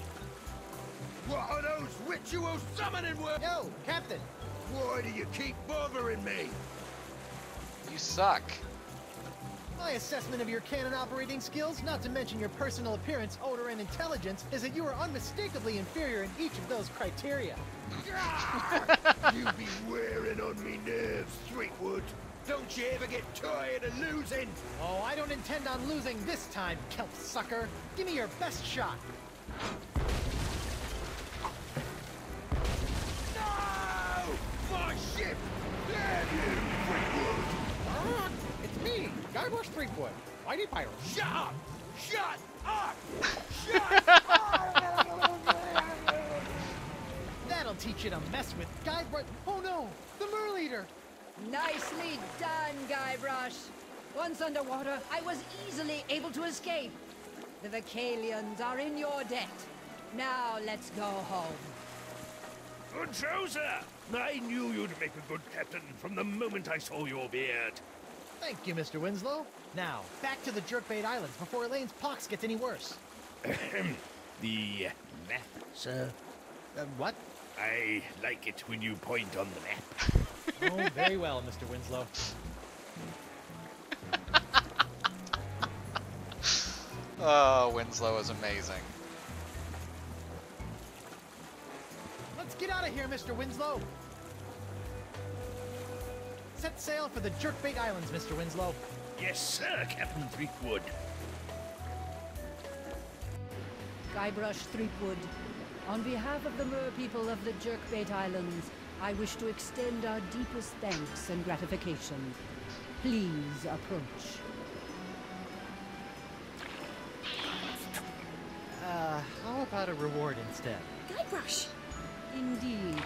What are those ritual summoning words? Yo, Captain! Why do you keep bothering me? You suck. My assessment of your cannon operating skills, not to mention your personal appearance, odor, and intelligence, is that you are unmistakably inferior in each of those criteria. You be wearing on me nerves, Threepwood. Don't you ever get tired of losing? Oh, I don't intend on losing this time, kelp sucker. Give me your best shot. No! My ship! Damn you, Threepwood! It's me, Guybrush Threepwood, Mighty Pirate. Shut up! Shut up! Shut up! That'll teach you to mess with Guybrush. Oh no, the Merleader! Nicely done, Guybrush. Once underwater, I was easily able to escape. The Vicalians are in your debt. Now let's go home. Good show, sir. I knew you'd make a good captain from the moment I saw your beard. Thank you, Mr. Winslow. Now, back to the Jerkbait Islands before Elaine's pox gets any worse. The map, sir? What? I like it when you point on the map. Oh, very well, Mr. Winslow. Oh, Winslow is amazing. Let's get out of here, Mr. Winslow. Set sail for the Jerkbait Islands, Mr. Winslow. Yes, sir, Captain Threepwood. Guybrush Threepwood, on behalf of the Mer people of the Jerkbait Islands, I wish to extend our deepest thanks and gratification. Please approach. How about a reward instead? Guybrush! Indeed.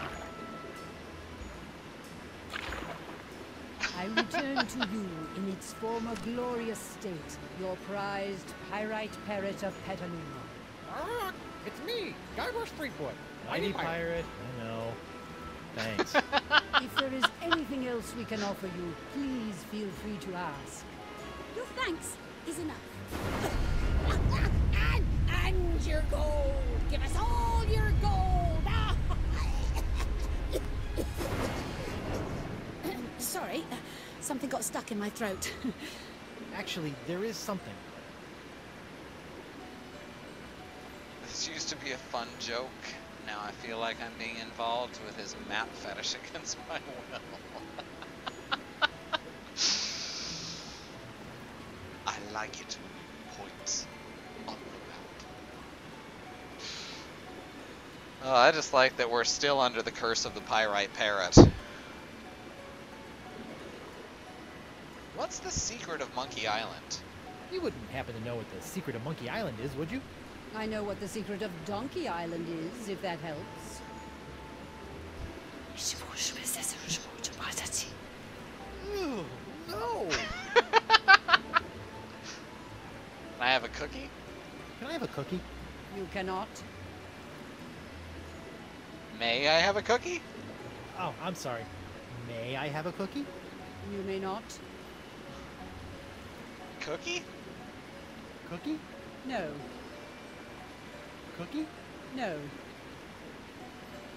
I return to you in its former glorious state, your prized pyrite parrot of Petaluma. It's me, Guybrush Threepwood. Mighty pirate. I know. Thanks. If there is anything else we can offer you, please feel free to ask. Your thanks is enough. And your gold! Give us all your gold! Sorry, something got stuck in my throat. Actually, there is something. This used to be a fun joke. Now I feel like I'm being involved with his map fetish against my will. I like it when you point on the map. Oh, I just like that we're still under the curse of the pyrite parrot. What's the secret of Monkey Island? You wouldn't happen to know what the secret of Monkey Island is, would you? I know what the secret of Donkey Island is, if that helps. Ew, no! Can I have a cookie? Can I have a cookie? You cannot. May I have a cookie? Oh, I'm sorry. May I have a cookie? You may not. Cookie? Cookie? No. Cookie? No.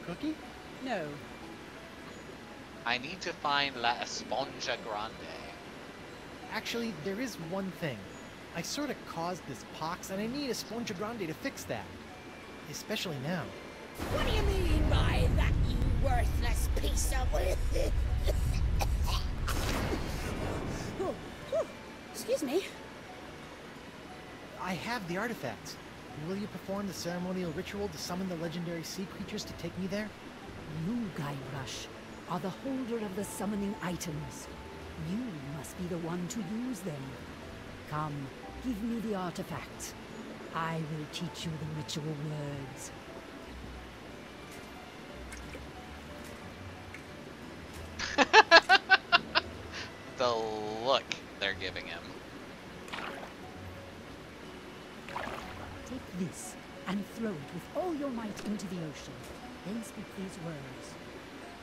Cookie? No. I need to find La Esponja Grande. Actually, there is one thing. I sort of caused this pox, and I need Esponja Grande to fix that. Especially now. What do you mean by that, you worthless piece of... Oh, oh, excuse me. I have the artifacts. Will you perform the ceremonial ritual to summon the legendary sea creatures to take me there? You, Guybrush, are the holder of the summoning items. You must be the one to use them. Come, give me the artifacts. I will teach you the ritual words. The look they're giving him. Take this and throw it with all your might into the ocean. Then speak these words.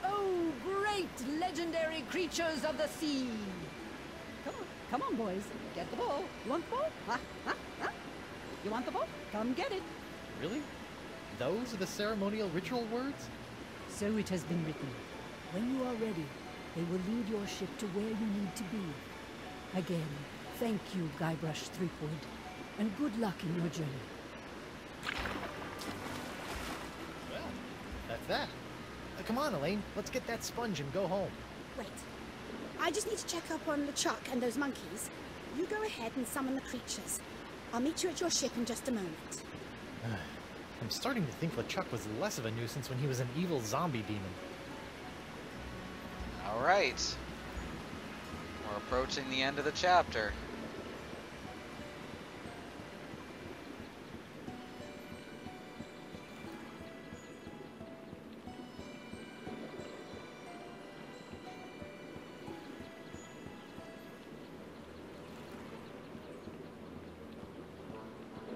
Oh, great legendary creatures of the sea! Come on, boys. Get the ball. You want the ball? Huh? You want the ball? Come get it. Really? Those are the ceremonial ritual words? So it has been written. When you are ready, they will lead your ship to where you need to be. Again, thank you, Guybrush Threepwood, and good luck in your journey. Well, that's that. Come on, Elaine. Let's get that sponge and go home. Wait. I just need to check up on LeChuck and those monkeys. You go ahead and summon the creatures. I'll meet you at your ship in just a moment. I'm starting to think LeChuck was less of a nuisance when he was an evil zombie demon. Alright. We're approaching the end of the chapter.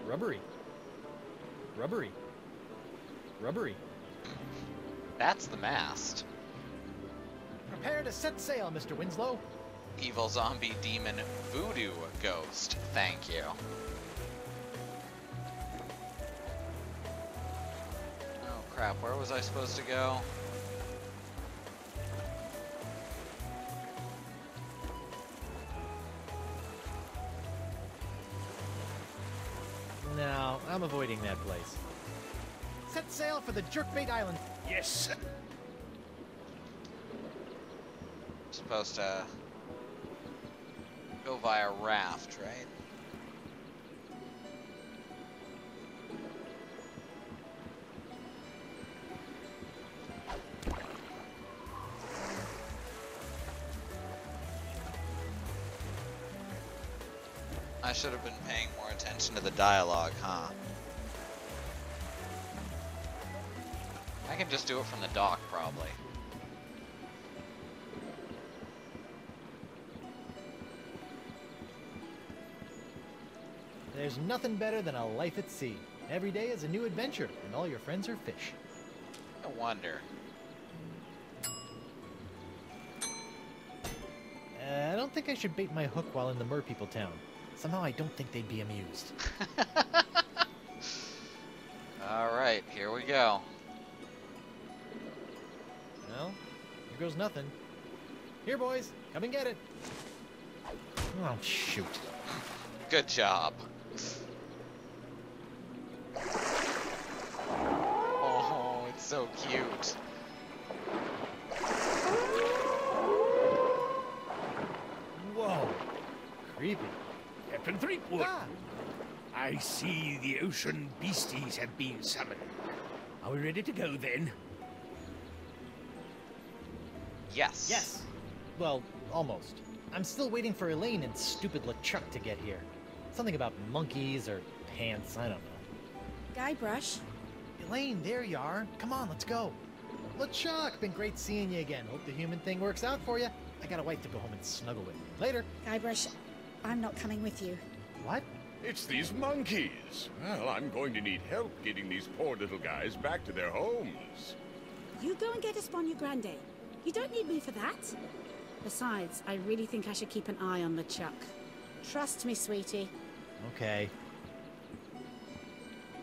Rubbery. Rubbery. Rubbery. That's the mast. Prepare to set sail, Mr. Winslow. Evil zombie demon voodoo ghost. Thank you. Oh Crap, where was I supposed to go? No, I'm avoiding that place. Set sail for the Jerkbait Island. Yes. Supposed to go via raft, right? I should have been paying more attention to the dialogue, huh? I can just do it from the dock, probably. There's nothing better than a life at sea. Every day is a new adventure, and all your friends are fish. No wonder. I don't think I should bait my hook while in the Merpeople town. Somehow I don't think they'd be amused. Alright, here we go. Well, here goes nothing. Here, boys, come and get it. Oh, shoot. Good job. Oh, it's so cute. Whoa, creepy. Captain Threepwood. Ah. I see the ocean beasties have been summoned. Are we ready to go then? Yes. Yes. Well, almost. I'm still waiting for Elaine and stupid LeChuck to get here. Something about monkeys or pants, I don't know. Guybrush. Elaine, there you are. Come on, let's go. LeChuck, been great seeing you again. Hope the human thing works out for you. I got a wife to go home and snuggle with. Later. Guybrush, I'm not coming with you. What? It's these monkeys. Well, I'm going to need help getting these poor little guys back to their homes. You go and get Espana Grande. You don't need me for that. Besides, I really think I should keep an eye on LeChuck. Trust me, sweetie. Okay.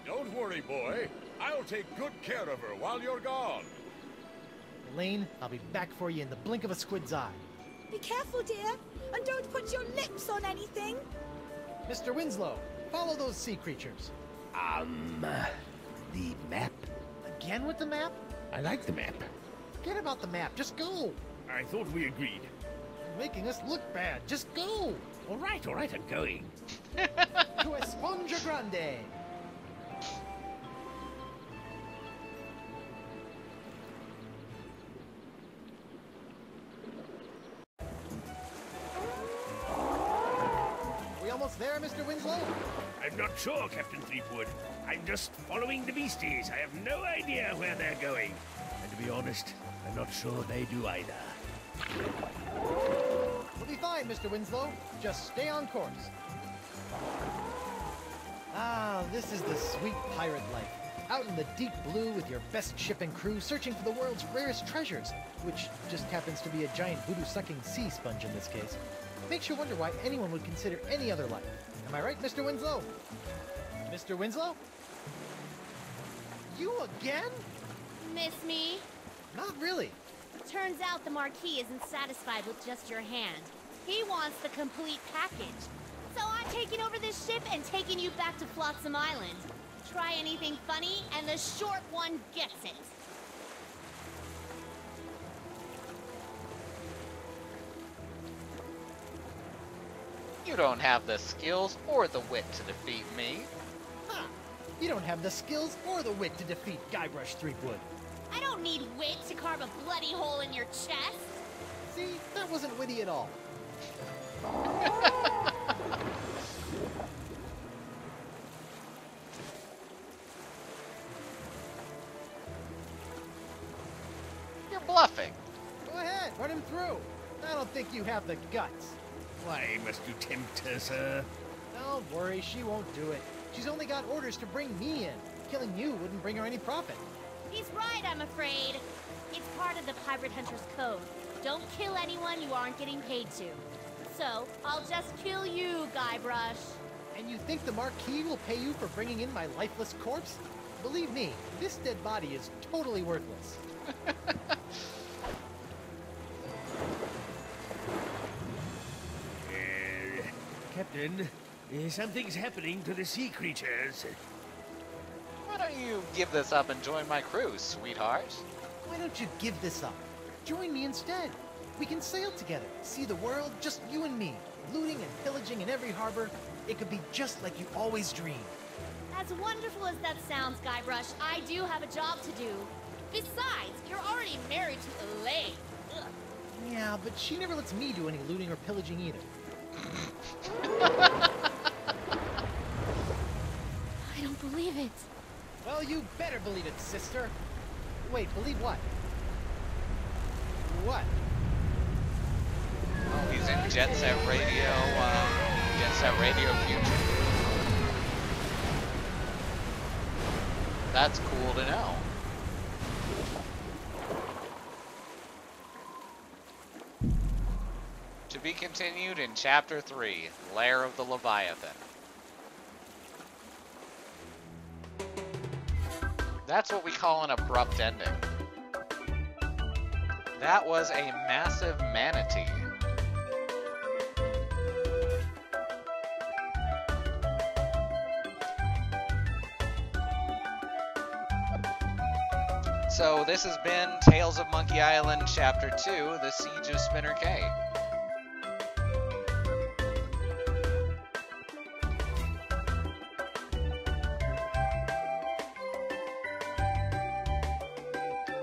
Don't worry, boy. I'll take good care of her while you're gone. Elaine, I'll be back for you in the blink of a squid's eye. Be careful, dear, and don't put your lips on anything. Mr. Winslow, follow those sea creatures. The map? Again with the map? I like the map. Forget about the map, just go. I thought we agreed. You're making us look bad, just go. All right, I'm going. To Espana Grande. We almost there, Mr. Winslow? I'm not sure, Captain Threepwood. I'm just following the beasties. I have no idea where they're going. And to be honest, I'm not sure they do either. We'll be fine, Mr. Winslow. Just stay on course. Ah, this is the sweet pirate life. Out in the deep blue with your best ship and crew searching for the world's rarest treasures, which just happens to be a giant voodoo-sucking sea sponge in this case. Makes you wonder why anyone would consider any other life. Am I right, Mr. Winslow? Mr. Winslow? You again? Miss me? Not really. Turns out the Marquis isn't satisfied with just your hand. He wants the complete package. So I'm taking over this ship and taking you back to Flotsam Island. Try anything funny, and the short one gets it. You don't have the skills or the wit to defeat me. Ha! You don't have the skills or the wit to defeat Guybrush Threepwood. I don't need wit to carve a bloody hole in your chest. See, that wasn't witty at all. You're bluffing. Go ahead, run him through. I don't think you have the guts. Why must you tempt her, sir? Don't worry, she won't do it. She's only got orders to bring me in. Killing you wouldn't bring her any profit. He's right, I'm afraid. It's part of the Pirate Hunter's Code. Don't kill anyone you aren't getting paid to. So, I'll just kill you, Guybrush. And you think the Marquis will pay you for bringing in my lifeless corpse? Believe me, this dead body is totally worthless. Captain, something's happening to the sea creatures. Why don't you give this up and join my crew, sweetheart? Why don't you give this up? Join me instead. We can sail together, see the world, just you and me. Looting and pillaging in every harbor. It could be just like you always dreamed. As wonderful as that sounds, Guybrush, I do have a job to do. Besides, you're already married to Elaine. Ugh. Yeah, but she never lets me do any looting or pillaging either. I don't believe it. Well, you better believe it, sister. Wait, believe what? What? Oh, he's in Jet Set Radio Future. That's cool to know. To be continued in Chapter 3, Lair of the Leviathan. That's what we call an abrupt ending. That was a massive manatee. So this has been Tales of Monkey Island Chapter 2, The Siege of Spinner Cay.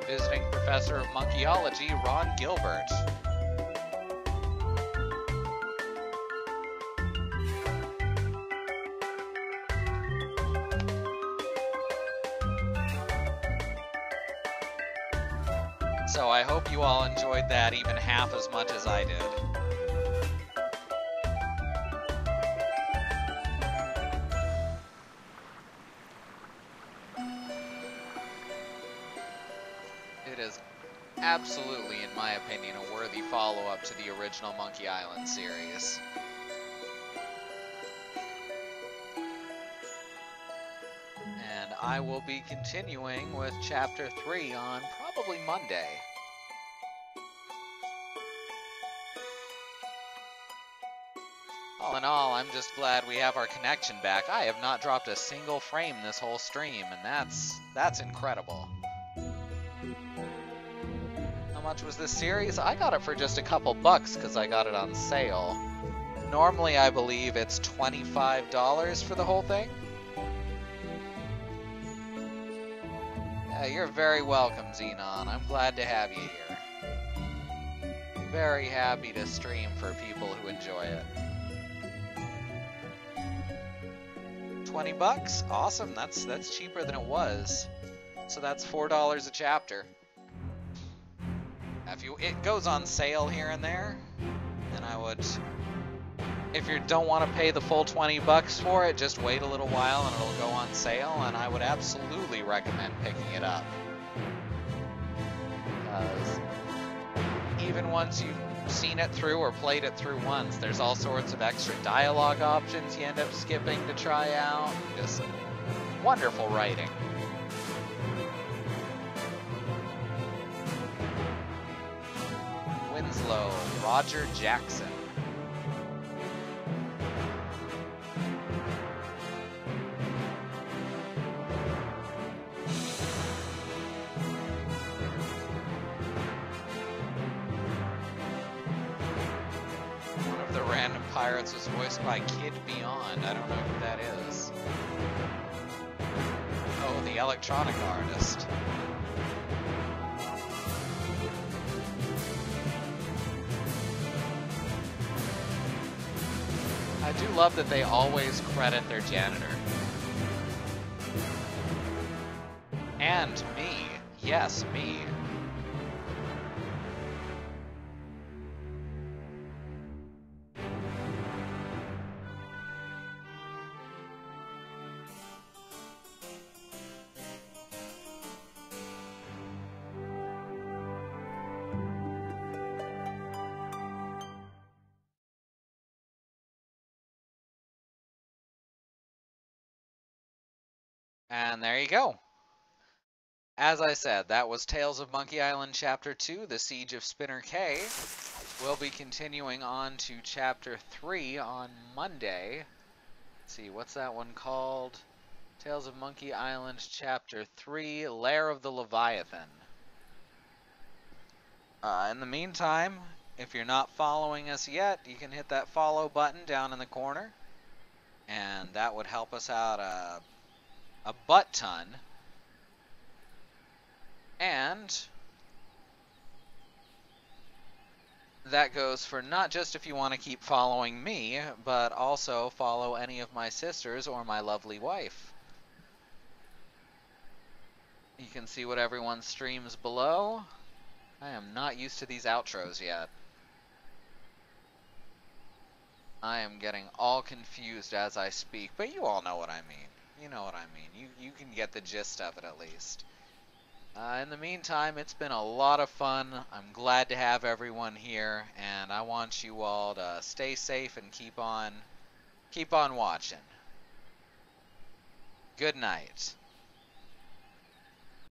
Visiting Professor of Monkeyology, Ron Gilbert. So I hope you all enjoyed that even half as much as I did. It is absolutely, in my opinion, a worthy follow-up to the original Monkey Island series. And I will be continuing with Chapter 3 on probably Monday. All in all, I'm just glad we have our connection back. I have not dropped a single frame this whole stream, and that's incredible. How much was this series? I got it for just a couple bucks because I got it on sale. Normally, I believe it's $25 for the whole thing. Yeah, you're very welcome, Xenon. I'm glad to have you here. Very happy to stream for people who enjoy it. 20 bucks? Awesome. That's cheaper than it was. So that's $4 a chapter. It goes on sale here and there, and I would, if you don't want to pay the full 20 bucks for it, just wait a little while and it'll go on sale, and I would absolutely recommend picking it up. Because even once you've seen it through or played it through once, there's all sorts of extra dialogue options you end up skipping to try out. Just wonderful writing. Winslow, Roger Jackson. One of the random pirates was voiced by Kid Beyond. I don't know who that is. Oh, the electronic artist. I do love that they always credit their janitor. And me. Yes, me. And there you go. as I said, that was Tales of Monkey Island Chapter 2, The Siege of Spinner Cay. We'll be continuing on to Chapter 3 on Monday. Let's see, what's that one called? Tales of Monkey Island Chapter 3, Lair of the Leviathan. In the meantime, if you're not following us yet, you can hit that follow button down in the corner. And that would help us out a butt ton. And that goes for not just if you want to keep following me, but also follow any of my sisters or my lovely wife. You can see what everyone streams below. I am not used to these outros yet. I am getting all confused as I speak, but you all know what I mean. You know what I mean. You can get the gist of it at least. In the meantime, it's been a lot of fun. I'm glad to have everyone here, and I want you all to stay safe and keep on watching. Good night.